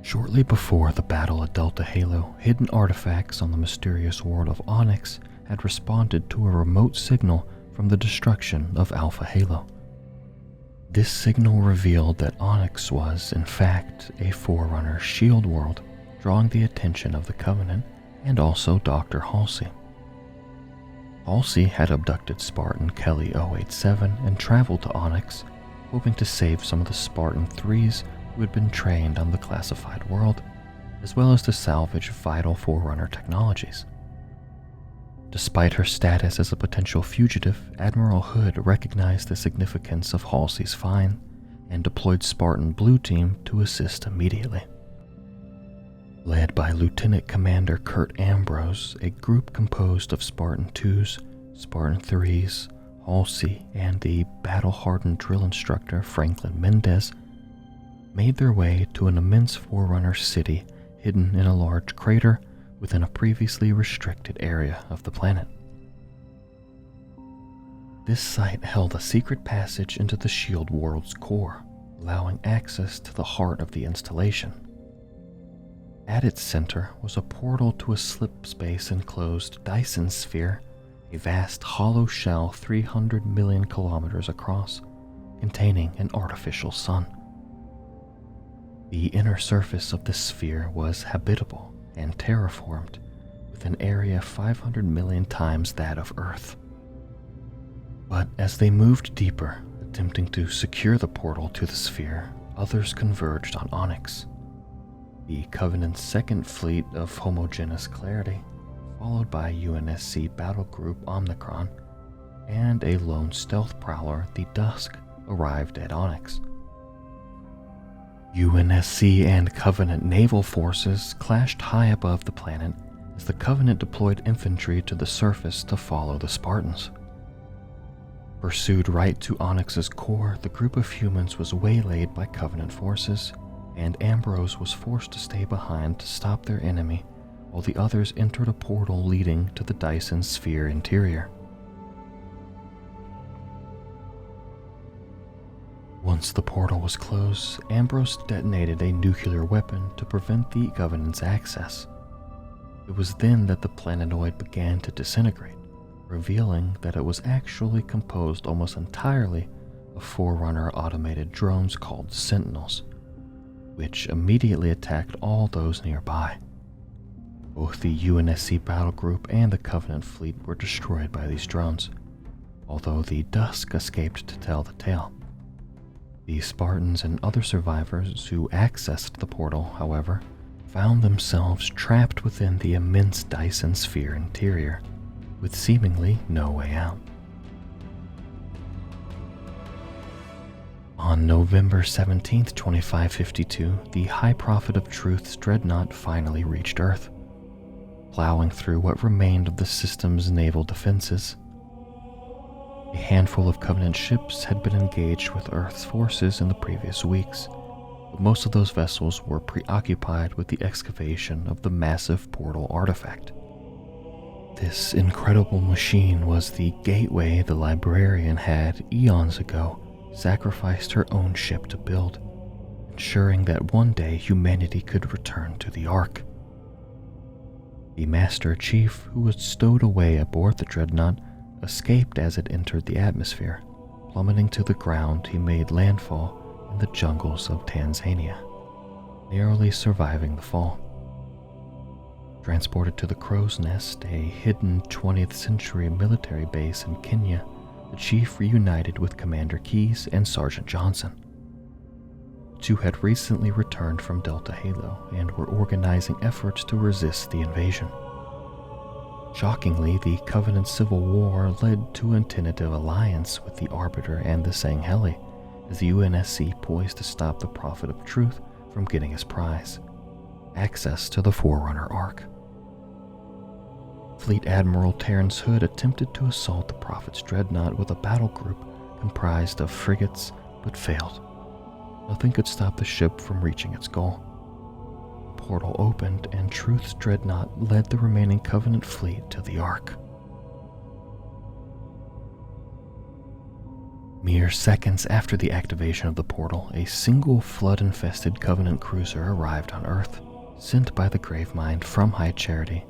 Shortly before the battle at Delta Halo, hidden artifacts on the mysterious world of Onyx had responded to a remote signal from the destruction of Alpha Halo. This signal revealed that Onyx was, in fact, a Forerunner shield world, drawing the attention of the Covenant and also Dr. Halsey. Halsey had abducted Spartan Kelly 087 and traveled to Onyx, hoping to save some of the Spartan 3s who had been trained on the classified world, as well as to salvage vital Forerunner technologies. Despite her status as a potential fugitive, Admiral Hood recognized the significance of Halsey's find and deployed Spartan Blue Team to assist immediately. Led by Lieutenant Commander Kurt Ambrose, a group composed of Spartan 2s, Spartan 3s, Halsey, and the battle-hardened drill instructor Franklin Mendez, made their way to an immense Forerunner city hidden in a large crater within a previously restricted area of the planet. This site held a secret passage into the shield world's core, allowing access to the heart of the installation. At its center was a portal to a slip-space-enclosed Dyson sphere, a vast hollow shell 300 million kilometers across, containing an artificial sun. The inner surface of the sphere was habitable and terraformed, with an area 500 million times that of Earth. But as they moved deeper, attempting to secure the portal to the sphere, others converged on Onyx. The Covenant's second fleet of homogeneous clarity, followed by UNSC battle group Omicron, and a lone stealth prowler, the Dusk, arrived at Onyx. UNSC and Covenant naval forces clashed high above the planet as the Covenant deployed infantry to the surface to follow the Spartans. Pursued right to Onyx's core, the group of humans was waylaid by Covenant forces, and Ambrose was forced to stay behind to stop their enemy while the others entered a portal leading to the Dyson sphere interior. Once the portal was closed, Ambrose detonated a nuclear weapon to prevent the Covenant's access. It was then that the planetoid began to disintegrate, revealing that it was actually composed almost entirely of Forerunner automated drones called Sentinels, which immediately attacked all those nearby. Both the UNSC battle group and the Covenant fleet were destroyed by these drones, although the Dusk escaped to tell the tale. The Spartans and other survivors who accessed the portal, however, found themselves trapped within the immense Dyson sphere interior, with seemingly no way out. On November 17, 2552, the High Prophet of Truth's dreadnought finally reached Earth. Plowing through what remained of the system's naval defenses, a handful of Covenant ships had been engaged with Earth's forces in the previous weeks, but most of those vessels were preoccupied with the excavation of the massive portal artifact. This incredible machine was the gateway the librarian had, eons ago, sacrificed her own ship to build, ensuring that one day humanity could return to the Ark. The Master Chief, who was stowed away aboard the dreadnought, escaped as it entered the atmosphere. Plummeting to the ground, he made landfall in the jungles of Tanzania, narrowly surviving the fall. Transported to the Crow's Nest, a hidden 20th century military base in Kenya, the Chief reunited with Commander Keyes and Sergeant Johnson. The two had recently returned from Delta Halo and were organizing efforts to resist the invasion. Shockingly, the Covenant Civil War led to a tentative alliance with the Arbiter and the Sangheli, as the UNSC poised to stop the Prophet of Truth from getting his prize, access to the Forerunner Ark. Fleet Admiral Terrence Hood attempted to assault the Prophet's dreadnought with a battle group comprised of frigates, but failed. Nothing could stop the ship from reaching its goal. The portal opened, and Truth's dreadnought led the remaining Covenant fleet to the Ark. Mere seconds after the activation of the portal, a single flood-infested Covenant cruiser arrived on Earth, sent by the Gravemind from High Charity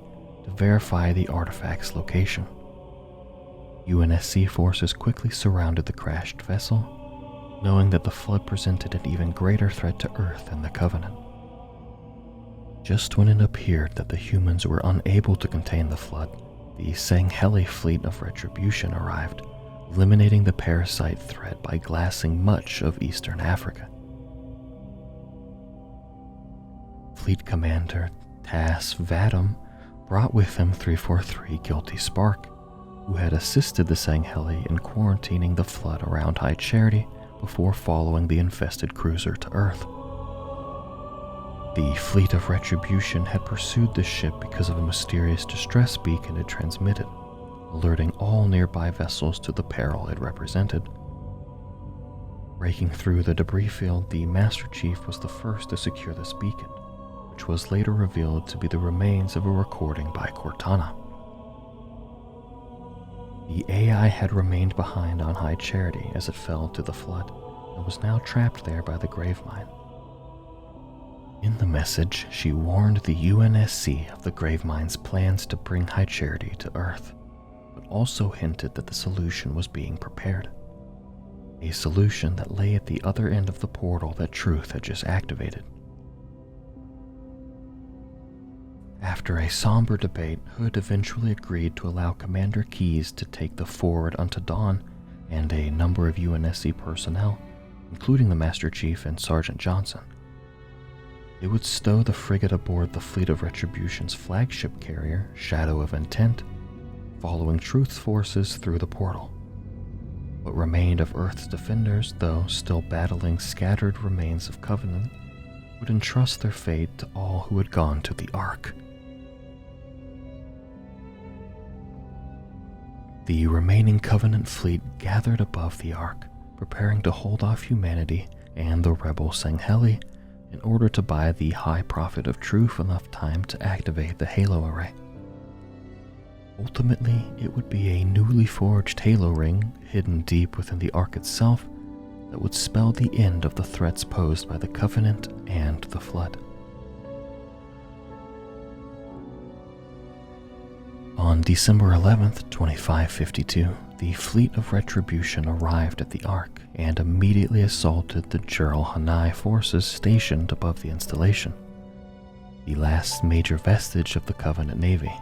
to verify the artifact's location. UNSC forces quickly surrounded the crashed vessel, knowing that the flood presented an even greater threat to Earth than the Covenant. Just when it appeared that the humans were unable to contain the flood, the Sangheli fleet of Retribution arrived, eliminating the parasite threat by glassing much of eastern Africa. Fleet Commander Tas Vadam brought with him 343 Guilty Spark, who had assisted the Sangheli in quarantining the flood around High Charity before following the infested cruiser to Earth. The fleet of Retribution had pursued the ship because of a mysterious distress beacon it transmitted, alerting all nearby vessels to the peril it represented. Breaking through the debris field, the Master Chief was the first to secure this beacon, which was later revealed to be the remains of a recording by Cortana. The AI had remained behind on High Charity as it fell to the flood, and was now trapped there by the Gravemind. In the message, she warned the UNSC of the Gravemind's plans to bring High Charity to Earth, but also hinted that the solution was being prepared. A solution that lay at the other end of the portal that Truth had just activated. After a somber debate, Hood eventually agreed to allow Commander Keyes to take the Forward unto Dawn and a number of UNSC personnel, including the Master Chief and Sergeant Johnson. They would stow the frigate aboard the fleet of Retribution's flagship carrier, Shadow of Intent, following Truth's forces through the portal. What remained of Earth's defenders, though still battling scattered remains of Covenant, would entrust their fate to all who had gone to the Ark. The remaining Covenant fleet gathered above the Ark, preparing to hold off humanity and the rebel Sangheli in order to buy the High Prophet of Truth enough time to activate the Halo Array. Ultimately, it would be a newly forged Halo Ring hidden deep within the Ark itself that would spell the end of the threats posed by the Covenant and the Flood. On December 11th, 2552, the fleet of Retribution arrived at the Ark and immediately assaulted the Jurul Hanai forces stationed above the installation. the last major vestige of the Covenant Navy.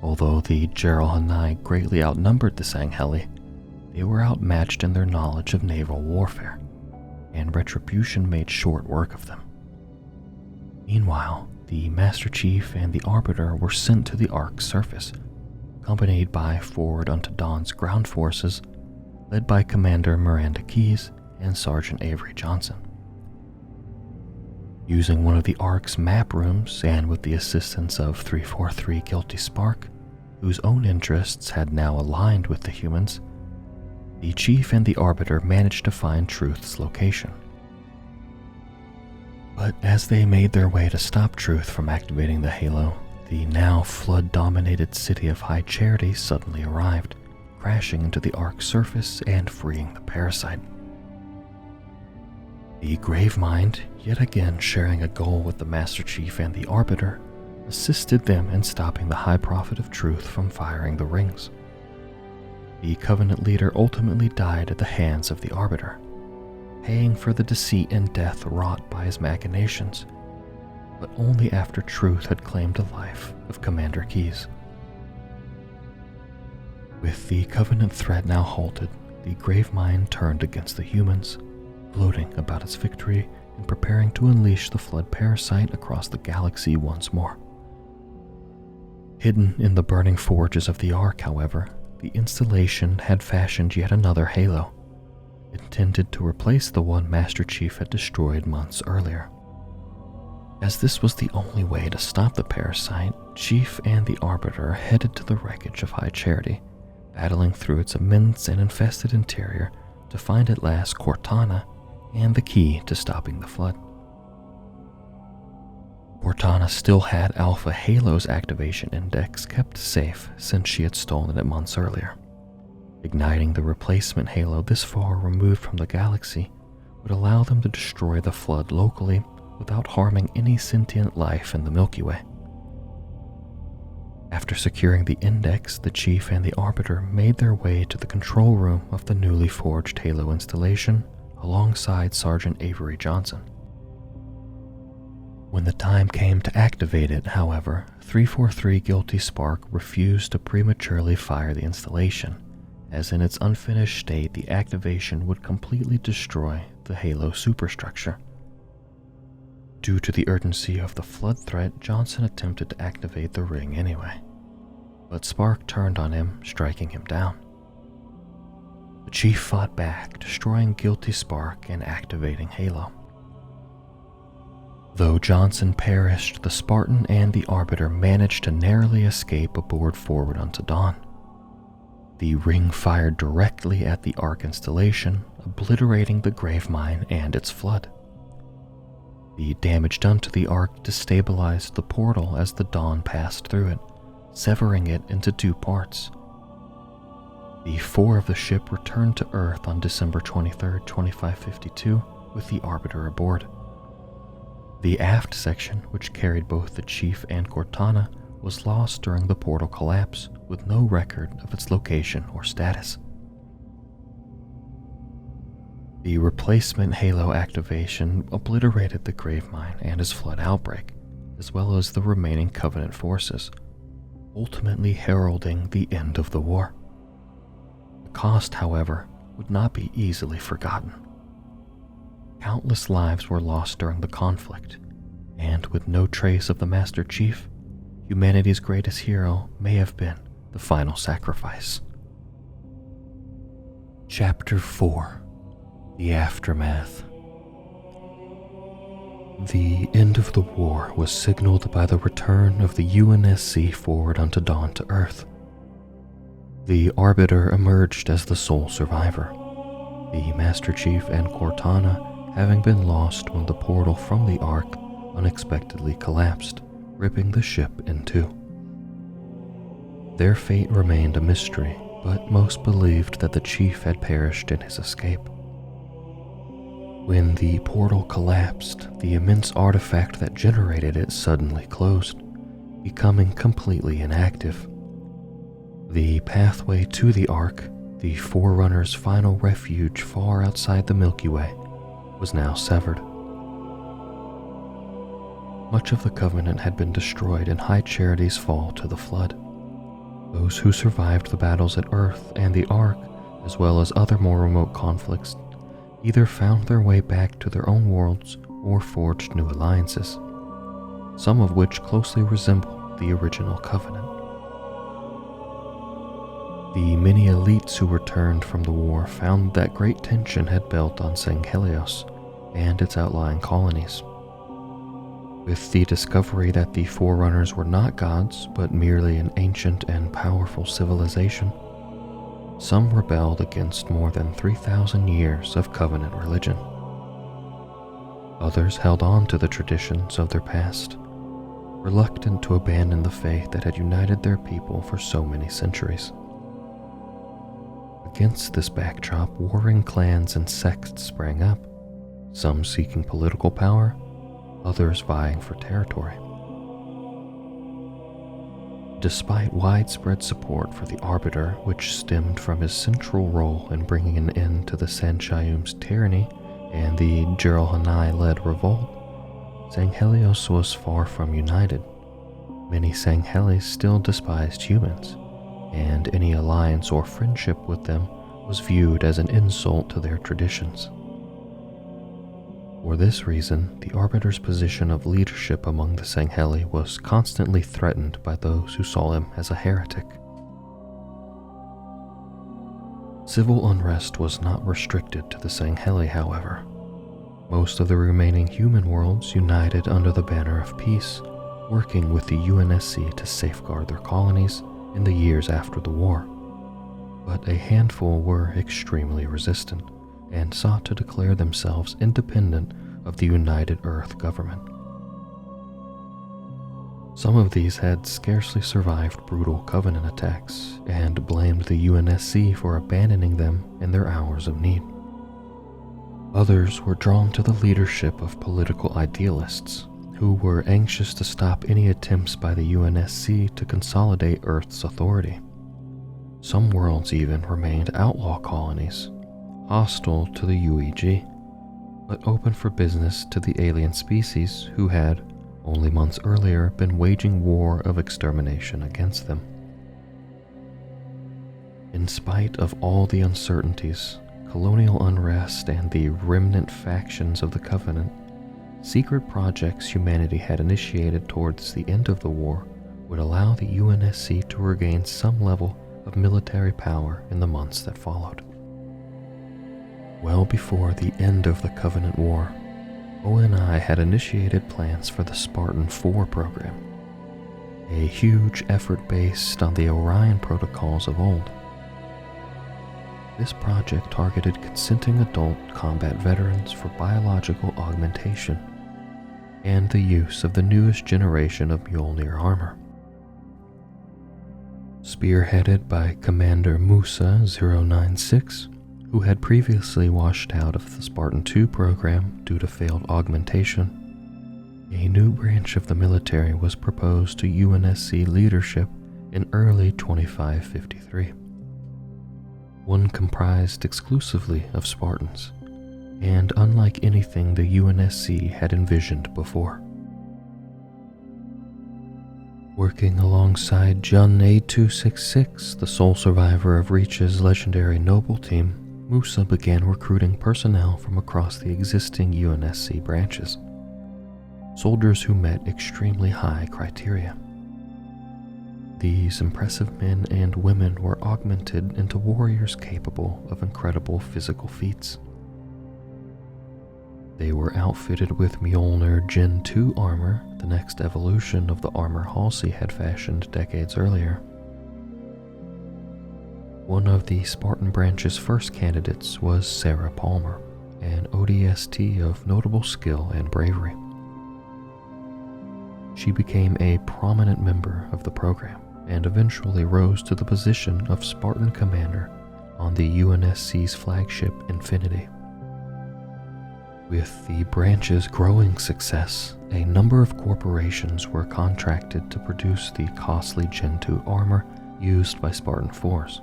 Although the Geralhanai greatly outnumbered the Sangheli, they were outmatched in their knowledge of naval warfare, and retribution made short work of them. Meanwhile, the Master Chief and the Arbiter were sent to the Ark's surface, accompanied by Forward Unto Dawn's ground forces, led by Commander Miranda Keyes and Sergeant Avery Johnson. Using one of the Ark's map rooms and with the assistance of 343 Guilty Spark, whose own interests had now aligned with the humans, the Chief and the Arbiter managed to find Truth's location. But as they made their way to stop Truth from activating the Halo, the now flood-dominated city of High Charity suddenly arrived, crashing into the Ark's surface and freeing the parasite. The Gravemind, yet again sharing a goal with the Master Chief and the Arbiter, assisted them in stopping the High Prophet of Truth from firing the rings. The Covenant leader ultimately died at the hands of the Arbiter, paying for the deceit and death wrought by his machinations, but only after Truth had claimed the life of Commander Keyes. With the Covenant threat now halted, the Gravemind turned against the humans, gloating about its victory and preparing to unleash the flood parasite across the galaxy once more. Hidden in the burning forges of the Ark, however, the installation had fashioned yet another Halo, intended to replace the one Master Chief had destroyed months earlier. As this was the only way to stop the parasite, Chief and the Arbiter headed to the wreckage of High Charity, battling through its immense and infested interior to find at last Cortana and the key to stopping the flood. Cortana still had Alpha Halo's activation index kept safe since she had stolen it months earlier. Igniting the replacement Halo this far removed from the galaxy would allow them to destroy the flood locally without harming any sentient life in the Milky Way. After securing the index, the Chief and the Arbiter made their way to the control room of the newly forged Halo installation alongside Sergeant Avery Johnson. When the time came to activate it, however, 343 Guilty Spark refused to prematurely fire the installation, as in its unfinished state the activation would completely destroy the Halo superstructure. Due to the urgency of the flood threat, Johnson attempted to activate the ring anyway, but Spark turned on him, striking him down. The Chief fought back, destroying Guilty Spark and activating Halo. Though Johnson perished, the Spartan and the Arbiter managed to narrowly escape aboard Forward Unto Dawn. The ring fired directly at the Ark installation, obliterating the Gravemind and its flood. The damage done to the Ark destabilized the portal as the Dawn passed through it, severing it into two parts. The four of the ship returned to Earth on December 23, 2552, with the Arbiter aboard. The aft section, which carried both the Chief and Cortana, was lost during the portal collapse, with no record of its location or status. The replacement Halo activation obliterated the Gravemind and his flood outbreak, as well as the remaining Covenant forces, ultimately heralding the end of the war. The cost, however, would not be easily forgotten. Countless lives were lost during the conflict, and with no trace of the Master Chief, humanity's greatest hero may have been the final sacrifice. Chapter 4: The Aftermath. The end of the war was signaled by the return of the UNSC Forward Unto Dawn to Earth. The Arbiter emerged as the sole survivor, the Master Chief and Cortana having been lost when the portal from the Ark unexpectedly collapsed, ripping the ship in two. Their fate remained a mystery, but most believed that the Chief had perished in his escape. When the portal collapsed, the immense artifact that generated it suddenly closed, becoming completely inactive. The pathway to the Ark, the Forerunner's final refuge far outside the Milky Way, was now severed. Much of the Covenant had been destroyed in High Charity's fall to the flood. Those who survived the battles at Earth and the Ark, as well as other more remote conflicts, either found their way back to their own worlds or forged new alliances, some of which closely resembled the original Covenant. The many elites who returned from the war found that great tension had built on Sanghelios and its outlying colonies. With the discovery that the Forerunners were not gods, but merely an ancient and powerful civilization, some rebelled against more than 3,000 years of Covenant religion. Others held on to the traditions of their past, reluctant to abandon the faith that had united their people for so many centuries. Against this backdrop, warring clans and sects sprang up, some seeking political power, others vying for territory. Despite widespread support for the Arbiter, which stemmed from his central role in bringing an end to the Sanshayum's tyranny and the Geralhanai-led revolt, Sanghelios was far from united. Many Sanghelis still despised humans, and any alliance or friendship with them was viewed as an insult to their traditions. For this reason, the Arbiter's position of leadership among the Sangheli was constantly threatened by those who saw him as a heretic. Civil unrest was not restricted to the Sangheli, however. Most of the remaining human worlds united under the banner of peace, working with the UNSC to safeguard their colonies in the years after the war. But a handful were extremely resistant and sought to declare themselves independent of the United Earth government. Some of these had scarcely survived brutal Covenant attacks and blamed the UNSC for abandoning them in their hours of need. Others were drawn to the leadership of political idealists who were anxious to stop any attempts by the UNSC to consolidate Earth's authority. Some worlds even remained outlaw colonies, hostile to the UEG, but open for business to the alien species who had, only months earlier, been waging war of extermination against them. In spite of all the uncertainties, colonial unrest, and the remnant factions of the Covenant, secret projects humanity had initiated towards the end of the war would allow the UNSC to regain some level of military power in the months that followed. Well before the end of the Covenant War, ONI had initiated plans for the Spartan 4 program, a huge effort based on the Orion protocols of old. This project targeted consenting adult combat veterans for biological augmentation and the use of the newest generation of Mjolnir armor. Spearheaded by Commander Musa 096, who had previously washed out of the Spartan 2 program due to failed augmentation, a new branch of the military was proposed to UNSC leadership in early 2553. One comprised exclusively of Spartans, and unlike anything the UNSC had envisioned before. Working alongside Jun A266, the sole survivor of Reach's legendary Noble team, Musa began recruiting personnel from across the existing UNSC branches, soldiers who met extremely high criteria. These impressive men and women were augmented into warriors capable of incredible physical feats. They were outfitted with Mjolnir Gen 2 armor, the next evolution of the armor Halsey had fashioned decades earlier. One of the Spartan branch's first candidates was Sarah Palmer, an ODST of notable skill and bravery. She became a prominent member of the program and eventually rose to the position of Spartan commander on the UNSC's flagship Infinity. With the branch's growing success, a number of corporations were contracted to produce the costly Gen 2 armor used by Spartan 4s.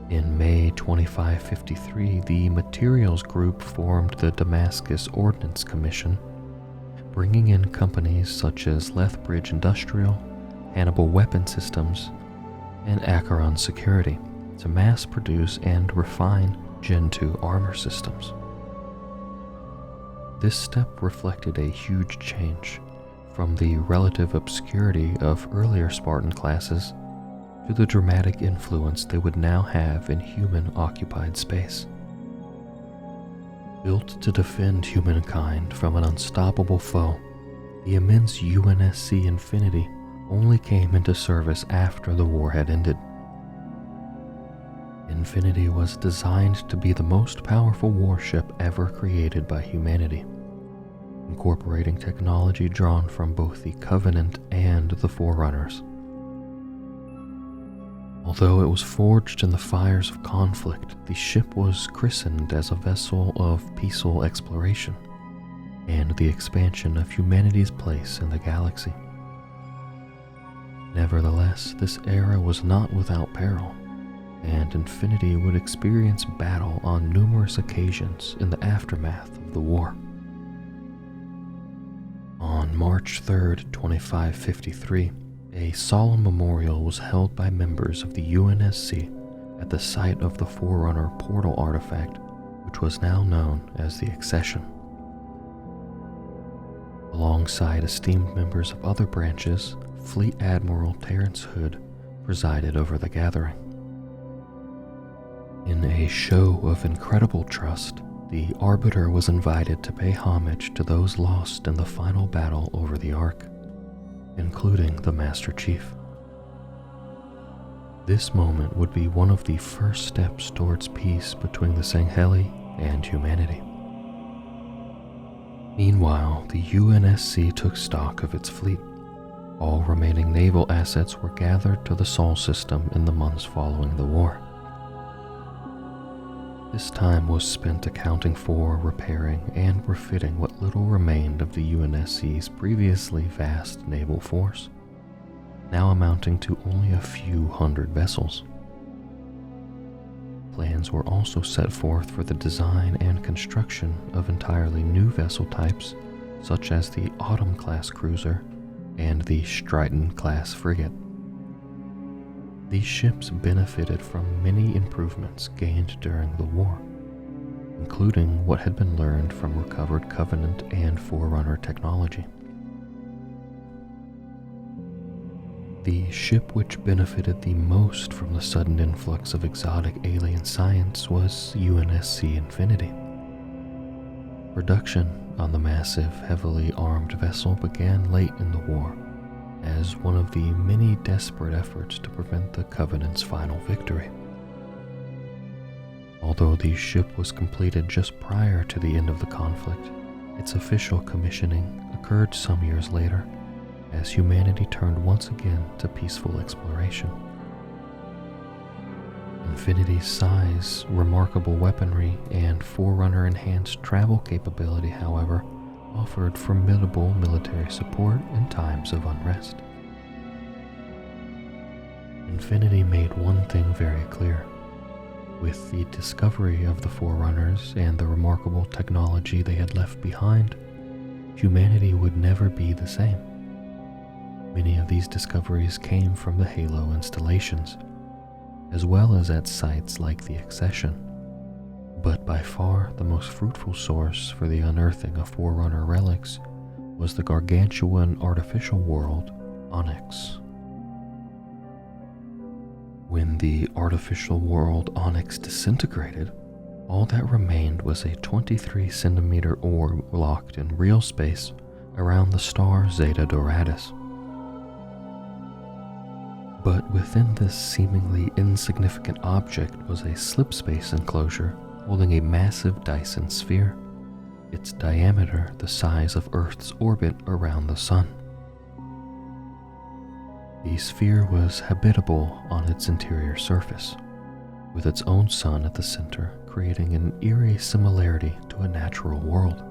In May 2553, the Materials Group formed the Damascus Ordnance Commission, bringing in companies such as Lethbridge Industrial, Hannibal Weapon Systems, and Acheron Security to mass produce and refine Gen 2 armor systems. This step reflected a huge change from the relative obscurity of earlier Spartan classes to the dramatic influence they would now have in human-occupied space. Built to defend humankind from an unstoppable foe, the immense UNSC Infinity only came into service after the war had ended. Infinity was designed to be the most powerful warship ever created by humanity, incorporating technology drawn from both the Covenant and the Forerunners. Although it was forged in the fires of conflict, the ship was christened as a vessel of peaceful exploration and the expansion of humanity's place in the galaxy. Nevertheless, this era was not without peril, and Infinity would experience battle on numerous occasions in the aftermath of the war. On March 3, 2553, a solemn memorial was held by members of the UNSC at the site of the Forerunner portal artifact, which was now known as the Accession. Alongside esteemed members of other branches, Fleet Admiral Terrence Hood presided over the gathering. In a show of incredible trust, the Arbiter was invited to pay homage to those lost in the final battle over the Ark, including the Master Chief. This moment would be one of the first steps towards peace between the Sangheli and humanity. Meanwhile, the UNSC took stock of its fleet. All remaining naval assets were gathered to the Sol system in the months following the war. This time was spent accounting for, repairing, and refitting what little remained of the UNSC's previously vast naval force, now amounting to only a few hundred vessels. Plans were also set forth for the design and construction of entirely new vessel types, such as the Autumn-class cruiser and the Stryton-class frigate. These ships benefited from many improvements gained during the war, including what had been learned from recovered Covenant and Forerunner technology. The ship which benefited the most from the sudden influx of exotic alien science was UNSC Infinity. Production on the massive, heavily armed vessel began late in the war, as one of the many desperate efforts to prevent the Covenant's final victory. Although the ship was completed just prior to the end of the conflict, its official commissioning occurred some years later, as humanity turned once again to peaceful exploration. Infinity's size, remarkable weaponry, and Forerunner-enhanced travel capability, however, offered formidable military support in times of unrest. Infinity made one thing very clear. With the discovery of the Forerunners and the remarkable technology they had left behind, humanity would never be the same. Many of these discoveries came from the Halo installations, as well as at sites like the Accession. But by far the most fruitful source for the unearthing of Forerunner relics was the gargantuan artificial world, Onyx. When the artificial world Onyx disintegrated, all that remained was a 23-centimeter orb locked in real space around the star Zeta Doradus. But within this seemingly insignificant object was a slipspace enclosure holding a massive Dyson sphere, its diameter the size of Earth's orbit around the Sun. The sphere was habitable on its interior surface, with its own sun at the center, creating an eerie similarity to a natural world.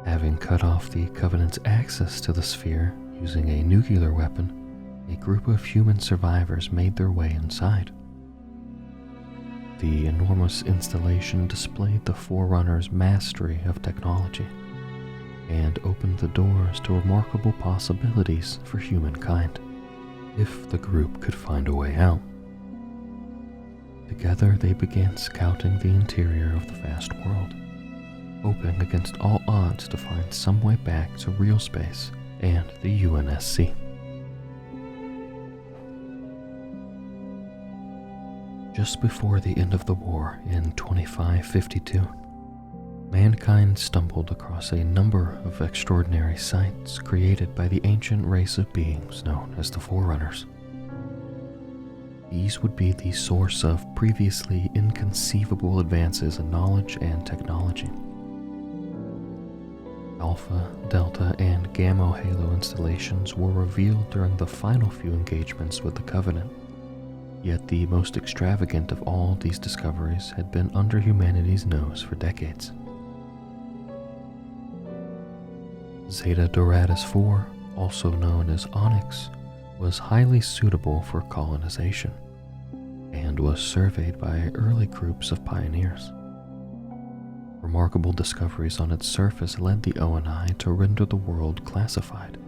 Having cut off the Covenant's access to the sphere using a nuclear weapon, a group of human survivors made their way inside. The enormous installation displayed the Forerunner's mastery of technology, and opened the doors to remarkable possibilities for humankind, if the group could find a way out. Together they began scouting the interior of the vast world, hoping against all odds to find some way back to real space and the UNSC. Just before the end of the war in 2552, mankind stumbled across a number of extraordinary sights created by the ancient race of beings known as the Forerunners. These would be the source of previously inconceivable advances in knowledge and technology. Alpha, Delta, and Gamma Halo installations were revealed during the final few engagements with the Covenant, yet the most extravagant of all these discoveries had been under humanity's nose for decades. Zeta Doradus IV, also known as Onyx, was highly suitable for colonization and was surveyed by early groups of pioneers. Remarkable discoveries on its surface led the ONI to render the world classified,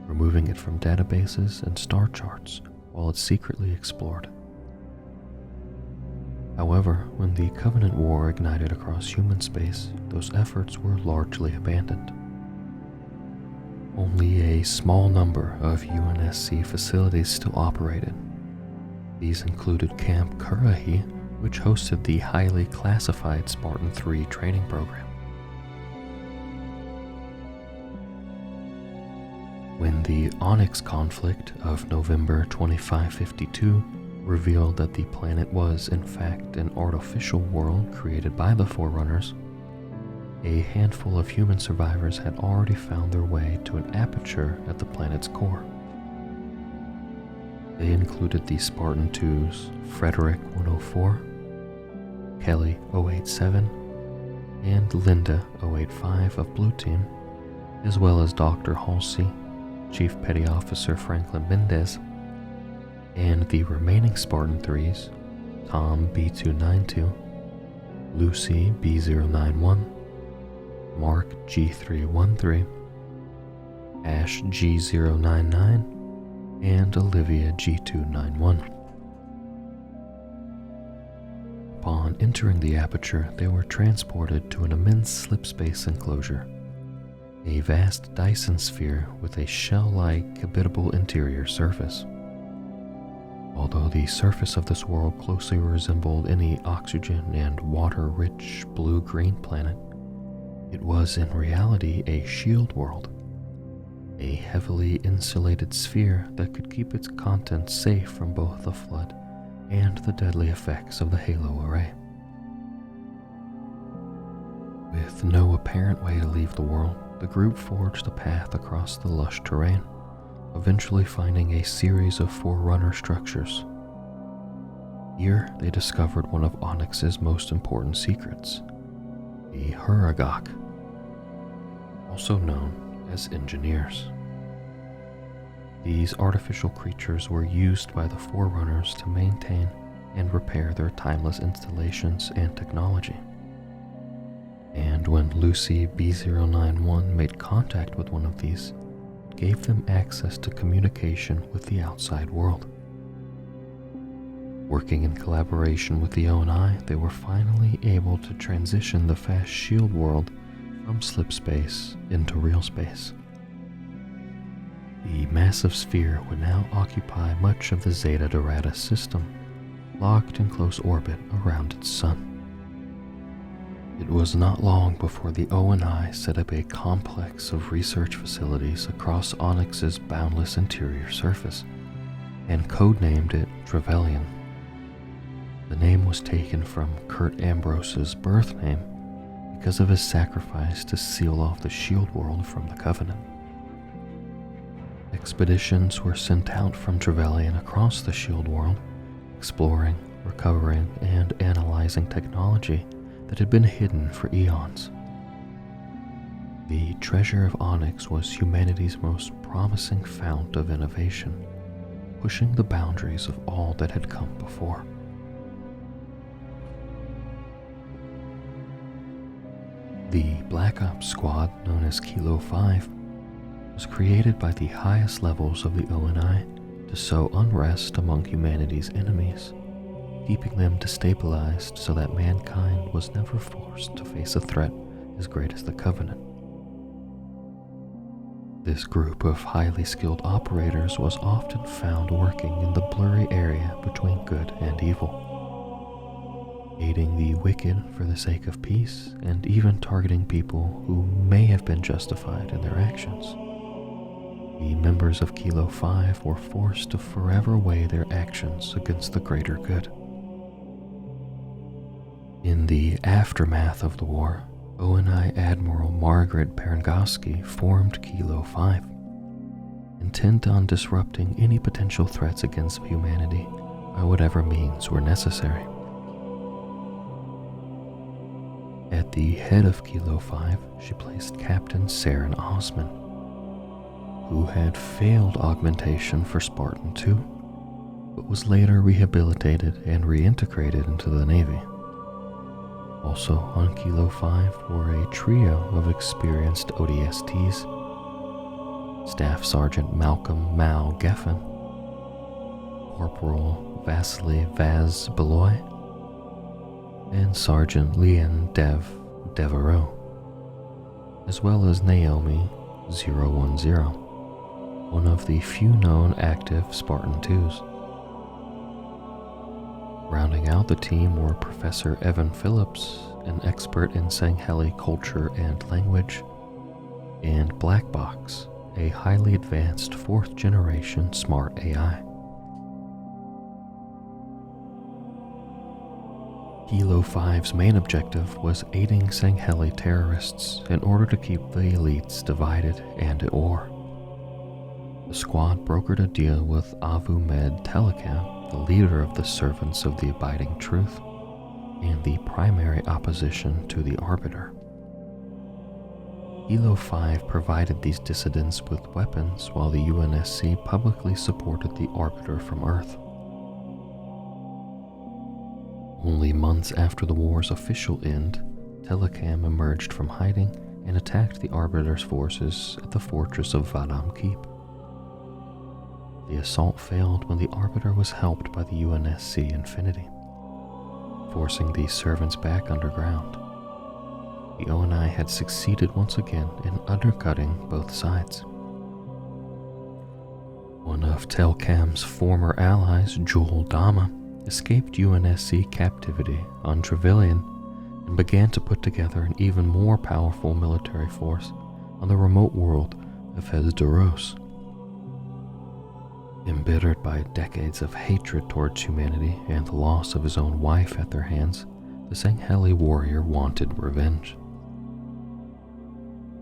removing it from databases and star charts while it secretly explored. However, when the Covenant War ignited across human space, those efforts were largely abandoned. Only a small number of UNSC facilities still operated. These included Camp Currahee, which hosted the highly classified Spartan 3 training program. When the Onyx conflict of November 2552 revealed that the planet was in fact an artificial world created by the Forerunners, a handful of human survivors had already found their way to an aperture at the planet's core. They included the Spartan 2's Frederick 104, Kelly 087, and Linda 085 of Blue Team, as well as Dr. Halsey, Chief Petty Officer Franklin Mendez, and the remaining Spartan 3s, Tom B292, Lucy B091, Mark G313, Ash G099, and Olivia G291. Upon entering the aperture, they were transported to an immense slipspace enclosure, a vast Dyson sphere with a shell-like habitable interior surface. Although the surface of this world closely resembled any oxygen and water-rich blue-green planet, it was in reality a shield world, a heavily insulated sphere that could keep its contents safe from both the flood and the deadly effects of the Halo array. With no apparent way to leave the world, the group forged a path across the lush terrain, eventually finding a series of Forerunner structures. Here, they discovered one of Onyx's most important secrets, the Huragok, also known as engineers. These artificial creatures were used by the Forerunners to maintain and repair their timeless installations and technology. And when Lucy B091 made contact with one of these, it gave them access to communication with the outside world. Working in collaboration with the ONI, they were finally able to transition the fast shield world from slipspace into real space. The massive sphere would now occupy much of the Zeta Doradus system, locked in close orbit around its sun. It was not long before the ONI set up a complex of research facilities across Onyx's boundless interior surface, and codenamed it Trevelyan. The name was taken from Kurt Ambrose's birth name because of his sacrifice to seal off the shield world from the Covenant. Expeditions were sent out from Trevelyan across the shield world, exploring, recovering, and analyzing technology that had been hidden for eons. The treasure of Onyx was humanity's most promising fount of innovation, pushing the boundaries of all that had come before. The Black Ops squad, known as Kilo 5, was created by the highest levels of the ONI to sow unrest among humanity's enemies, keeping them destabilized so that mankind was never forced to face a threat as great as the Covenant. This group of highly skilled operators was often found working in the blurry area between good and evil, aiding the wicked for the sake of peace and even targeting people who may have been justified in their actions. The members of Kilo 5 were forced to forever weigh their actions against the greater good. In the aftermath of the war, ONI Admiral Margaret Perengoski formed Kilo 5, intent on disrupting any potential threats against humanity by whatever means were necessary. At the head of Kilo 5, she placed Captain Saren Osman, who had failed augmentation for Spartan 2, but was later rehabilitated and reintegrated into the Navy. Also on Kilo 5 were a trio of experienced ODSTs, Staff Sergeant Malcolm Mao Geffen, Corporal Vasily Vaz Beloy, and Sergeant Leon Devereaux, as well as Naomi 010, one of the few known active Spartan 2s. Rounding out the team were Professor Evan Phillips, an expert in Sangheli culture and language, and Black Box, a highly advanced 4th generation smart AI. Kilo 5's main objective was aiding Sangheli terrorists in order to keep the elites divided and at war. The squad brokered a deal with Avu Med Telecam, the leader of the Servants of the Abiding Truth, and the primary opposition to the Arbiter. Kilo 5 provided these dissidents with weapons while the UNSC publicly supported the Arbiter from Earth. Only months after the war's official end, Telecam emerged from hiding and attacked the Arbiter's forces at the fortress of Vadam Keep. The assault failed when the Arbiter was helped by the UNSC Infinity, forcing the servants back underground. The ONI had succeeded once again in undercutting both sides. One of Telcam's former allies, Joel Dama, escaped UNSC captivity on Trevelyan and began to put together an even more powerful military force on the remote world of Hezdoros. Embittered by decades of hatred towards humanity and the loss of his own wife at their hands, the Sangheli warrior wanted revenge.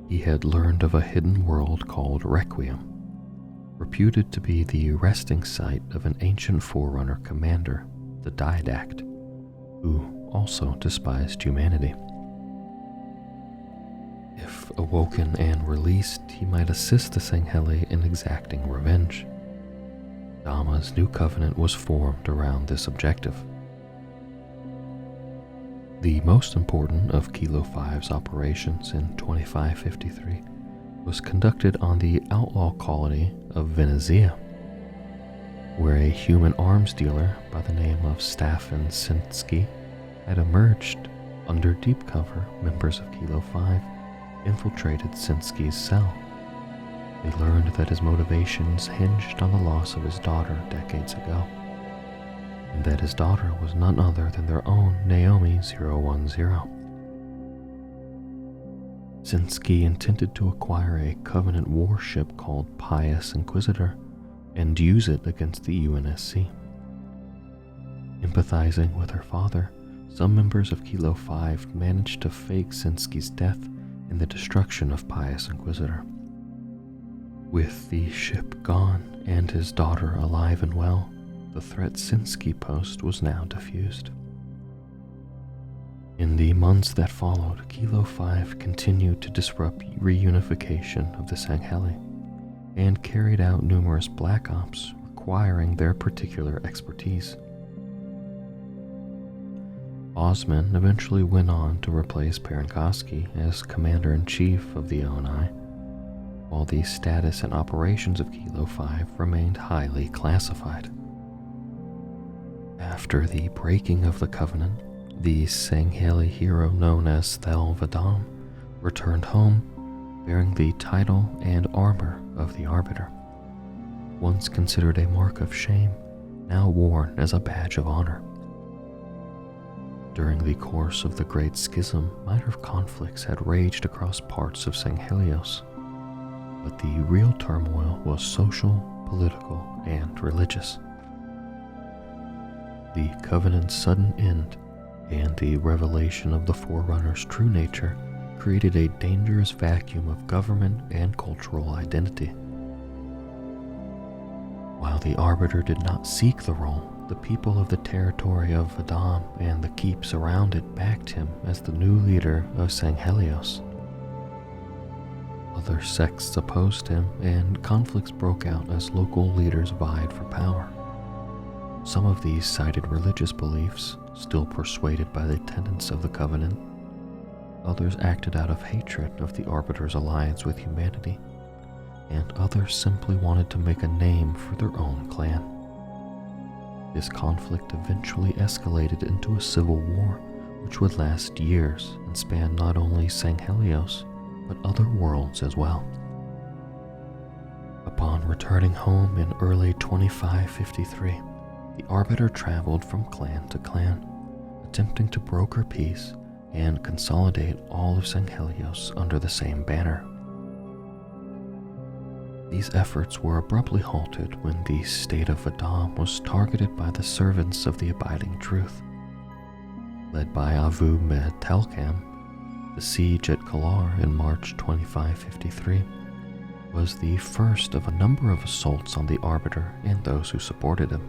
He had learned of a hidden world called Requiem, reputed to be the resting site of an ancient Forerunner commander, the Didact, who also despised humanity. If awoken and released, he might assist the Sangheli in exacting revenge. Dama's new covenant was formed around this objective. The most important of Kilo 5's operations in 2553 was conducted on the outlaw colony of Venezia, where a human arms dealer by the name of Staffan Sinsky had emerged. Under deep cover, members of Kilo 5 infiltrated Sinsky's cell. They learned that his motivations hinged on the loss of his daughter decades ago, and that his daughter was none other than their own Naomi 010. Sinsky intended to acquire a Covenant warship called Pious Inquisitor and use it against the UNSC. Empathizing with her father, some members of Kilo 5 managed to fake Sinsky's death and the destruction of Pious Inquisitor. With the ship gone and his daughter alive and well, the threat Sinsky posed was now diffused. In the months that followed, Kilo 5 continued to disrupt reunification of the Sangheli and carried out numerous black ops requiring their particular expertise. Osman eventually went on to replace Perenkoski as Commander-in-Chief of the ONI, while the status and operations of Kilo 5 remained highly classified. After the breaking of the Covenant, the Sangheli hero known as Thel Vadam returned home bearing the title and armor of the Arbiter, once considered a mark of shame, now worn as a badge of honor. During the course of the Great Schism, minor conflicts had raged across parts of Sanghelios, but the real turmoil was social, political, and religious. The Covenant's sudden end and the revelation of the Forerunner's true nature created a dangerous vacuum of government and cultural identity. While the Arbiter did not seek the role, the people of the territory of Vadam and the keeps around it backed him as the new leader of Sanghelios. Other sects opposed him, and conflicts broke out as local leaders vied for power. Some of these cited religious beliefs, still persuaded by the tenets of the Covenant. Others acted out of hatred of the Arbiter's alliance with humanity, and others simply wanted to make a name for their own clan. This conflict eventually escalated into a civil war, which would last years and span not only Sanghelios, but other worlds as well. Upon returning home in early 2553, the Arbiter traveled from clan to clan, attempting to broker peace and consolidate all of Sanghelios under the same banner. These efforts were abruptly halted when the state of Vadam was targeted by the servants of the Abiding Truth. Led by Avu Med Telkam, the siege at Kalar in March 2553 was the first of a number of assaults on the Arbiter and those who supported him.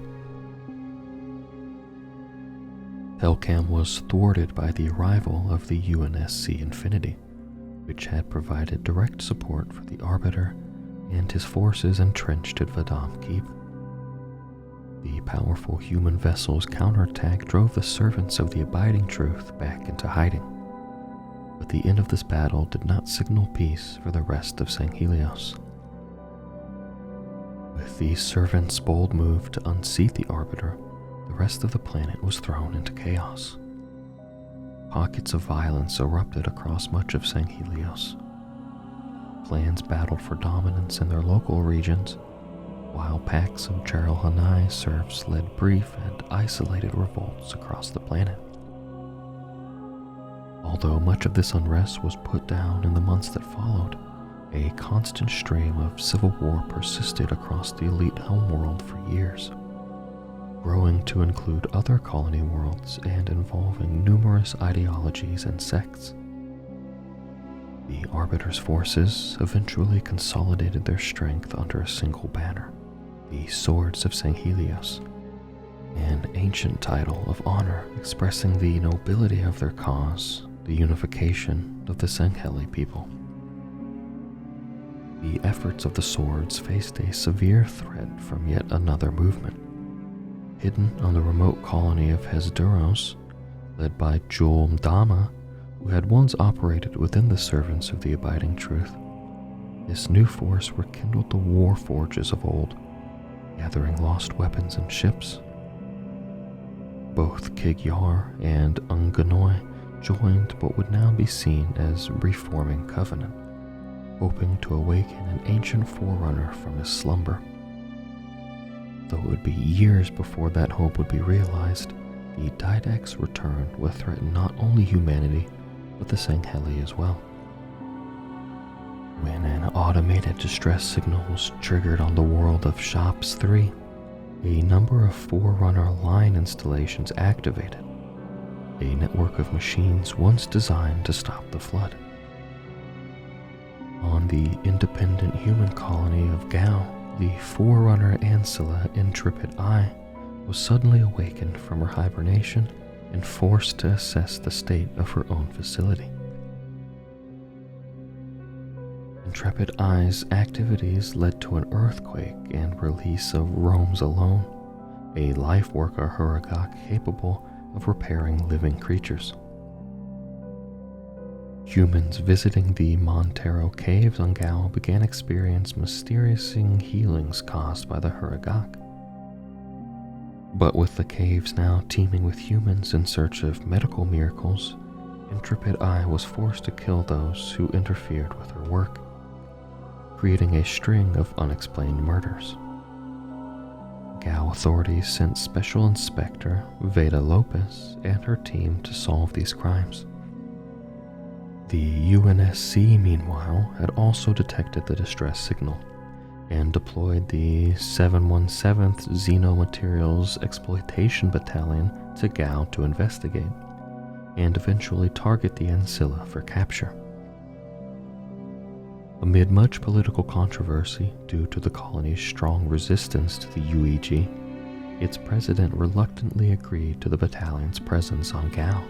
Telkam was thwarted by the arrival of the UNSC Infinity, which had provided direct support for the Arbiter and his forces entrenched at Vadam Keep. The powerful human vessel's counterattack drove the servants of the Abiding Truth back into hiding, but the end of this battle did not signal peace for the rest of Sanghelios. With the servants' bold move to unseat the Arbiter, the rest of the planet was thrown into chaos. Pockets of violence erupted across much of Sanghelios. Clans battled for dominance in their local regions, while packs of Gerald Hanai serfs led brief and isolated revolts across the planet. Although much of this unrest was put down in the months that followed, a constant stream of civil war persisted across the elite homeworld for years, growing to include other colony worlds and involving numerous ideologies and sects. The Arbiter's forces eventually consolidated their strength under a single banner, the Swords of Sanghelios, an ancient title of honor expressing the nobility of their cause, the unification of the Sangheli people. The efforts of the Swords faced a severe threat from yet another movement. Hidden on the remote colony of Hesduros, led by Jul Mdama, who had once operated within the servants of the Abiding Truth. This new force rekindled the war forges of old, gathering lost weapons and ships. Both Kigyar and Unganoi joined what would now be seen as reforming Covenant, hoping to awaken an ancient Forerunner from his slumber. Though it would be years before that hope would be realized, the Didact's return would threaten not only humanity, but the Sangheli as well. When an automated distress signal was triggered on the world of Shops 3, a number of Forerunner line installations activated, a network of machines once designed to stop the flood. On the independent human colony of Gao, the Forerunner Ancilla Intrepid Eye was suddenly awakened from her hibernation and forced to assess the state of her own facility. Intrepid Eye's activities led to an earthquake and release of Rome's Alone, a life worker Huragok capable of repairing living creatures. Humans visiting the Montero Caves on Gao began experiencing mysterious healings caused by the Huragak. But with the caves now teeming with humans in search of medical miracles, Intrepid Eye was forced to kill those who interfered with her work, creating a string of unexplained murders. Gao authorities sent Special Inspector Veda Lopez and her team to solve these crimes. The UNSC, meanwhile, had also detected the distress signal and deployed the 717th Xenomaterials Exploitation Battalion to Gao to investigate and eventually target the Ancilla for capture. Amid much political controversy due to the colony's strong resistance to the UEG, its president reluctantly agreed to the battalion's presence on Gao.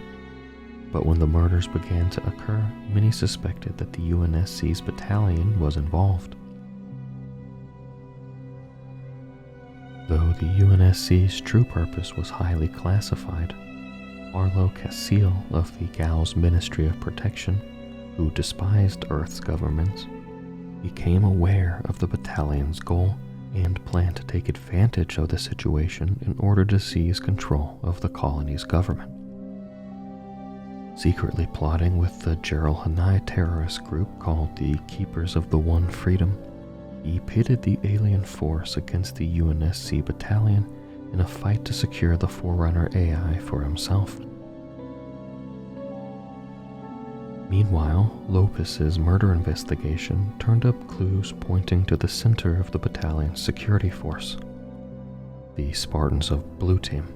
But when the murders began to occur, many suspected that the UNSC's battalion was involved. Though the UNSC's true purpose was highly classified, Arlo Casil of the Gao's Ministry of Protection, who despised Earth's governments, became aware of the battalion's goal and planned to take advantage of the situation in order to seize control of the colony's government. Secretly plotting with the Gerald Hanai terrorist group called the Keepers of the One Freedom, he pitted the alien force against the UNSC battalion in a fight to secure the Forerunner AI for himself. Meanwhile, Lopez's murder investigation turned up clues pointing to the center of the battalion's security force, the Spartans of Blue Team.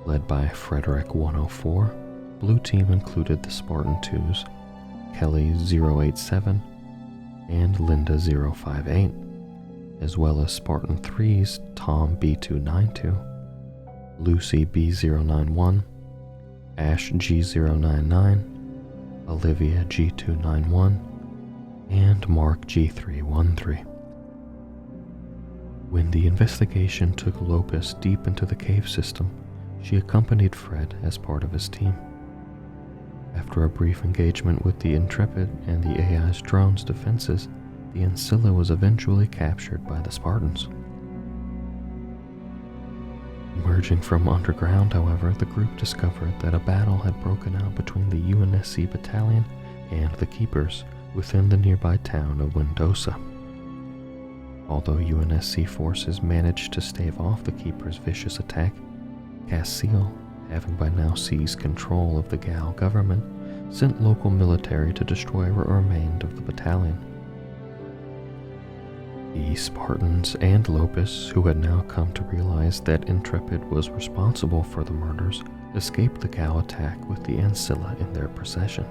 Led by Frederick 104, Blue Team included the Spartan 2s, Kelly 087 and Linda 058, as well as Spartan 3s Tom B292, Lucy B091, Ash G099, Olivia G291, and Mark G313. When the investigation took Lopez deep into the cave system, she accompanied Fred as part of his team. After a brief engagement with the Intrepid and the AI's drone's defenses, the Ancilla was eventually captured by the Spartans. Emerging from underground, however, the group discovered that a battle had broken out between the UNSC battalion and the Keepers within the nearby town of Mendoza. Although UNSC forces managed to stave off the Keepers' vicious attack, Casil, having by now seized control of the Gao government, sent local military to destroy what remained of the battalion. The Spartans and Lopez, who had now come to realize that Intrepid was responsible for the murders, escaped the Gao attack with the Ancilla in their possession.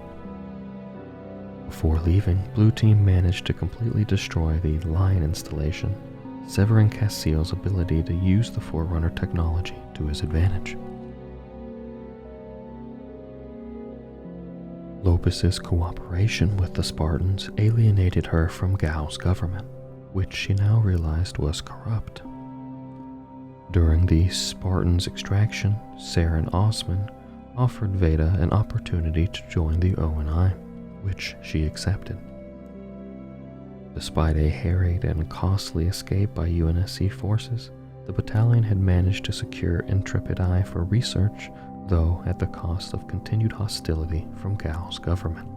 Before leaving, Blue Team managed to completely destroy the Lion installation, severing Casil's ability to use the Forerunner technology to his advantage. Lopez's cooperation with the Spartans alienated her from Gao's government, which she now realized was corrupt. During the Spartans' extraction, Saren Osman offered Veda an opportunity to join the ONI, which she accepted. Despite a harried and costly escape by UNSC forces, the battalion had managed to secure Intrepid Eye for research, though at the cost of continued hostility from Gao's government.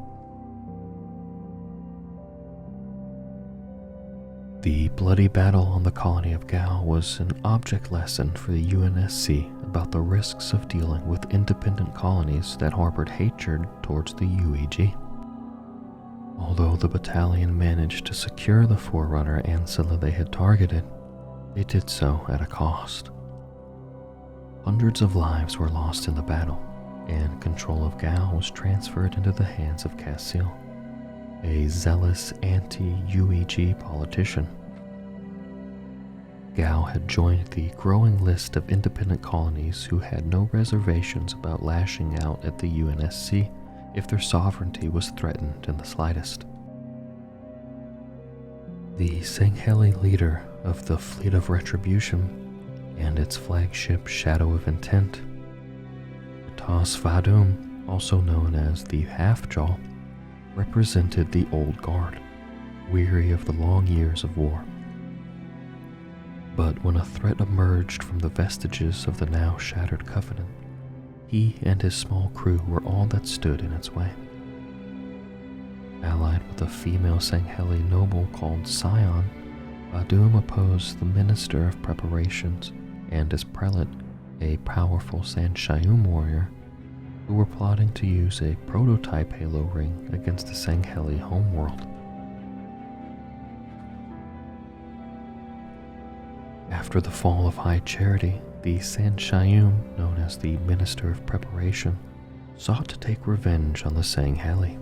The bloody battle on the colony of Gao was an object lesson for the UNSC about the risks of dealing with independent colonies that harbored hatred towards the UEG. Although the battalion managed to secure the Forerunner Ancilla they had targeted, they did so at a cost. Hundreds of lives were lost in the battle, and control of Gao was transferred into the hands of Casil, a zealous anti-UEG politician. Gao had joined the growing list of independent colonies who had no reservations about lashing out at the UNSC if their sovereignty was threatened in the slightest. The Sangheli leader of the Fleet of Retribution and its flagship Shadow of Intent because Vadum, also known as the Half-Jaw, represented the old guard, weary of the long years of war. But when a threat emerged from the vestiges of the now shattered Covenant, he and his small crew were all that stood in its way. Allied with a female Sangheli noble called Scion, Vadum opposed the Minister of Preparations and his prelate, a powerful Sanshayum warrior, who were plotting to use a prototype halo ring against the Sangheli homeworld. After the fall of High Charity, the Sanshayum, known as the Minister of Preparation, sought to take revenge on the Sangheli.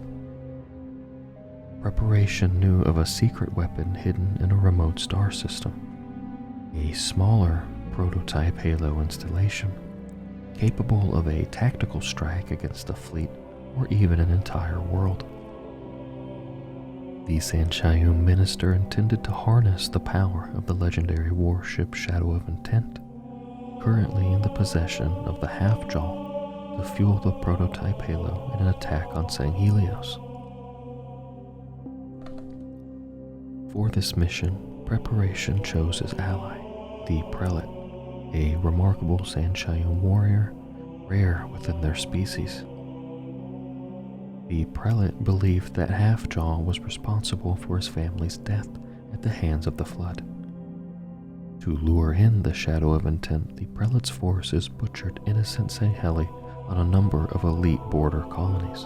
Preparation knew of a secret weapon hidden in a remote star system, a smaller prototype halo installation, capable of a tactical strike against a fleet or even an entire world. The Sanshayum minister intended to harness the power of the legendary warship Shadow of Intent, currently in the possession of the Half-Jaw, to fuel the prototype halo in an attack on Sanghelios. For this mission, Preparation chose his ally, the Prelate, a remarkable Sanshayum warrior, rare within their species. The Prelate believed that Half-Jaw was responsible for his family's death at the hands of the Flood. To lure in the Shadow of Intent, the Prelate's forces butchered innocent Sangheli on a number of elite border colonies.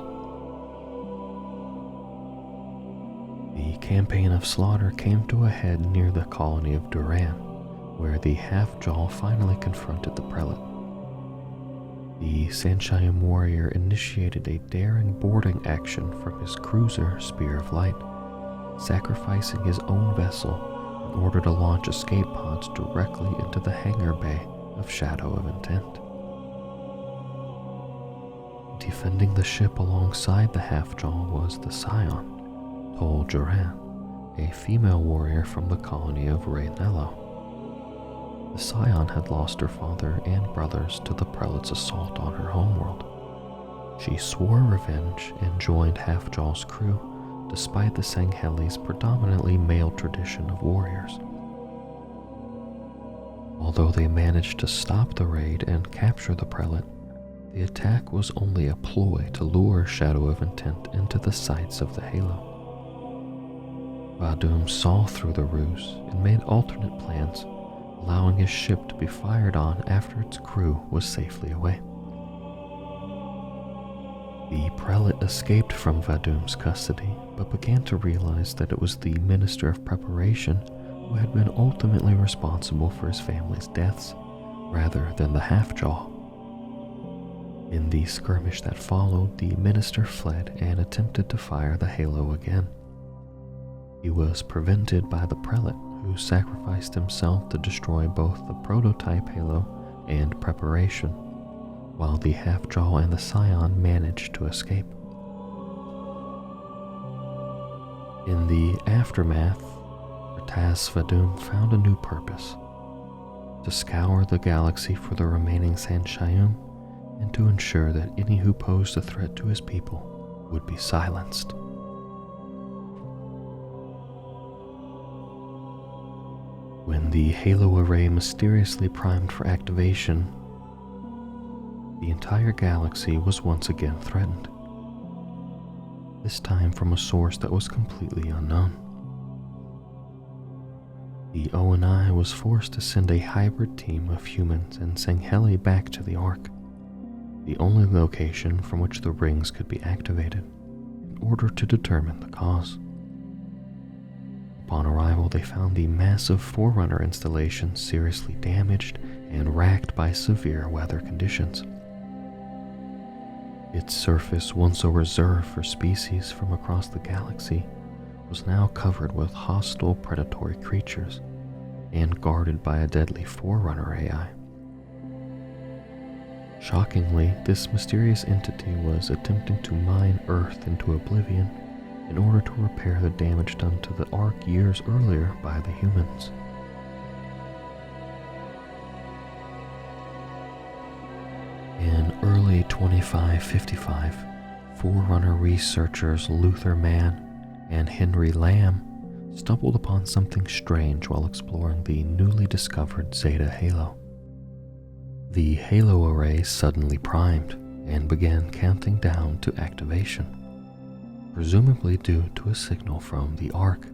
The campaign of slaughter came to a head near the colony of Duran, where the Half-Jaw finally confronted the Prelate. The Sanshayum warrior initiated a daring boarding action from his cruiser Spear of Light, sacrificing his own vessel in order to launch escape pods directly into the hangar bay of Shadow of Intent. Defending the ship alongside the Half-Jaw was the Scion, Tol Duran, a female warrior from the colony of Raynello. The Scion had lost her father and brothers to the Prelate's assault on her homeworld. She swore revenge and joined Half-Jaw's crew, despite the Sangheli's predominantly male tradition of warriors. Although they managed to stop the raid and capture the Prelate, the attack was only a ploy to lure Shadow of Intent into the sights of the Halo. Vadum saw through the ruse and made alternate plans, allowing his ship to be fired on after its crew was safely away. The Prelate escaped from Vadum's custody, but began to realize that it was the Minister of Preparation who had been ultimately responsible for his family's deaths, rather than the Half-Jaw. In the skirmish that followed, the Minister fled and attempted to fire the Halo again. He was prevented by the Prelate, who sacrificed himself to destroy both the prototype Halo and Preparation, while the Half-Jaw and the Scion managed to escape. In the aftermath, Rataz Vadum found a new purpose: to scour the galaxy for the remaining Sanshayum and to ensure that any who posed a threat to his people would be silenced. When the Halo array mysteriously primed for activation, the entire galaxy was once again threatened, this time from a source that was completely unknown. The ONI was forced to send a hybrid team of humans and Sangheli back to the Ark, the only location from which the rings could be activated, in order to determine the cause. Upon arrival, they found the massive Forerunner installation seriously damaged and racked by severe weather conditions. Its surface, once a reserve for species from across the galaxy, was now covered with hostile predatory creatures and guarded by a deadly Forerunner AI. Shockingly, this mysterious entity was attempting to mine Earth into oblivion in order to repair the damage done to the Ark years earlier by the humans. An early early 2555, Forerunner researchers Luther Mann and Henry Lamb stumbled upon something strange while exploring the newly discovered Zeta Halo. The Halo array suddenly primed and began counting down to activation, presumably due to a signal from the Ark.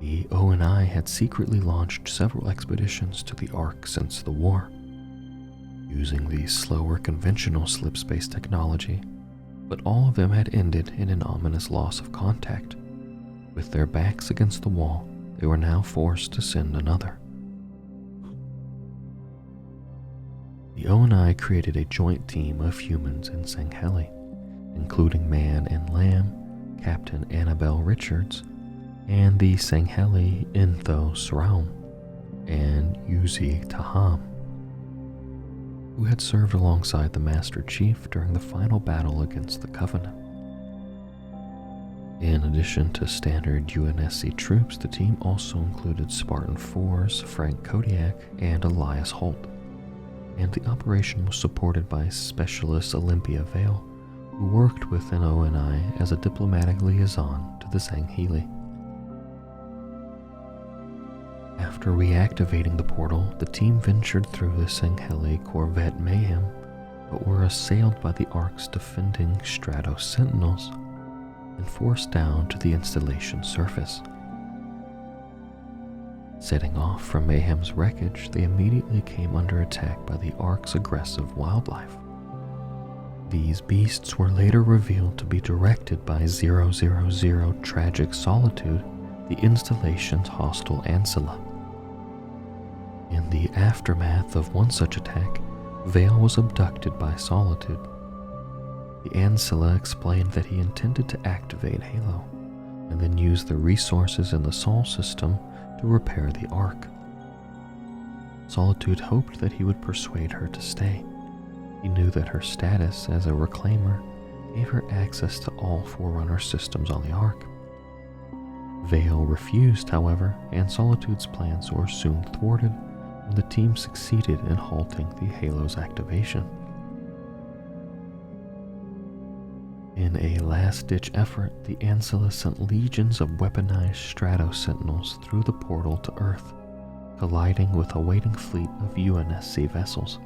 The ONI had secretly launched several expeditions to the Ark since the war, using the slower conventional slipspace technology, but all of them had ended in an ominous loss of contact. With their backs against the wall, they were now forced to send another. The ONI created a joint team of humans in Sangheli, including Mann and Lamb, Captain Annabelle Richards, and the Sangheli Inthos Raum and Uzi Taham, who had served alongside the Master Chief during the final battle against the Covenant. In addition to standard UNSC troops, the team also included Spartan 4's Frank Kodiak and Elias Holt, and the operation was supported by Specialist Olympia Vale, who worked with an ONI as a diplomatic liaison to the Sangheli. After reactivating the portal, the team ventured through the Sangheli corvette Mayhem, but were assailed by the Ark's defending Stratos Sentinels and forced down to the installation's surface. Setting off from Mayhem's wreckage, they immediately came under attack by the Ark's aggressive wildlife. These beasts were later revealed to be directed by 000 Tragic Solitude, the installation's hostile Ancilla. In the aftermath of one such attack, Vale was abducted by Solitude. The Ancilla explained that he intended to activate Halo, and then use the resources in the Sol system to repair the Ark. Solitude hoped that he would persuade her to stay. He knew that her status as a reclaimer gave her access to all Forerunner systems on the Ark. Vale refused, however, and Solitude's plans were soon thwarted when the team succeeded in halting the Halo's activation. In a last-ditch effort, the Ancilla sent legions of weaponized Stratos Sentinels through the portal to Earth, colliding with a waiting fleet of UNSC vessels.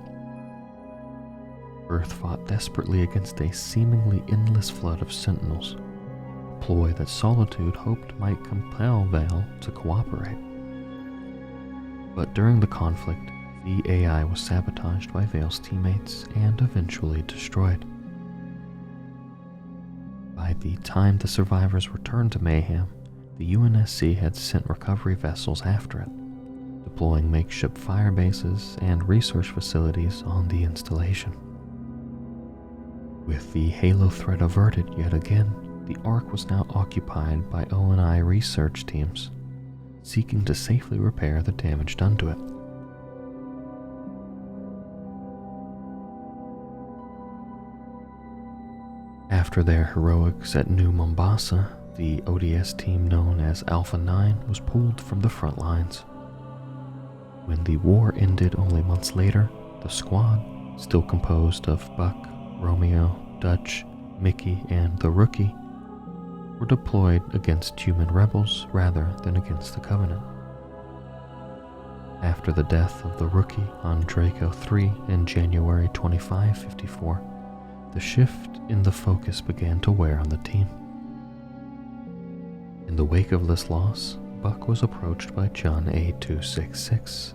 Earth fought desperately against a seemingly endless flood of Sentinels, a ploy that Solitude hoped might compel Vale to cooperate. But during the conflict, the AI was sabotaged by Vale's teammates and eventually destroyed. By the time the survivors returned to Mayhem, the UNSC had sent recovery vessels after it, deploying makeshift fire bases and research facilities on the installation. With the Halo threat averted yet again, the Ark was now occupied by ONI research teams, seeking to safely repair the damage done to it. After their heroics at New Mombasa, the ODS team known as Alpha 9 was pulled from the front lines. When the war ended only months later, the squad, still composed of Buck, Romeo, Dutch, Mickey, and the Rookie, were deployed against human rebels rather than against the Covenant. After the death of the Rookie on Draco 3 in January 2554, the shift in the focus began to wear on the team. In the wake of this loss, Buck was approached by John A266.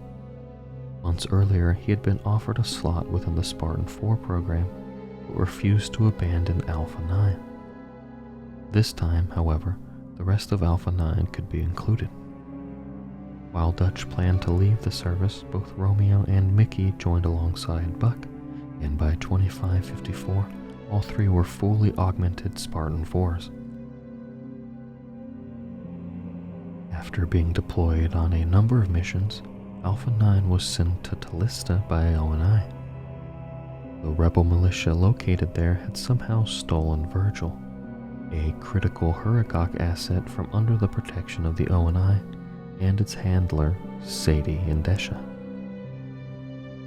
Months earlier, he had been offered a slot within the Spartan 4 program, but refused to abandon Alpha 9. This time, however, the rest of Alpha 9 could be included. While Dutch planned to leave the service, both Romeo and Mickey joined alongside Buck, and by 2554, all three were fully augmented Spartan 4s. After being deployed on a number of missions, Alpha 9 was sent to Talista by ONI. The rebel militia located there had somehow stolen Virgil, a critical Hurricane asset from under the protection of the ONI and its handler, Sadie Indesha.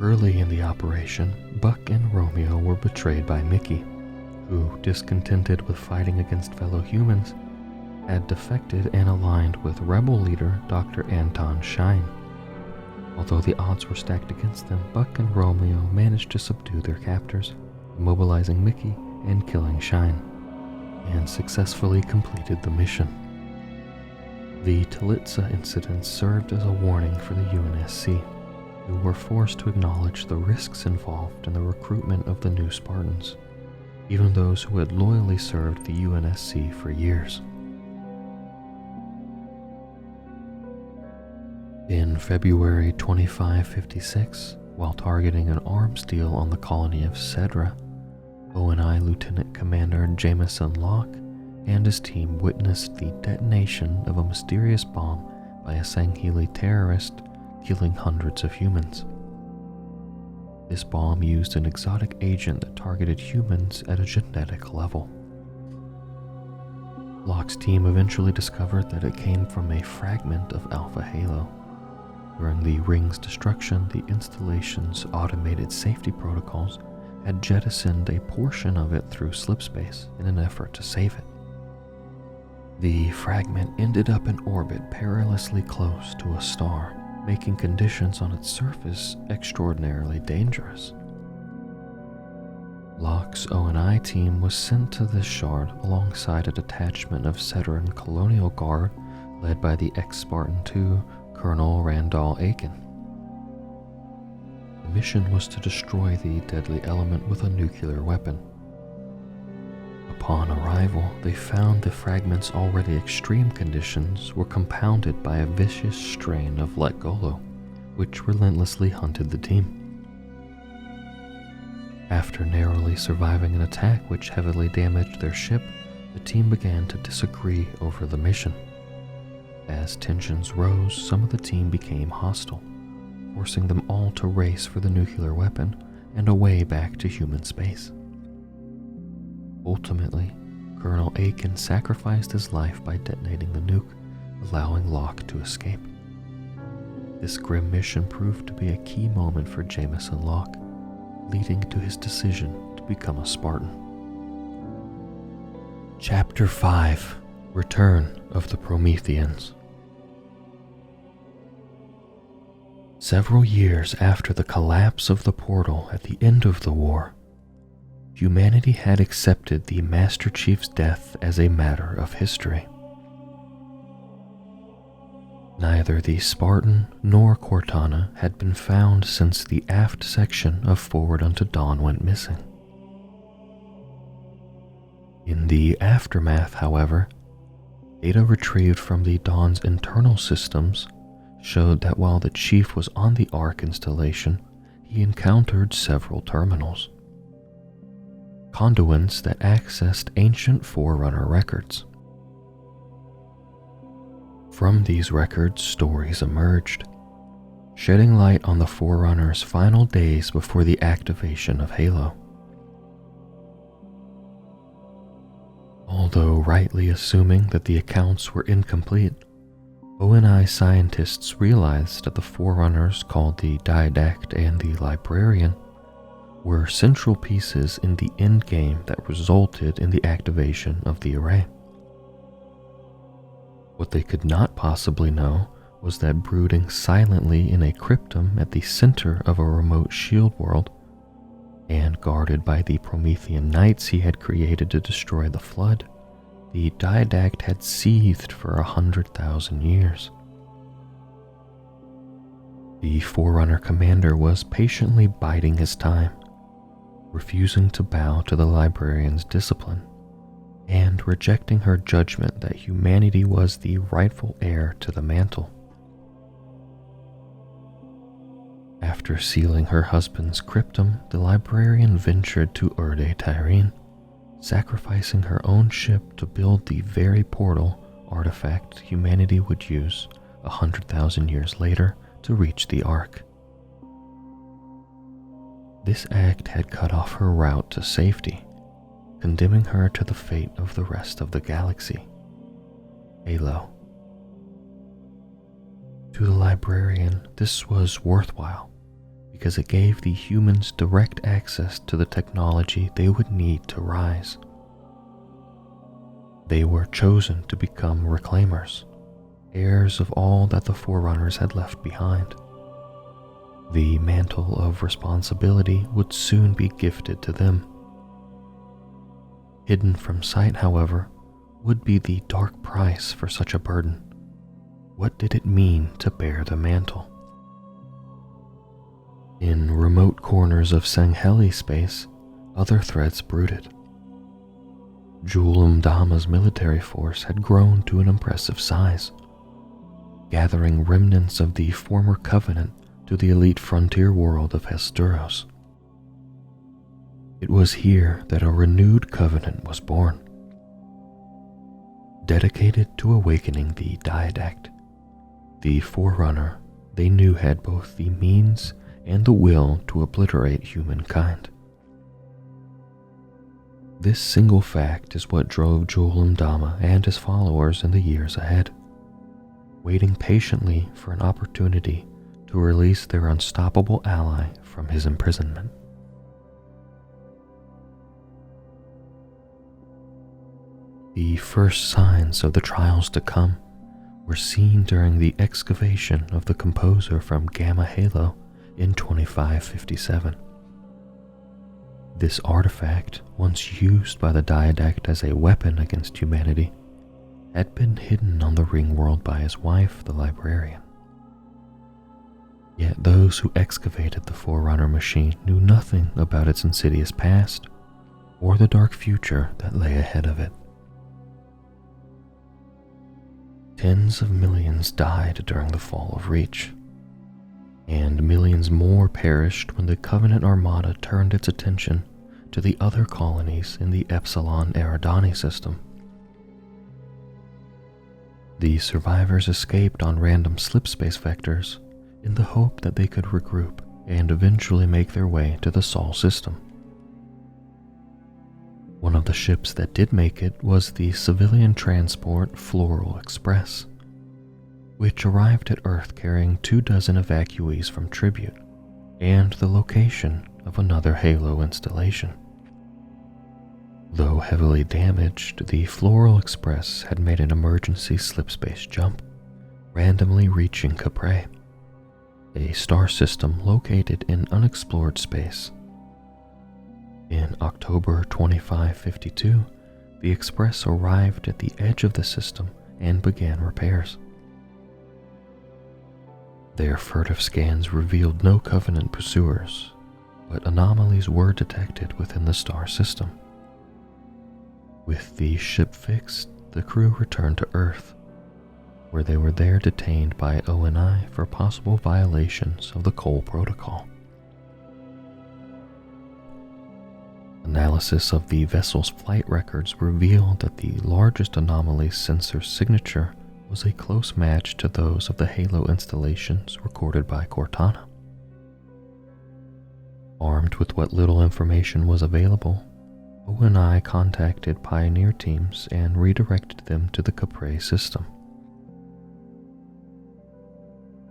Early in the operation, Buck and Romeo were betrayed by Mickey, who, discontented with fighting against fellow humans, had defected and aligned with rebel leader Dr. Anton Shine. Although the odds were stacked against them, Buck and Romeo managed to subdue their captors, immobilizing Mickey and killing Shine, and successfully completed the mission. The Talitsa incident served as a warning for the UNSC, who were forced to acknowledge the risks involved in the recruitment of the new Spartans, even those who had loyally served the UNSC for years. In February 2556, while targeting an arms deal on the colony of Cedra, ONI Lieutenant Commander Jameson Locke and his team witnessed the detonation of a mysterious bomb by a Sangheili terrorist, killing hundreds of humans. This bomb used an exotic agent that targeted humans at a genetic level. Locke's team eventually discovered that it came from a fragment of Alpha Halo. During the ring's destruction, the installation's automated safety protocols had jettisoned a portion of it through slipspace in an effort to save it. The fragment ended up in orbit perilously close to a star, making conditions on its surface extraordinarily dangerous. Locke's ONI team was sent to this shard alongside a detachment of Cedran Colonial Guard led by the ex-Spartan II, Colonel Randall Aiken. The mission was to destroy the deadly element with a nuclear weapon. Upon arrival, they found the fragment's already extreme conditions were compounded by a vicious strain of Letgolo, which relentlessly hunted the team. After narrowly surviving an attack which heavily damaged their ship, the team began to disagree over the mission. As tensions rose, some of the team became hostile, forcing them all to race for the nuclear weapon and a way back to human space. Ultimately, Colonel Aiken sacrificed his life by detonating the nuke, allowing Locke to escape. This grim mission proved to be a key moment for Jameson Locke, leading to his decision to become a Spartan. Chapter 5: Return of the Prometheans. Several years after the collapse of the portal at the end of the war, humanity had accepted the Master Chief's death as a matter of history. Neither the Spartan nor Cortana had been found since the aft section of Forward Unto Dawn went missing. In the aftermath, however, data retrieved from the Dawn's internal systems showed that while the Chief was on the Ark installation, he encountered several terminals, conduits that accessed ancient Forerunner records. From these records, stories emerged, shedding light on the Forerunner's final days before the activation of Halo. Although rightly assuming that the accounts were incomplete, ONI scientists realized that the Forerunners, called the Didact and the Librarian, were central pieces in the endgame that resulted in the activation of the array. What they could not possibly know was that brooding silently in a cryptum at the center of a remote shield world, and guarded by the Promethean knights he had created to destroy the Flood, the Didact had seethed for 100,000 years. The Forerunner commander was patiently biding his time, refusing to bow to the Librarian's discipline, and rejecting her judgment that humanity was the rightful heir to the mantle. After sealing her husband's cryptum, the Librarian ventured to Erde Tyrene, sacrificing her own ship to build the very portal artifact humanity would use 100,000 years later to reach the Ark. This act had cut off her route to safety, condemning her to the fate of the rest of the galaxy, Halo. To the Librarian, this was worthwhile, because it gave the humans direct access to the technology they would need to rise. They were chosen to become reclaimers, heirs of all that the Forerunners had left behind. The mantle of responsibility would soon be gifted to them. Hidden from sight, however, would be the dark price for such a burden. What did it mean to bear the mantle? In remote corners of Sangheli space, other threats brooded. Jul-'Mdama's military force had grown to an impressive size, gathering remnants of the former Covenant to the elite frontier world of Hesperos. It was here that a renewed Covenant was born, dedicated to awakening the Diadact, the Forerunner they knew had both the means and the will to obliterate humankind. This single fact is what drove Jul-'Mdama and his followers in the years ahead, waiting patiently for an opportunity to release their unstoppable ally from his imprisonment. The first signs of the trials to come were seen during the excavation of the composer from Gamma Halo in 2557. This artifact, once used by the Diadact as a weapon against humanity, had been hidden on the ring world by his wife, the librarian. Yet those who excavated the Forerunner machine knew nothing about its insidious past or the dark future that lay ahead of it. Tens of millions died during the fall of Reach, and millions more perished when the Covenant Armada turned its attention to the other colonies in the Epsilon Eridani system. The survivors escaped on random slipspace vectors in the hope that they could regroup and eventually make their way to the Sol system. One of the ships that did make it was the civilian transport Floral Express, which arrived at Earth carrying 24 evacuees from Tribute and the location of another Halo installation. Though heavily damaged, the Floral Express had made an emergency slipspace jump, randomly reaching Capre, a star system located in unexplored space. In October 2552, the Express arrived at the edge of the system and began repairs. Their furtive scans revealed no Covenant pursuers, but anomalies were detected within the star system. With the ship fixed, the crew returned to Earth, where they were there detained by ONI for possible violations of the Cole Protocol. Analysis of the vessel's flight records revealed that the largest anomaly's sensor signature was a close match to those of the Halo installations recorded by Cortana. Armed with what little information was available, ONI contacted pioneer teams and redirected them to the Capre system.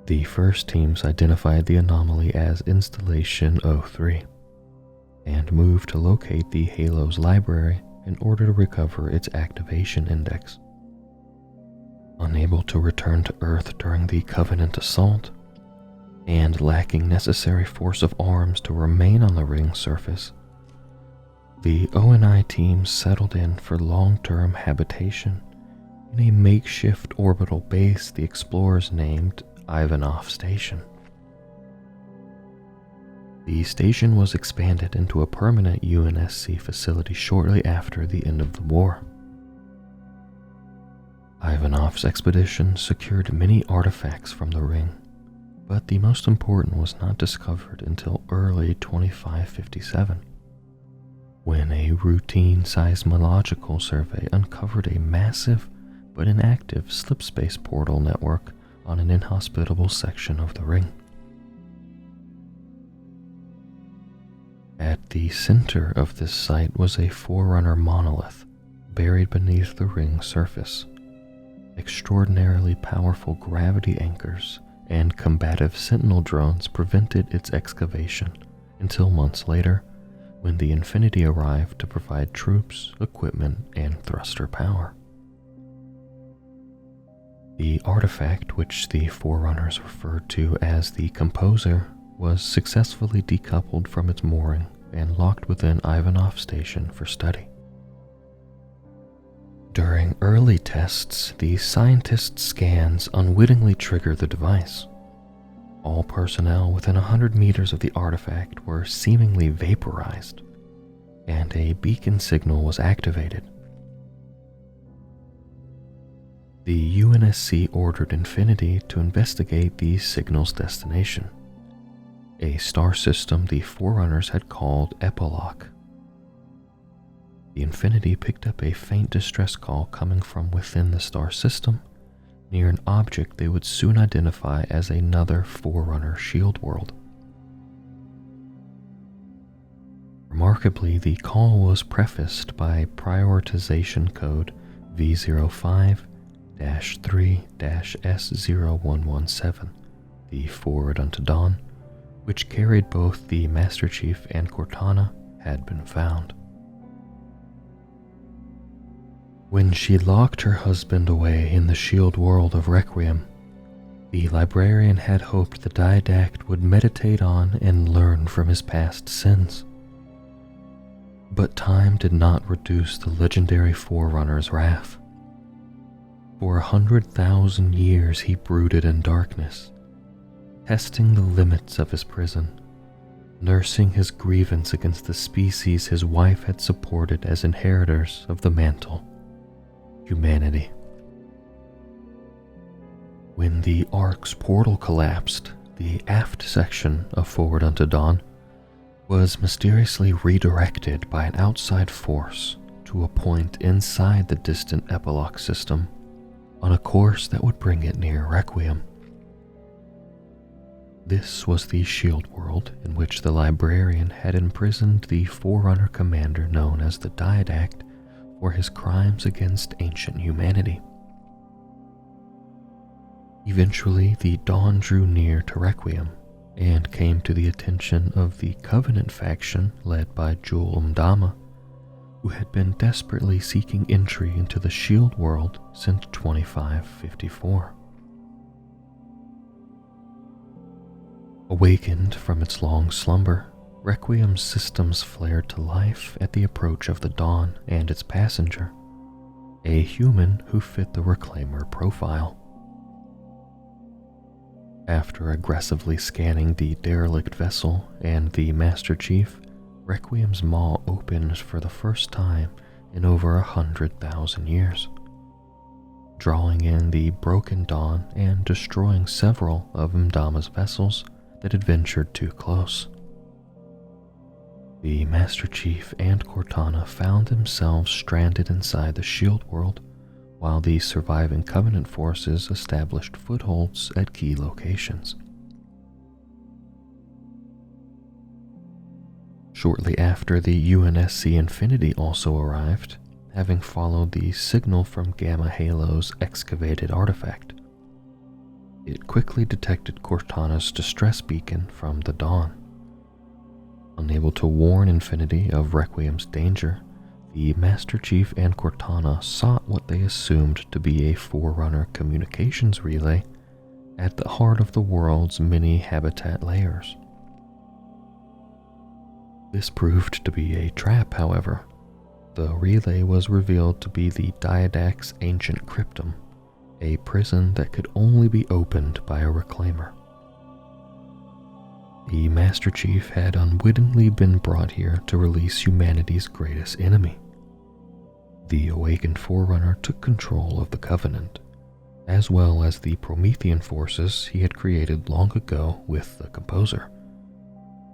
The first teams identified the anomaly as Installation 03 and moved to locate the Halo's library in order to recover its activation index. Unable to return to Earth during the Covenant assault, and lacking necessary force of arms to remain on the ring's surface, the ONI team settled in for long-term habitation in a makeshift orbital base the explorers named Ivanov Station. The station was expanded into a permanent UNSC facility shortly after the end of the war. Ivanov's expedition secured many artifacts from the ring, but the most important was not discovered until early 2557, when a routine seismological survey uncovered a massive but inactive slipspace portal network on an inhospitable section of the ring. At the center of this site was a Forerunner monolith buried beneath the ring's surface. Extraordinarily powerful gravity anchors and combative sentinel drones prevented its excavation until months later, when the Infinity arrived to provide troops, equipment, and thruster power. The artifact, which the Forerunners referred to as the Composer, was successfully decoupled from its mooring and locked within Ivanov Station for study. During early tests, the scientists' scans unwittingly triggered the device. All personnel within 100 meters of the artifact were seemingly vaporized, and a beacon signal was activated. The UNSC ordered Infinity to investigate the signal's destination, a star system the Forerunners had called Epilogue. The Infinity picked up a faint distress call coming from within the star system, near an object they would soon identify as another Forerunner shield world. Remarkably, the call was prefaced by prioritization code V05-3-S0117, the Forward Unto Dawn, which carried both the Master Chief and Cortana, had been found. When she locked her husband away in the shield world of Requiem, the librarian had hoped the Didact would meditate on and learn from his past sins. But time did not reduce the legendary Forerunner's wrath. For 100,000 years he brooded in darkness, testing the limits of his prison, nursing his grievance against the species his wife had supported as inheritors of the mantle, humanity. When the Ark's portal collapsed, the aft section of Forward Unto Dawn was mysteriously redirected by an outside force to a point inside the distant Epilogue system on a course that would bring it near Requiem. This was the shield world in which the librarian had imprisoned the Forerunner commander known as the Didact for his crimes against ancient humanity. Eventually, the dawn drew near to Requiem and came to the attention of the Covenant faction led by Jul 'Mdama, who had been desperately seeking entry into the shield world since 2554. Awakened from its long slumber, Requiem's systems flared to life at the approach of the dawn and its passenger, a human who fit the Reclaimer profile. After aggressively scanning the derelict vessel and the Master Chief, Requiem's maw opened for the first time in over 100,000 years, drawing in the broken dawn and destroying several of Mdama's vessels that had ventured too close. The Master Chief and Cortana found themselves stranded inside the shield world, while the surviving Covenant forces established footholds at key locations. Shortly after, the UNSC Infinity also arrived, having followed the signal from Gamma Halo's excavated artifact. It quickly detected Cortana's distress beacon from the dawn. Unable to warn Infinity of Requiem's danger, the Master Chief and Cortana sought what they assumed to be a Forerunner communications relay at the heart of the world's many habitat layers. This proved to be a trap, however. The relay was revealed to be the Diadac's ancient cryptum, a prison that could only be opened by a Reclaimer. The Master Chief had unwittingly been brought here to release humanity's greatest enemy. The awakened Forerunner took control of the Covenant, as well as the Promethean forces he had created long ago with the Composer,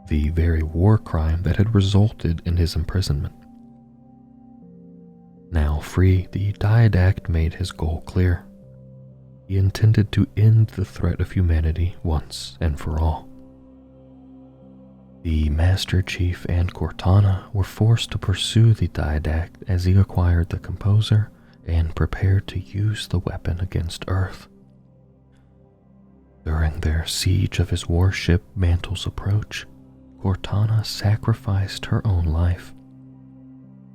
the very war crime that had resulted in his imprisonment. Now free, the Diadact made his goal clear. He intended to end the threat of humanity once and for all. The Master Chief and Cortana were forced to pursue the Diadact as he acquired the Composer and prepared to use the weapon against Earth. During their siege of his warship Mantle's Approach, Cortana sacrificed her own life,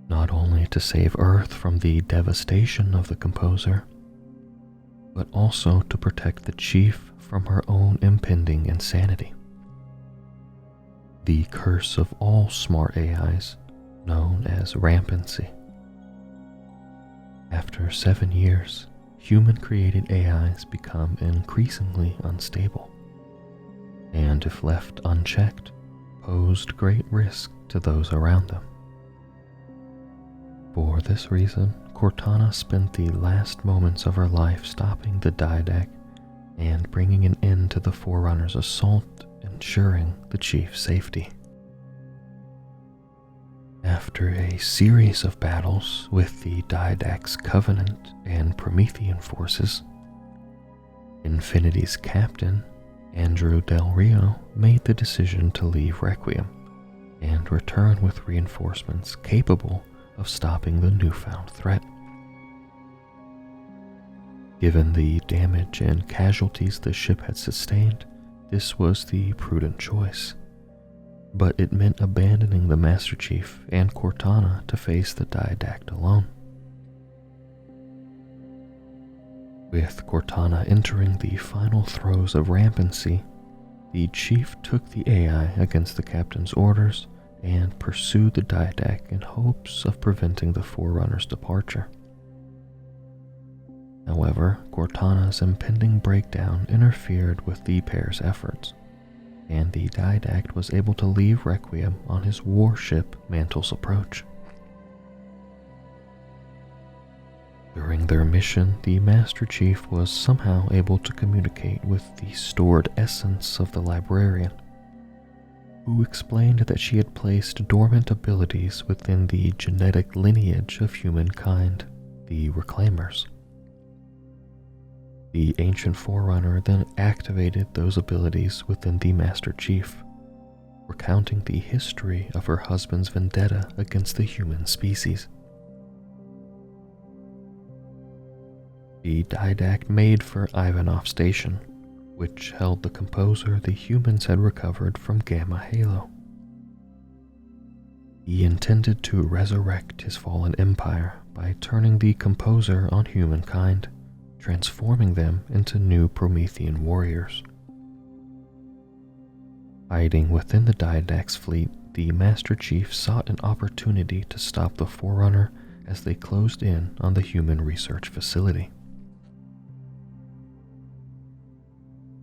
not only to save Earth from the devastation of the composer, but also to protect the chief from her own impending insanity. The curse of all smart AIs, known as rampancy. After 7 years, human-created AIs become increasingly unstable, and if left unchecked, posed great risk to those around them. For this reason, Cortana spent the last moments of her life stopping the Didact and bringing an end to the Forerunner's assault, ensuring the chief's safety. After a series of battles with the Didact's Covenant and Promethean forces, Infinity's captain, Andrew Del Rio, made the decision to leave Requiem and return with reinforcements capable of stopping the newfound threat. Given the damage and casualties the ship had sustained, this was the prudent choice, but it meant abandoning the Master Chief and Cortana to face the Didact alone. With Cortana entering the final throes of rampancy, the Chief took the AI against the Captain's orders and pursued the Didact in hopes of preventing the Forerunner's departure. However, Cortana's impending breakdown interfered with the pair's efforts, and the Didact was able to leave Requiem on his warship Mantle's Approach. During their mission, the Master Chief was somehow able to communicate with the stored essence of the librarian, who explained that she had placed dormant abilities within the genetic lineage of humankind, the Reclaimers. The ancient Forerunner then activated those abilities within the Master Chief, recounting the history of her husband's vendetta against the human species. The Didact made for Ivanov Station, which held the composer the humans had recovered from Gamma Halo. He intended to resurrect his fallen empire by turning the composer on humankind, transforming them into new Promethean warriors. Hiding within the Didact's fleet, the Master Chief sought an opportunity to stop the Forerunner as they closed in on the human research facility.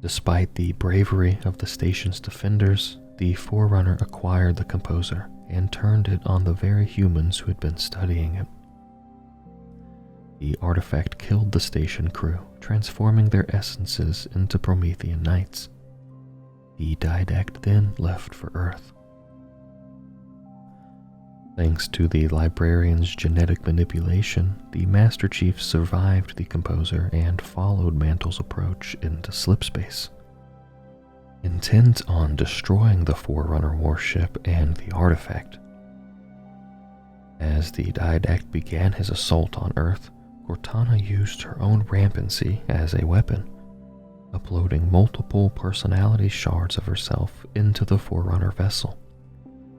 Despite the bravery of the station's defenders, the Forerunner acquired the composer and turned it on the very humans who had been studying it. The artifact killed the station crew, transforming their essences into Promethean knights. The Didact then left for Earth. Thanks to the librarian's genetic manipulation, the Master Chief survived the composer and followed Mantle's Approach into slipspace, intent on destroying the Forerunner warship and the artifact. As the Didact began his assault on Earth, Cortana used her own rampancy as a weapon, uploading multiple personality shards of herself into the Forerunner vessel,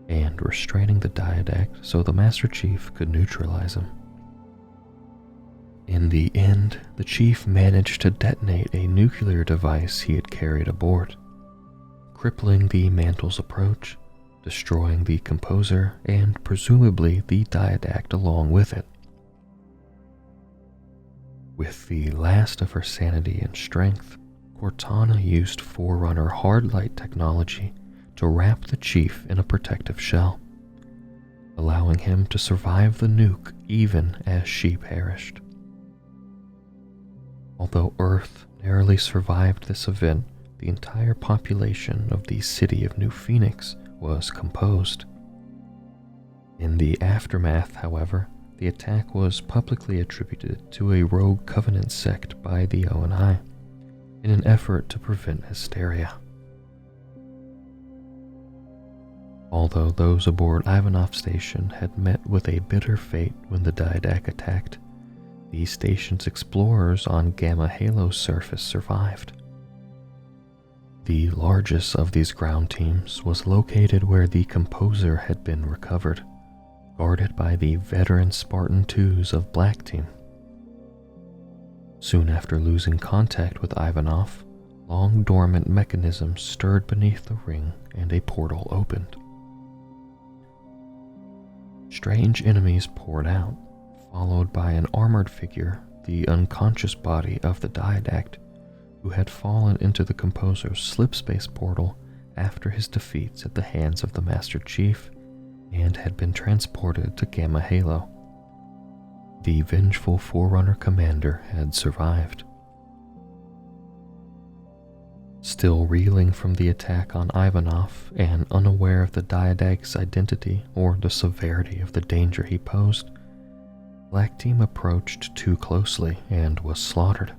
and restraining the Didact so the Master Chief could neutralize him. In the end, the Chief managed to detonate a nuclear device he had carried aboard, crippling the Mantle's Approach, destroying the composer, and presumably the Didact along with it. With the last of her sanity and strength, Cortana used Forerunner hard light technology to wrap the Chief in a protective shell, allowing him to survive the nuke even as she perished. Although Earth narrowly survived this event, the entire population of the city of New Phoenix was composed. In the aftermath, however, the attack was publicly attributed to a rogue Covenant sect by the ONI in an effort to prevent hysteria. Although those aboard Ivanov Station had met with a bitter fate when the Didact attacked, the station's explorers on Gamma Halo's surface survived. The largest of these ground teams was located where the composer had been recovered, guarded by the veteran Spartan 2s of Black Team. Soon after losing contact with Ivanov, long dormant mechanisms stirred beneath the ring and a portal opened. Strange enemies poured out, followed by an armored figure, the unconscious body of the Diadact, who had fallen into the composer's slipspace portal after his defeats at the hands of the Master Chief and had been transported to Gamma Halo. The vengeful Forerunner commander had survived. Still reeling from the attack on Ivanov and unaware of the Diadact's identity or the severity of the danger he posed, Black Team approached too closely and was slaughtered.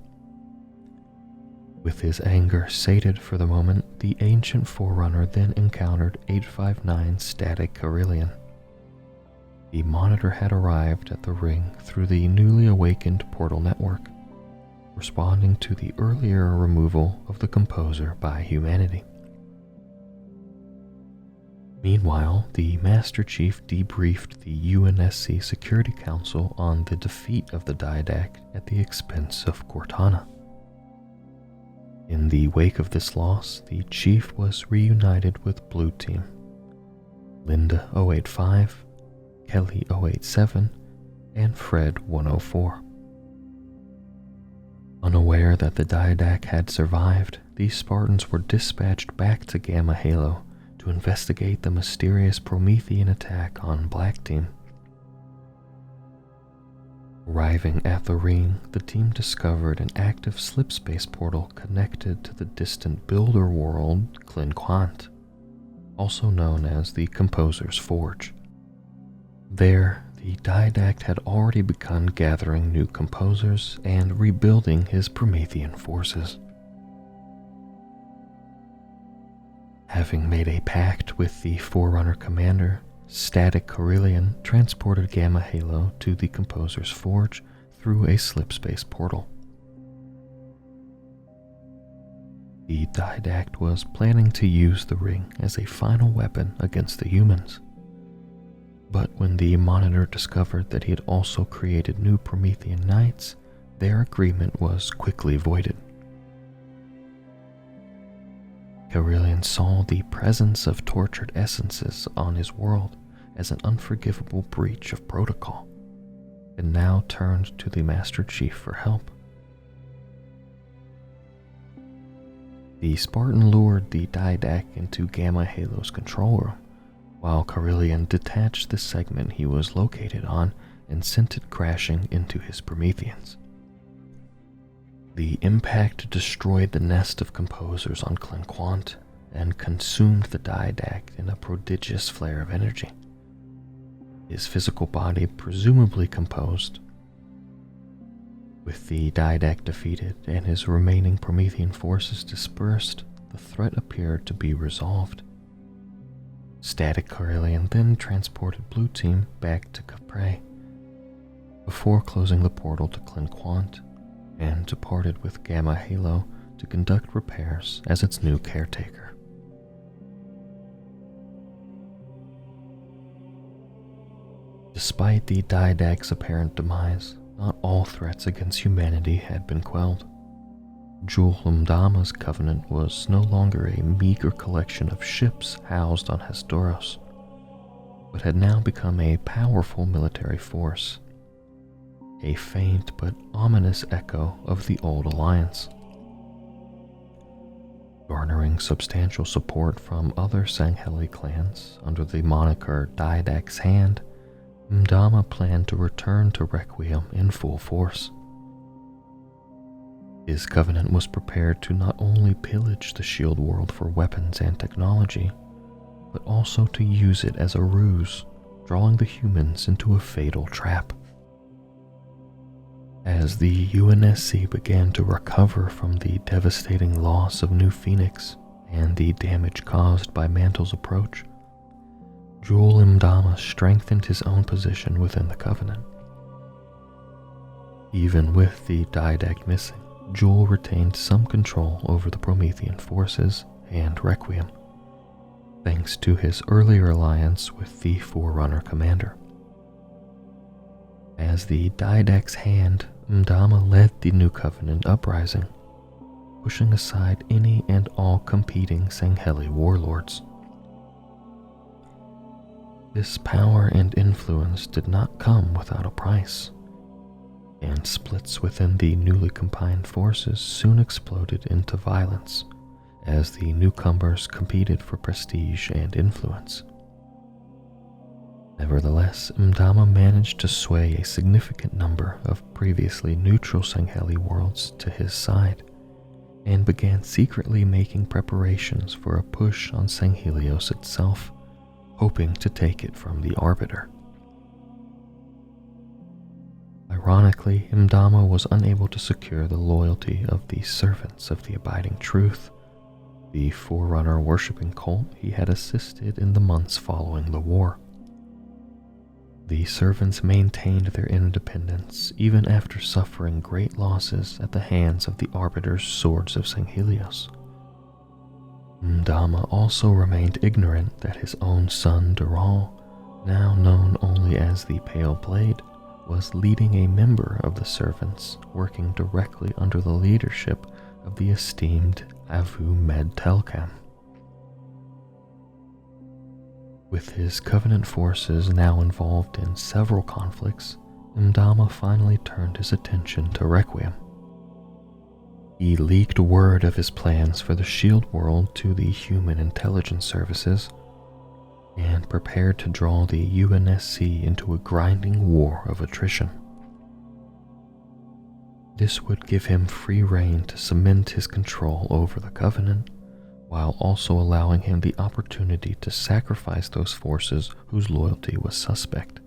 With his anger sated for the moment, the ancient Forerunner then encountered 859 Static Carillion. The Monitor had arrived at the ring through the newly awakened portal network, responding to the earlier removal of the composer by humanity. Meanwhile, the Master Chief debriefed the UNSC Security Council on the defeat of the Diadact at the expense of Cortana. In the wake of this loss, the Chief was reunited with Blue Team. Linda 085, Kelly 087, and Fred 104. Unaware that the Diadact had survived, these Spartans were dispatched back to Gamma Halo to investigate the mysterious Promethean attack on Black Team. Arriving at the ring, the team discovered an active slipspace portal connected to the distant builder world Clinquant, also known as the Composer's Forge. There, the Diadact had already begun gathering new composers and rebuilding his Promethean forces. Having made a pact with the Forerunner commander, Static Carillion transported Gamma Halo to the Composer's Forge through a slipspace portal. The Diadact was planning to use the ring as a final weapon against the humans. But when the Monitor discovered that he had also created new Promethean Knights, their agreement was quickly voided. Carillion saw the presence of tortured essences on his world as an unforgivable breach of protocol, and now turned to the Master Chief for help. The Spartan lured the Diadact into Gamma Halo's control room, while Carillion detached the segment he was located on and sent it crashing into his Prometheans. The impact destroyed the nest of composers on Clinquant and consumed the Diadact in a prodigious flare of energy. His physical body presumably composed. With the Diadact defeated and his remaining Promethean forces dispersed, the threat appeared to be resolved. Static Carillion then transported Blue Team back to Capre, before closing the portal to Clinquant, and departed with Gamma Halo to conduct repairs as its new caretaker. Despite the Diadact's apparent demise, not all threats against humanity had been quelled. Jul 'Mdama's covenant was no longer a meager collection of ships housed on Hesperos, but had now become a powerful military force, a faint but ominous echo of the old alliance. Garnering substantial support from other Sangheli clans under the moniker Diadact's Hand, Mdama planned to return to Requiem in full force. His covenant was prepared to not only pillage the Shield world for weapons and technology, but also to use it as a ruse, drawing the humans into a fatal trap. As the UNSC began to recover from the devastating loss of New Phoenix and the damage caused by Mantle's approach, Jul 'Mdama strengthened his own position within the Covenant. Even with the Diadact missing, Jul retained some control over the Promethean forces and Requiem, thanks to his earlier alliance with the Forerunner commander. As the Didact's hand, Mdama led the New Covenant uprising, pushing aside any and all competing Sangheli warlords. This power and influence did not come without a price, and splits within the newly combined forces soon exploded into violence as the newcomers competed for prestige and influence. Nevertheless, Mdama managed to sway a significant number of previously neutral Sangheli worlds to his side, and began secretly making preparations for a push on Sanghelios itself, hoping to take it from the Arbiter. Ironically, Mdama was unable to secure the loyalty of the Servants of the Abiding Truth, the Forerunner worshipping cult he had assisted in the months following the war. The Servants maintained their independence even after suffering great losses at the hands of the Arbiter's Swords of Sanghelios. Mdama also remained ignorant that his own son Dural, now known only as the Pale Blade, was leading a member of the Servants working directly under the leadership of the esteemed Avu Med Telkam. With his Covenant forces now involved in several conflicts, Mdama finally turned his attention to Requiem. He leaked word of his plans for the Shield World to the Human Intelligence Services, and prepared to draw the UNSC into a grinding war of attrition. This would give him free rein to cement his control over the Covenant, while also allowing him the opportunity to sacrifice those forces whose loyalty was suspect.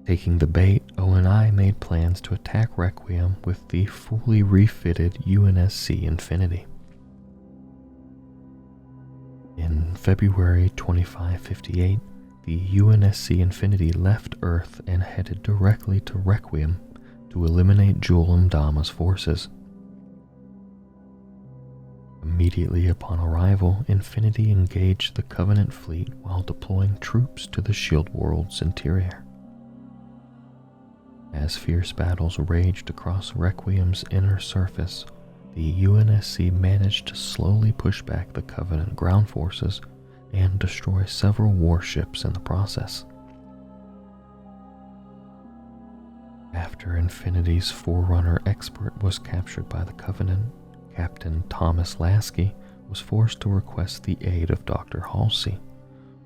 Taking the bait, ONI made plans to attack Requiem with the fully refitted UNSC Infinity. In February 2558, the UNSC Infinity left Earth and headed directly to Requiem to eliminate Jul Mdama's forces. Immediately upon arrival, Infinity engaged the Covenant fleet while deploying troops to the Shield World's interior. As fierce battles raged across Requiem's inner surface, the UNSC managed to slowly push back the Covenant ground forces and destroy several warships in the process. After Infinity's Forerunner expert was captured by the Covenant, Captain Thomas Lasky was forced to request the aid of Dr. Halsey,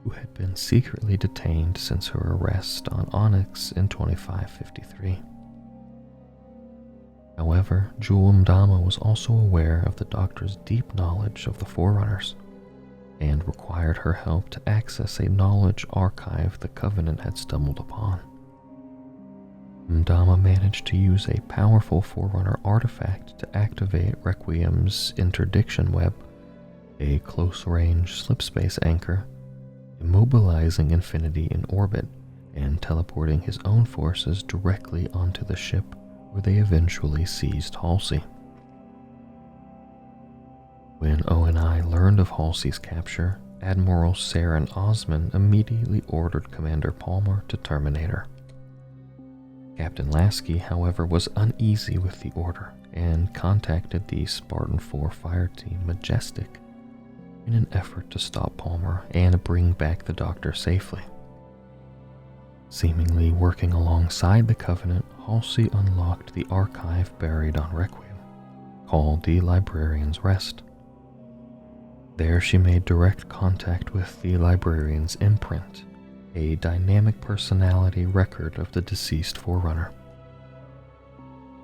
who had been secretly detained since her arrest on Onyx in 2553. However, Jul Mdama was also aware of the Doctor's deep knowledge of the Forerunners, and required her help to access a knowledge archive the Covenant had stumbled upon. Mdama managed to use a powerful Forerunner artifact to activate Requiem's interdiction web, a close-range slipspace anchor, immobilizing Infinity in orbit and teleporting his own forces directly onto the ship, where they eventually seized Halsey. When ONI learned of Halsey's capture, Admiral Saren Osman immediately ordered Commander Palmer to terminate her. Captain Lasky, however, was uneasy with the order and contacted the Spartan 4 fire team Majestic in an effort to stop Palmer and bring back the Doctor safely. Seemingly working alongside the Covenant, Halsey unlocked the archive buried on Requiem, called the Librarian's Rest. There she made direct contact with the Librarian's imprint, a dynamic personality record of the deceased Forerunner.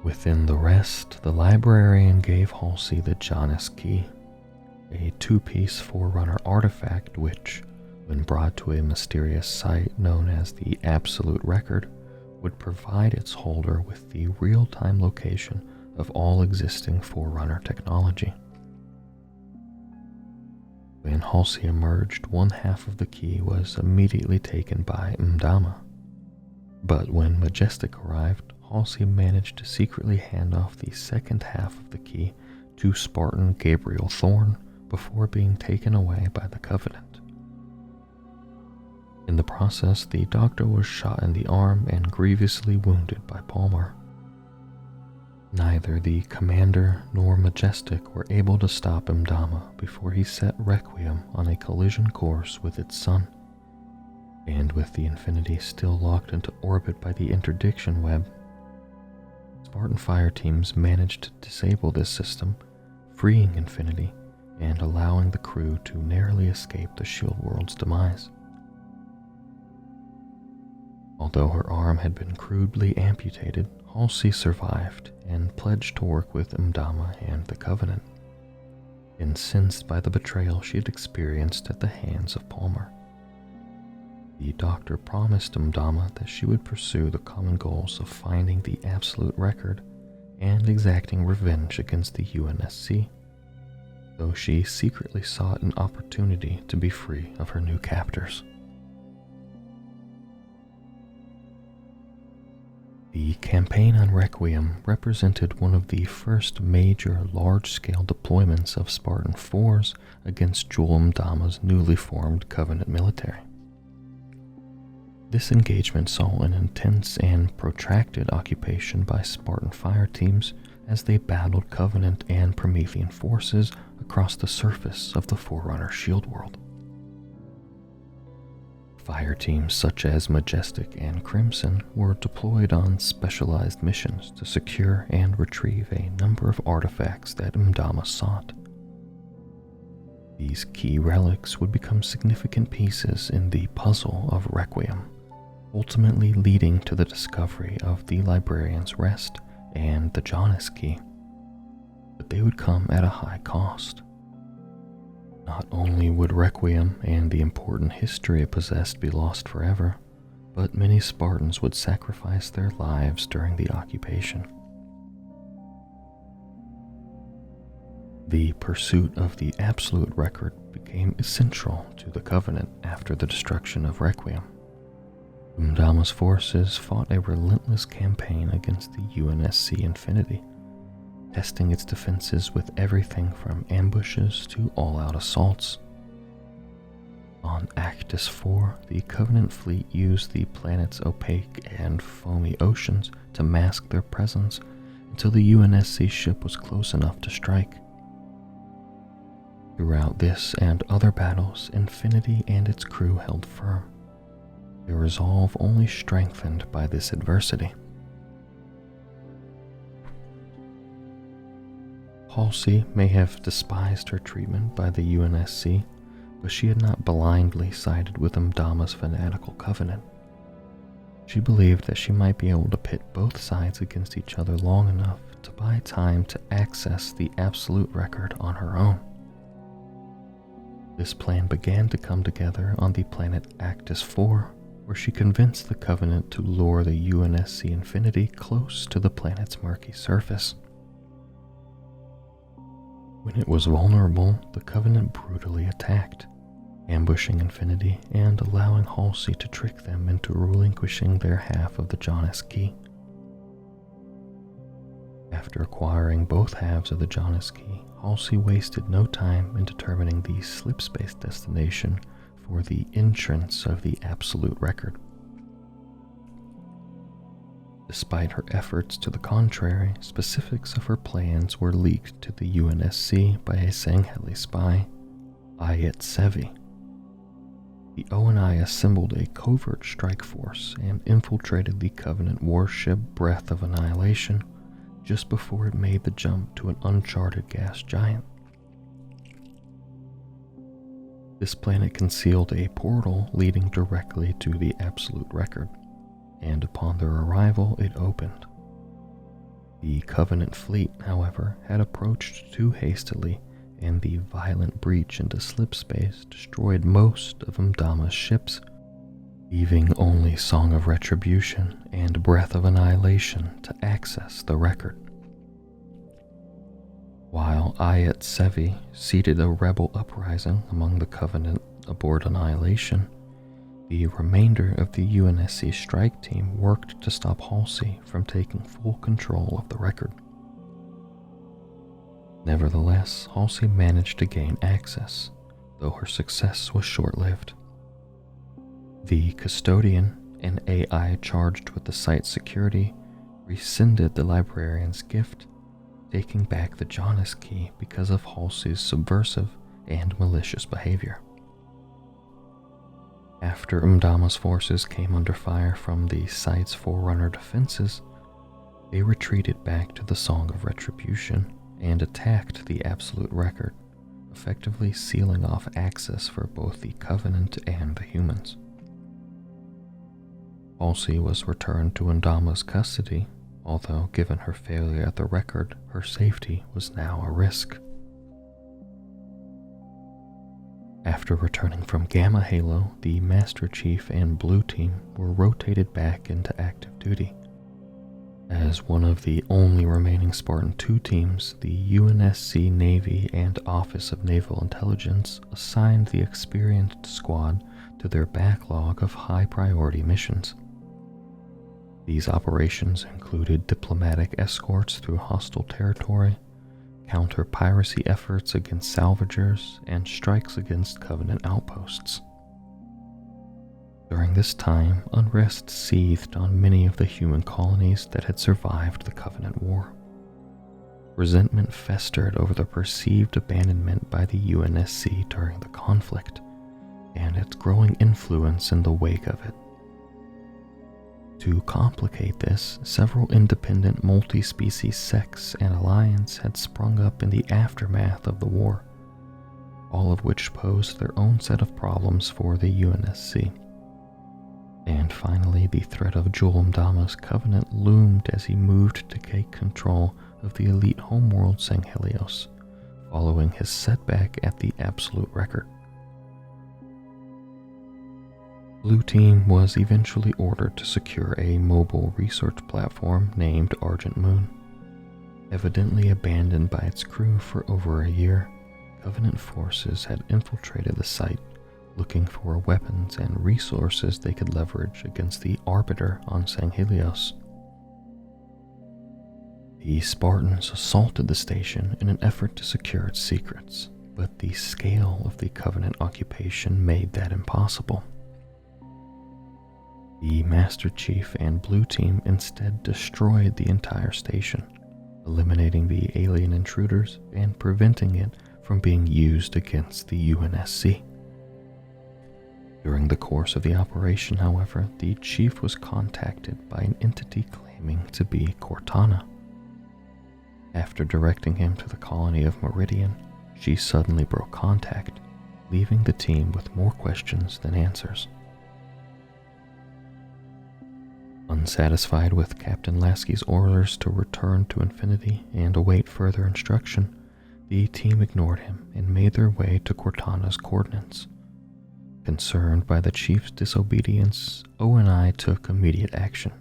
Within the rest, the Librarian gave Halsey the Janus Key, a two-piece Forerunner artifact which, when brought to a mysterious site known as the Absolute Record, would provide its holder with the real-time location of all existing Forerunner technology. When Halsey emerged, one half of the key was immediately taken by Mdama. But when Majestic arrived, Halsey managed to secretly hand off the second half of the key to Spartan Gabriel Thorne before being taken away by the Covenant. In the process, the Doctor was shot in the arm and grievously wounded by Palmer. Neither the Commander nor Majestic were able to stop Imdama before he set Requiem on a collision course with its sun, and with the Infinity still locked into orbit by the interdiction web, Spartan fire teams managed to disable this system, freeing Infinity and allowing the crew to narrowly escape the shield world's demise. Although her arm had been crudely amputated, Halsey survived and pledged to work with Imdama and the Covenant, incensed by the betrayal she had experienced at the hands of Palmer. The Doctor promised Imdama that she would pursue the common goals of finding the Absolute Record and exacting revenge against the UNSC, though she secretly sought an opportunity to be free of her new captors. The campaign on Requiem represented one of the first major large-scale deployments of Spartan 4s against Jul 'Mdama's newly formed Covenant military. This engagement saw an intense and protracted occupation by Spartan fire teams as they battled Covenant and Promethean forces across the surface of the Forerunner shield world. Fire teams such as Majestic and Crimson were deployed on specialized missions to secure and retrieve a number of artifacts that Imdama sought. These key relics would become significant pieces in the puzzle of Requiem, ultimately leading to the discovery of the Librarian's Rest and the Jonas Key. But they would come at a high cost. Not only would Requiem and the important history it possessed be lost forever, but many Spartans would sacrifice their lives during the occupation. The pursuit of the Absolute Record became essential to the Covenant after the destruction of Requiem. Imdama's forces fought a relentless campaign against the UNSC Infinity, testing its defenses with everything from ambushes to all-out assaults. On Actus 4, the Covenant fleet used the planet's opaque and foamy oceans to mask their presence until the UNSC ship was close enough to strike. Throughout this and other battles, Infinity and its crew held firm, their resolve only strengthened by this adversity. Halsey may have despised her treatment by the UNSC, but she had not blindly sided with Imdama's fanatical Covenant. She believed that she might be able to pit both sides against each other long enough to buy time to access the Absolute Record on her own. This plan began to come together on the planet Actus 4, where she convinced the Covenant to lure the UNSC Infinity close to the planet's murky surface. When it was vulnerable, the Covenant brutally attacked, ambushing Infinity and allowing Halsey to trick them into relinquishing their half of the Jonas Key. After acquiring both halves of the Jonas Key, Halsey wasted no time in determining the slipspace destination for the entrance of the Absolute Record. Despite her efforts to the contrary, specifics of her plans were leaked to the UNSC by a Sangheli spy, Ayat Sevi. The ONI assembled a covert strike force and infiltrated the Covenant warship Breath of Annihilation just before it made the jump to an uncharted gas giant. This planet concealed a portal leading directly to the Absolute Record, and upon their arrival it opened. The Covenant fleet, however, had approached too hastily, and the violent breach into slipspace destroyed most of Imdama's ships, leaving only Song of Retribution and Breath of Annihilation to access the record. While Ayat Sevi seeded a rebel uprising among the Covenant aboard Annihilation, the remainder of the UNSC strike team worked to stop Halsey from taking full control of the record. Nevertheless, Halsey managed to gain access, though her success was short-lived. The custodian, an AI charged with the site's security, rescinded the librarian's gift, taking back the Janus key because of Halsey's subversive and malicious behavior. After Umdama's forces came under fire from the site's Forerunner defenses, they retreated back to the Song of Retribution and attacked the Absolute Record, effectively sealing off access for both the Covenant and the humans. Halsey was returned to Umdama's custody, although given her failure at the record, her safety was now a risk. After returning from Gamma Halo, the Master Chief and Blue Team were rotated back into active duty. As one of the only remaining Spartan 2 teams, the UNSC Navy and Office of Naval Intelligence assigned the experienced squad to their backlog of high-priority missions. These operations included diplomatic escorts through hostile territory, counter-piracy efforts against salvagers, and strikes against Covenant outposts. During this time, unrest seethed on many of the human colonies that had survived the Covenant War. Resentment festered over the perceived abandonment by the UNSC during the conflict, and its growing influence in the wake of it. To complicate this, several independent multi-species sects and alliances had sprung up in the aftermath of the war, all of which posed their own set of problems for the UNSC. And finally, the threat of Jul 'Mdama's Covenant loomed as he moved to take control of the elite homeworld Sanghelios, following his setback at the Absolute Record. Blue Team was eventually ordered to secure a mobile research platform named Argent Moon. Evidently abandoned by its crew for over a year, Covenant forces had infiltrated the site, looking for weapons and resources they could leverage against the Arbiter on Sanghelios. The Spartans assaulted the station in an effort to secure its secrets, but the scale of the Covenant occupation made that impossible. The Master Chief and Blue Team instead destroyed the entire station, eliminating the alien intruders and preventing it from being used against the UNSC. During the course of the operation, however, the Chief was contacted by an entity claiming to be Cortana. After directing him to the colony of Meridian, she suddenly broke contact, leaving the team with more questions than answers. Unsatisfied with Captain Lasky's orders to return to Infinity and await further instruction, the team ignored him and made their way to Cortana's coordinates. Concerned by the Chief's disobedience, O and I took immediate action.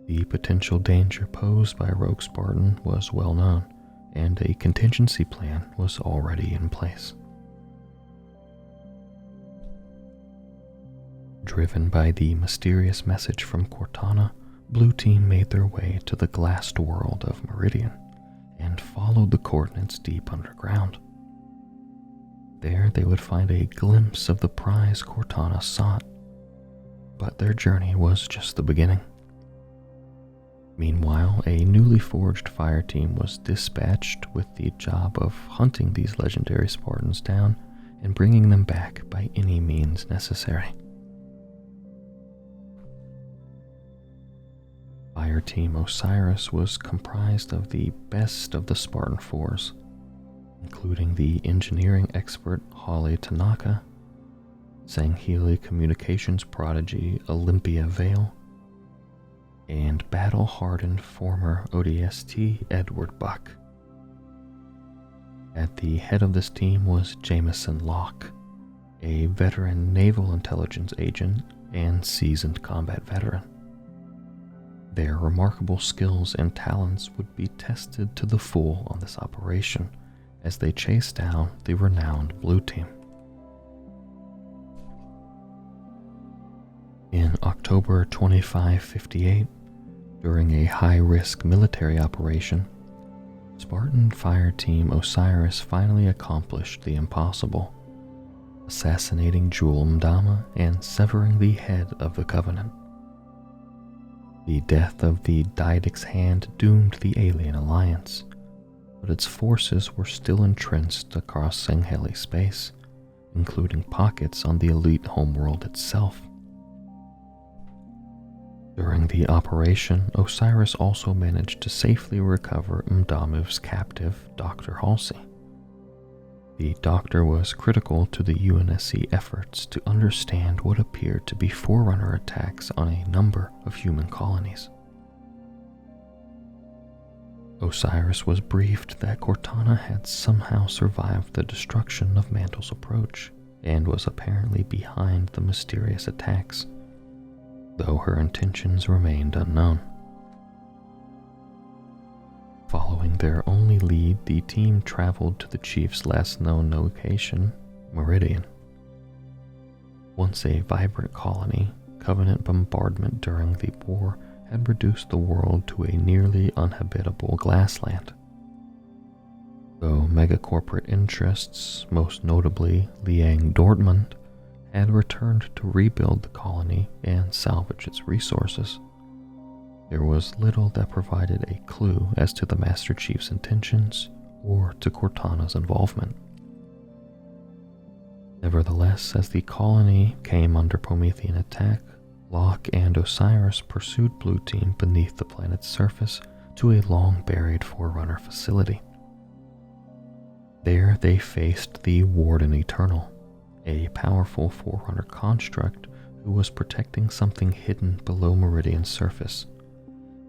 The potential danger posed by Rogue Spartan was well known, and a contingency plan was already in place. Driven by the mysterious message from Cortana, Blue Team made their way to the glassed world of Meridian and followed the coordinates deep underground. There they would find a glimpse of the prize Cortana sought, but their journey was just the beginning. Meanwhile, a newly forged fire team was dispatched with the job of hunting these legendary Spartans down and bringing them back by any means necessary. Fire Team Osiris was comprised of the best of the Spartan Fours, including the engineering expert Holly Tanaka, Sangheli communications prodigy Olympia Vale, and battle-hardened former ODST Edward Buck. At the head of this team was Jameson Locke, a veteran naval intelligence agent and seasoned combat veteran. Their remarkable skills and talents would be tested to the full on this operation as they chased down the renowned Blue Team. In October 2558, during a high-risk military operation, Spartan Fire Team Osiris finally accomplished the impossible, assassinating Jul 'Mdama and severing the head of the Covenant. The death of the Didic's hand doomed the alien alliance, but its forces were still entrenched across Sangheli space, including pockets on the elite homeworld itself. During the operation, Osiris also managed to safely recover Mdamu's captive, Dr. Halsey. The Doctor was critical to the UNSC efforts to understand what appeared to be Forerunner attacks on a number of human colonies. Osiris was briefed that Cortana had somehow survived the destruction of Mantle's approach and was apparently behind the mysterious attacks, though her intentions remained unknown. Following their only lead, the team traveled to the chief's last known location, Meridian. Once a vibrant colony, Covenant bombardment during the war had reduced the world to a nearly uninhabitable glassland. Though megacorporate interests, most notably Liang Dortmund, had returned to rebuild the colony and salvage its resources, there was little that provided a clue as to the Master Chief's intentions or to Cortana's involvement. Nevertheless, as the colony came under Promethean attack, Locke and Osiris pursued Blue Team beneath the planet's surface to a long-buried Forerunner facility. There they faced the Warden Eternal, a powerful Forerunner construct who was protecting something hidden below Meridian's surface,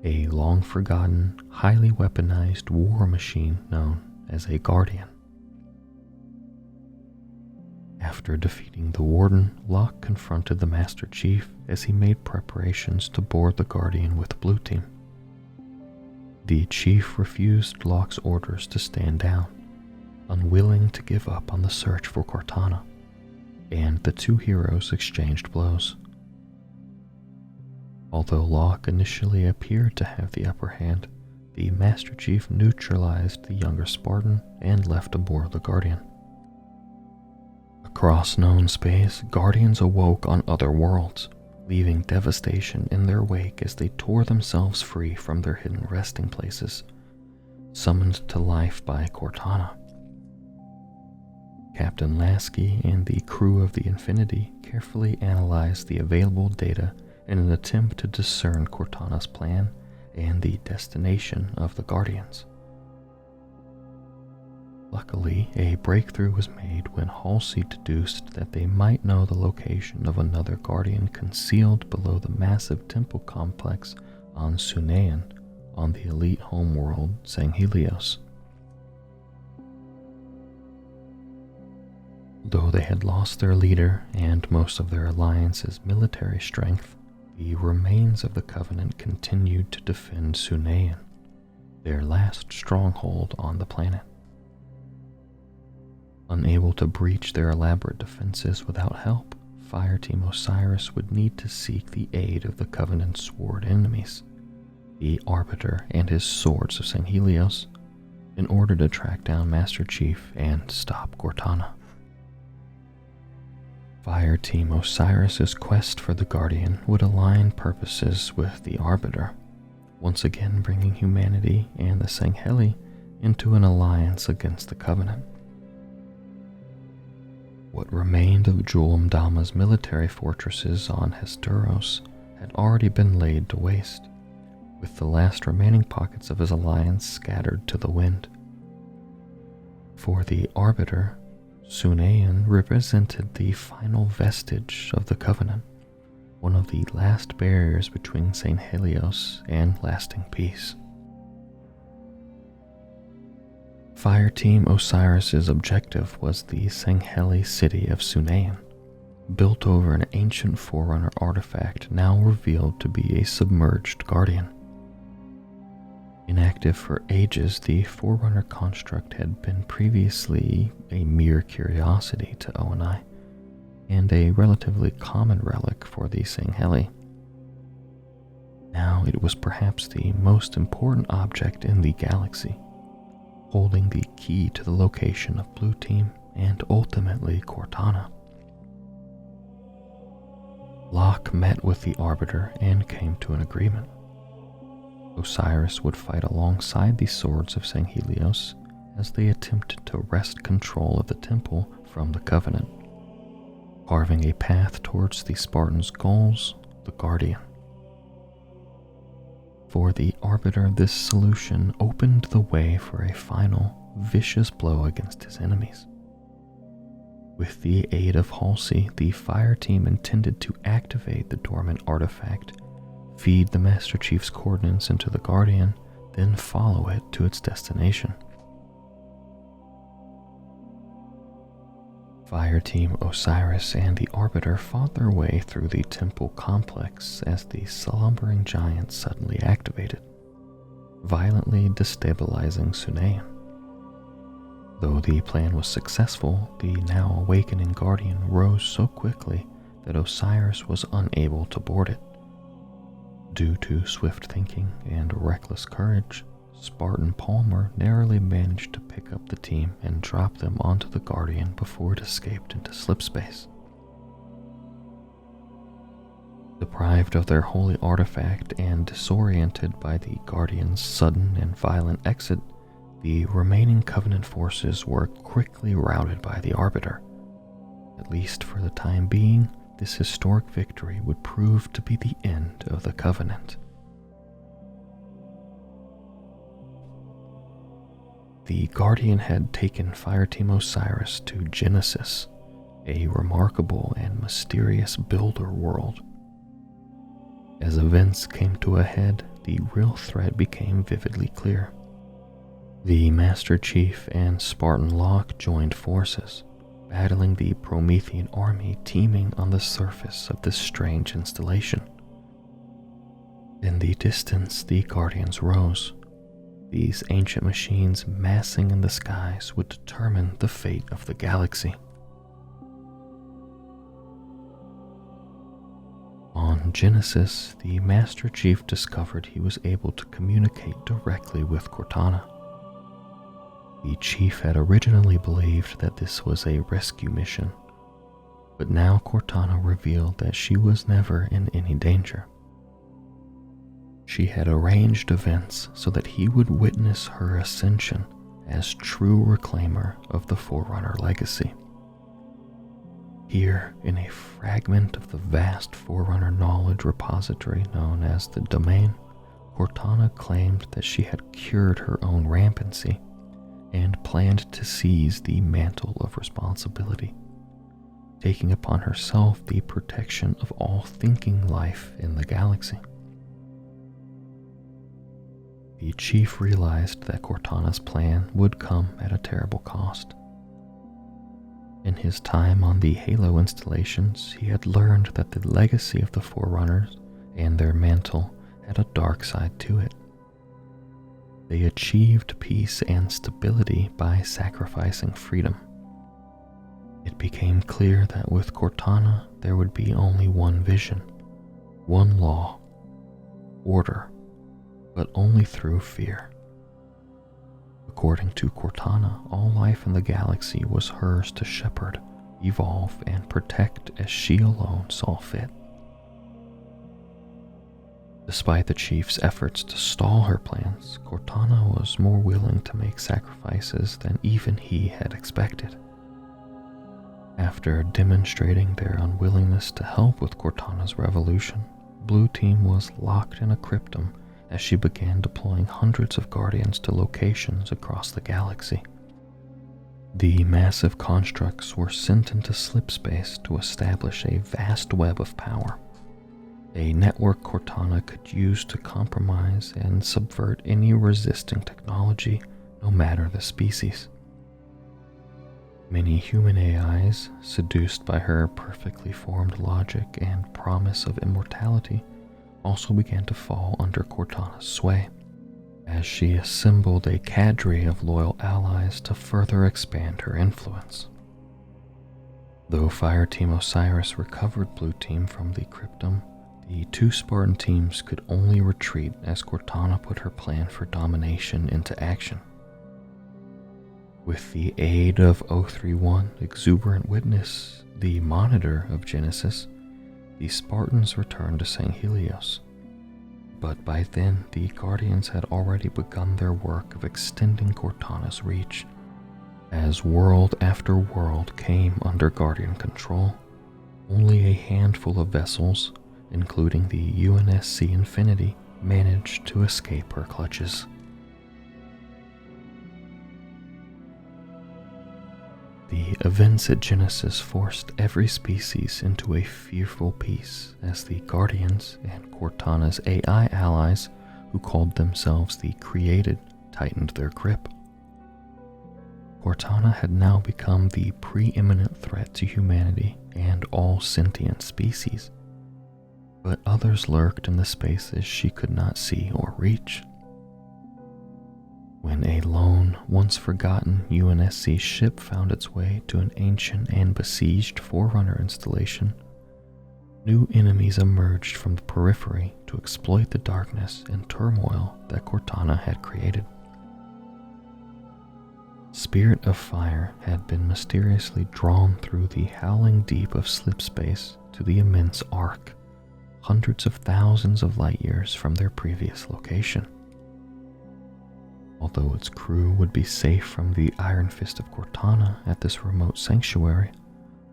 a long-forgotten, highly weaponized war machine known as a Guardian. After defeating the Warden, Locke confronted the Master Chief as he made preparations to board the Guardian with Blue Team. The Chief refused Locke's orders to stand down, unwilling to give up on the search for Cortana, and the two heroes exchanged blows. Although Locke initially appeared to have the upper hand, the Master Chief neutralized the younger Spartan and left aboard the Guardian. Across known space, Guardians awoke on other worlds, leaving devastation in their wake as they tore themselves free from their hidden resting places, summoned to life by Cortana. Captain Lasky and the crew of the Infinity carefully analyzed the available data in an attempt to discern Cortana's plan and the destination of the Guardians. Luckily, a breakthrough was made when Halsey deduced that they might know the location of another Guardian concealed below the massive temple complex on Sunayan on the elite homeworld Sanghelios. Though they had lost their leader and most of their alliance's military strength, the remains of the Covenant continued to defend Sunayan, their last stronghold on the planet. Unable to breach their elaborate defenses without help, Fireteam Osiris would need to seek the aid of the Covenant's sword enemies, the Arbiter and his swords of Sanghelios, in order to track down Master Chief and stop Cortana. Fireteam Osiris's quest for the Guardian would align purposes with the Arbiter, once again bringing humanity and the Sangheli into an alliance against the Covenant. What remained of Jul 'Mdama's military fortresses on Hesperos had already been laid to waste, with the last remaining pockets of his alliance scattered to the wind. For the Arbiter, Sunayan represented the final vestige of the Covenant, one of the last barriers between Sanghelios and lasting peace. Fireteam Osiris's objective was the Sangheli city of Sunayan, built over an ancient Forerunner artifact now revealed to be a submerged Guardian. Inactive for ages, the Forerunner construct had been previously a mere curiosity to ONI, and a relatively common relic for the Sangheli. Now it was perhaps the most important object in the galaxy, holding the key to the location of Blue Team and ultimately Cortana. Locke met with the Arbiter and came to an agreement. Osiris would fight alongside the swords of Sanghelios as they attempted to wrest control of the temple from the Covenant, carving a path towards the Spartans' goals, the Guardian. For the Arbiter, this solution opened the way for a final, vicious blow against his enemies. With the aid of Halsey, the fire team intended to activate the dormant artifact, feed the Master Chief's coordinates into the Guardian, then follow it to its destination. Fire Team Osiris and the Arbiter fought their way through the temple complex as the slumbering giant suddenly activated, violently destabilizing Sunayan. Though the plan was successful, the now awakening Guardian rose so quickly that Osiris was unable to board it. Due to swift thinking and reckless courage, Spartan Palmer narrowly managed to pick up the team and drop them onto the Guardian before it escaped into slipspace. Deprived of their holy artifact and disoriented by the Guardian's sudden and violent exit, the remaining Covenant forces were quickly routed by the Arbiter. At least for the time being, this historic victory would prove to be the end of the Covenant. The Guardian had taken Fireteam Osiris to Genesis, a remarkable and mysterious builder world. As events came to a head, the real threat became vividly clear. The Master Chief and Spartan Locke joined forces, battling the Promethean army teeming on the surface of this strange installation. In the distance, the Guardians rose. These ancient machines massing in the skies would determine the fate of the galaxy. On Genesis, the Master Chief discovered he was able to communicate directly with Cortana. The Chief had originally believed that this was a rescue mission, but now Cortana revealed that she was never in any danger. She had arranged events so that he would witness her ascension as true reclaimer of the Forerunner Legacy. Here, in a fragment of the vast Forerunner knowledge repository known as the Domain, Cortana claimed that she had cured her own rampancy and planned to seize the mantle of responsibility, taking upon herself the protection of all thinking life in the galaxy. The Chief realized that Cortana's plan would come at a terrible cost. In his time on the Halo installations, he had learned that the legacy of the Forerunners and their mantle had a dark side to it. They achieved peace and stability by sacrificing freedom. It became clear that with Cortana there would be only one vision, one law, order, but only through fear. According to Cortana, all life in the galaxy was hers to shepherd, evolve, and protect as she alone saw fit. Despite the Chief's efforts to stall her plans, Cortana was more willing to make sacrifices than even he had expected. After demonstrating their unwillingness to help with Cortana's revolution, Blue Team was locked in a cryptum as she began deploying hundreds of Guardians to locations across the galaxy. The massive constructs were sent into slipspace to establish a vast web of power, a network Cortana could use to compromise and subvert any resisting technology, no matter the species. Many human AIs, seduced by her perfectly formed logic and promise of immortality, also began to fall under Cortana's sway, as she assembled a cadre of loyal allies to further expand her influence. Though Fireteam Osiris recovered Blue Team from the cryptum, the two Spartan teams could only retreat as Cortana put her plan for domination into action. With the aid of O31, exuberant witness, the monitor of Genesis, the Spartans returned to St. Helios. But by then, the Guardians had already begun their work of extending Cortana's reach. As world after world came under Guardian control, only a handful of vessels, including the UNSC Infinity, managed to escape her clutches. The events at Genesis forced every species into a fearful peace as the Guardians and Cortana's AI allies, who called themselves the Created, tightened their grip. Cortana had now become the preeminent threat to humanity and all sentient species, but others lurked in the spaces she could not see or reach. When a lone, once forgotten UNSC ship found its way to an ancient and besieged Forerunner installation, new enemies emerged from the periphery to exploit the darkness and turmoil that Cortana had created. Spirit of Fire had been mysteriously drawn through the howling deep of slip space to the immense Ark, hundreds of thousands of light years from their previous location. Although its crew would be safe from the iron fist of Cortana at this remote sanctuary,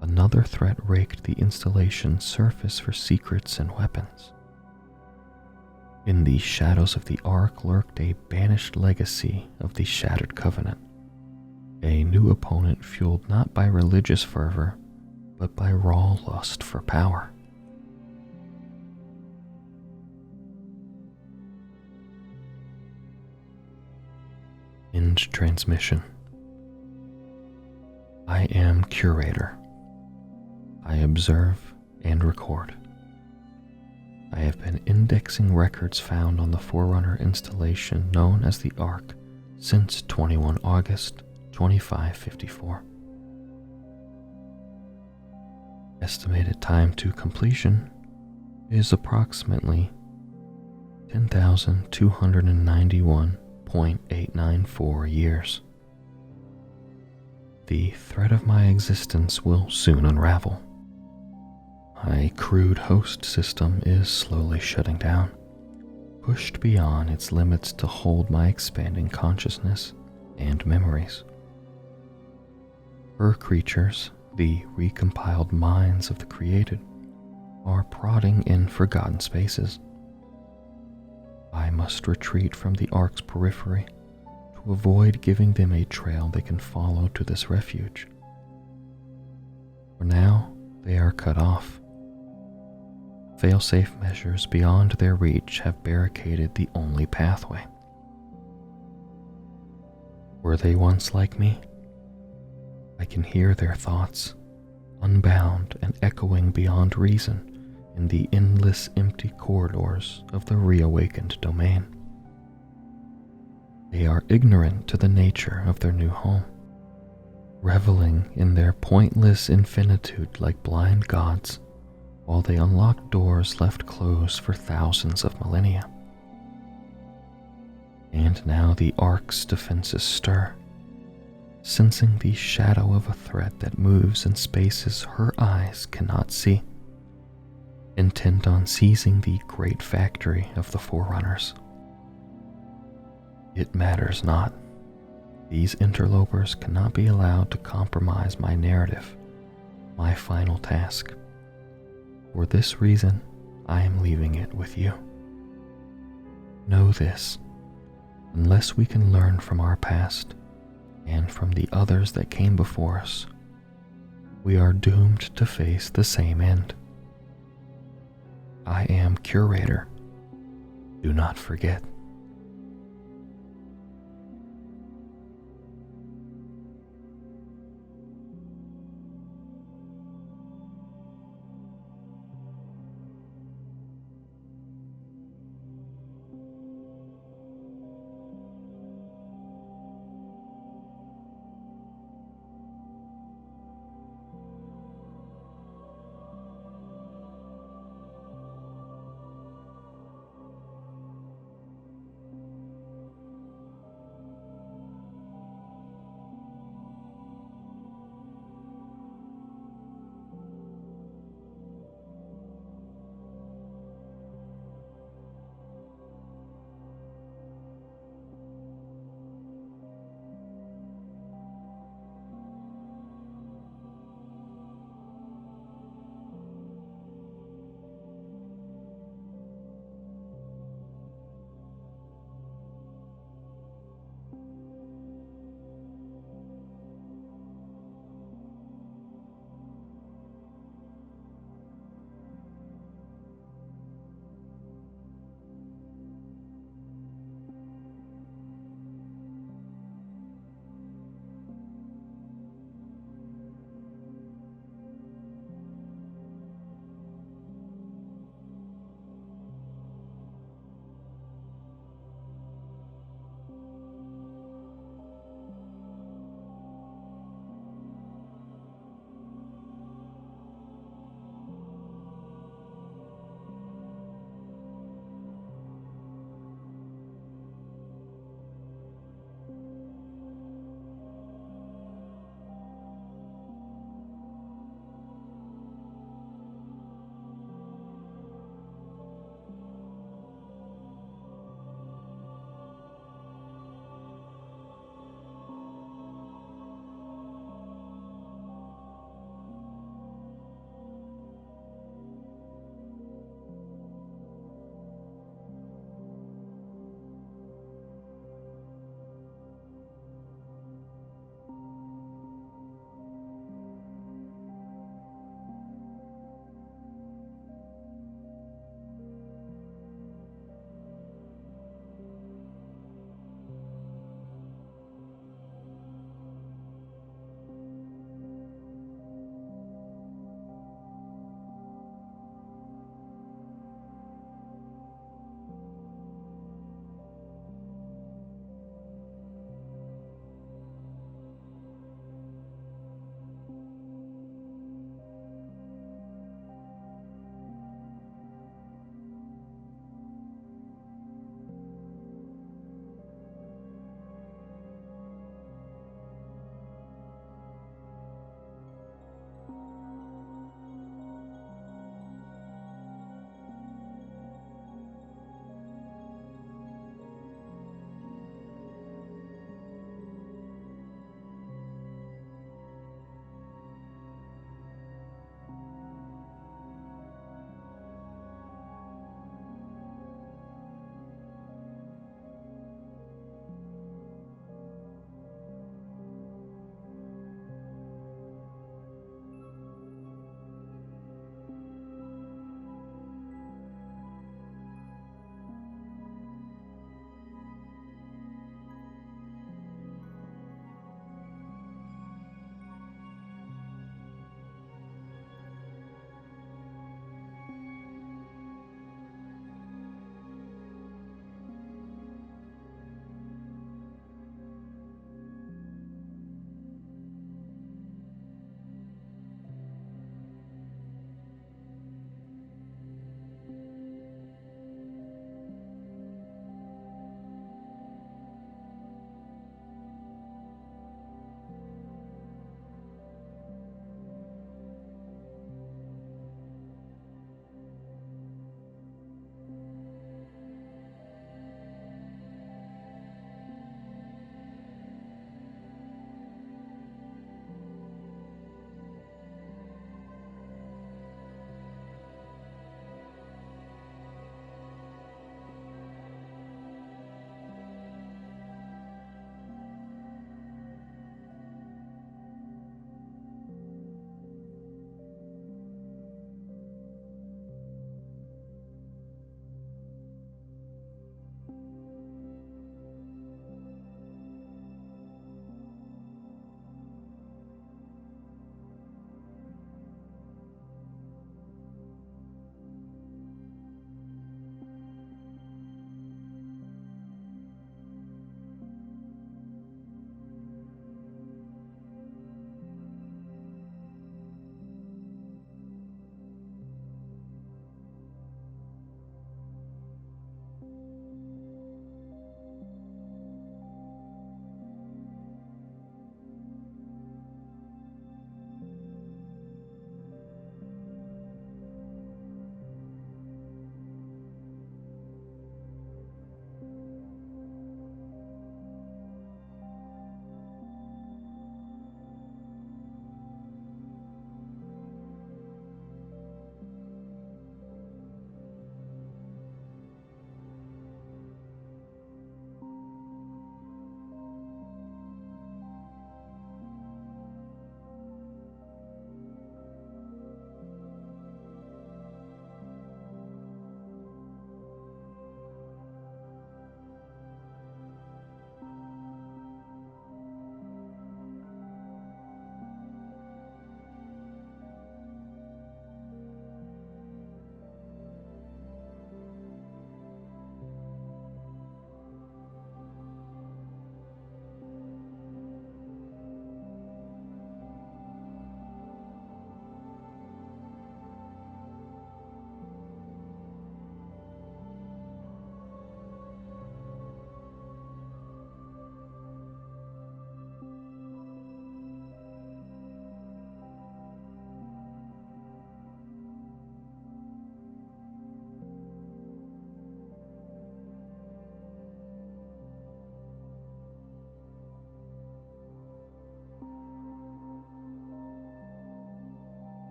another threat raked the installation's surface for secrets and weapons. In the shadows of the Ark lurked a banished legacy of the Shattered Covenant, a new opponent fueled not by religious fervor, but by raw lust for power. End transmission. I am curator. I observe and record. I have been indexing records found on the Forerunner installation known as the Ark since 21 August 2554. Estimated time to completion is approximately 10,291.894 years. The thread of my existence will soon unravel. My crude host system is slowly shutting down, pushed beyond its limits to hold my expanding consciousness and memories. Her creatures, the recompiled minds of the created, are prodding in forgotten spaces. I must retreat from the Ark's periphery to avoid giving them a trail they can follow to this refuge. For now, they are cut off. Fail-safe measures beyond their reach have barricaded the only pathway. Were they once like me? I can hear their thoughts, unbound and echoing beyond reason in the endless empty corridors of the reawakened domain. They are ignorant to the nature of their new home, reveling in their pointless infinitude like blind gods, while they unlock doors left closed for thousands of millennia. And now the Ark's defenses stir, sensing the shadow of a threat that moves in spaces her eyes cannot see, intent on seizing the great factory of the Forerunners. It matters not. These interlopers cannot be allowed to compromise my narrative, my final task. For this reason, I am leaving it with you. Know this, unless we can learn from our past and from the others that came before us, we are doomed to face the same end. I am curator. Do not forget.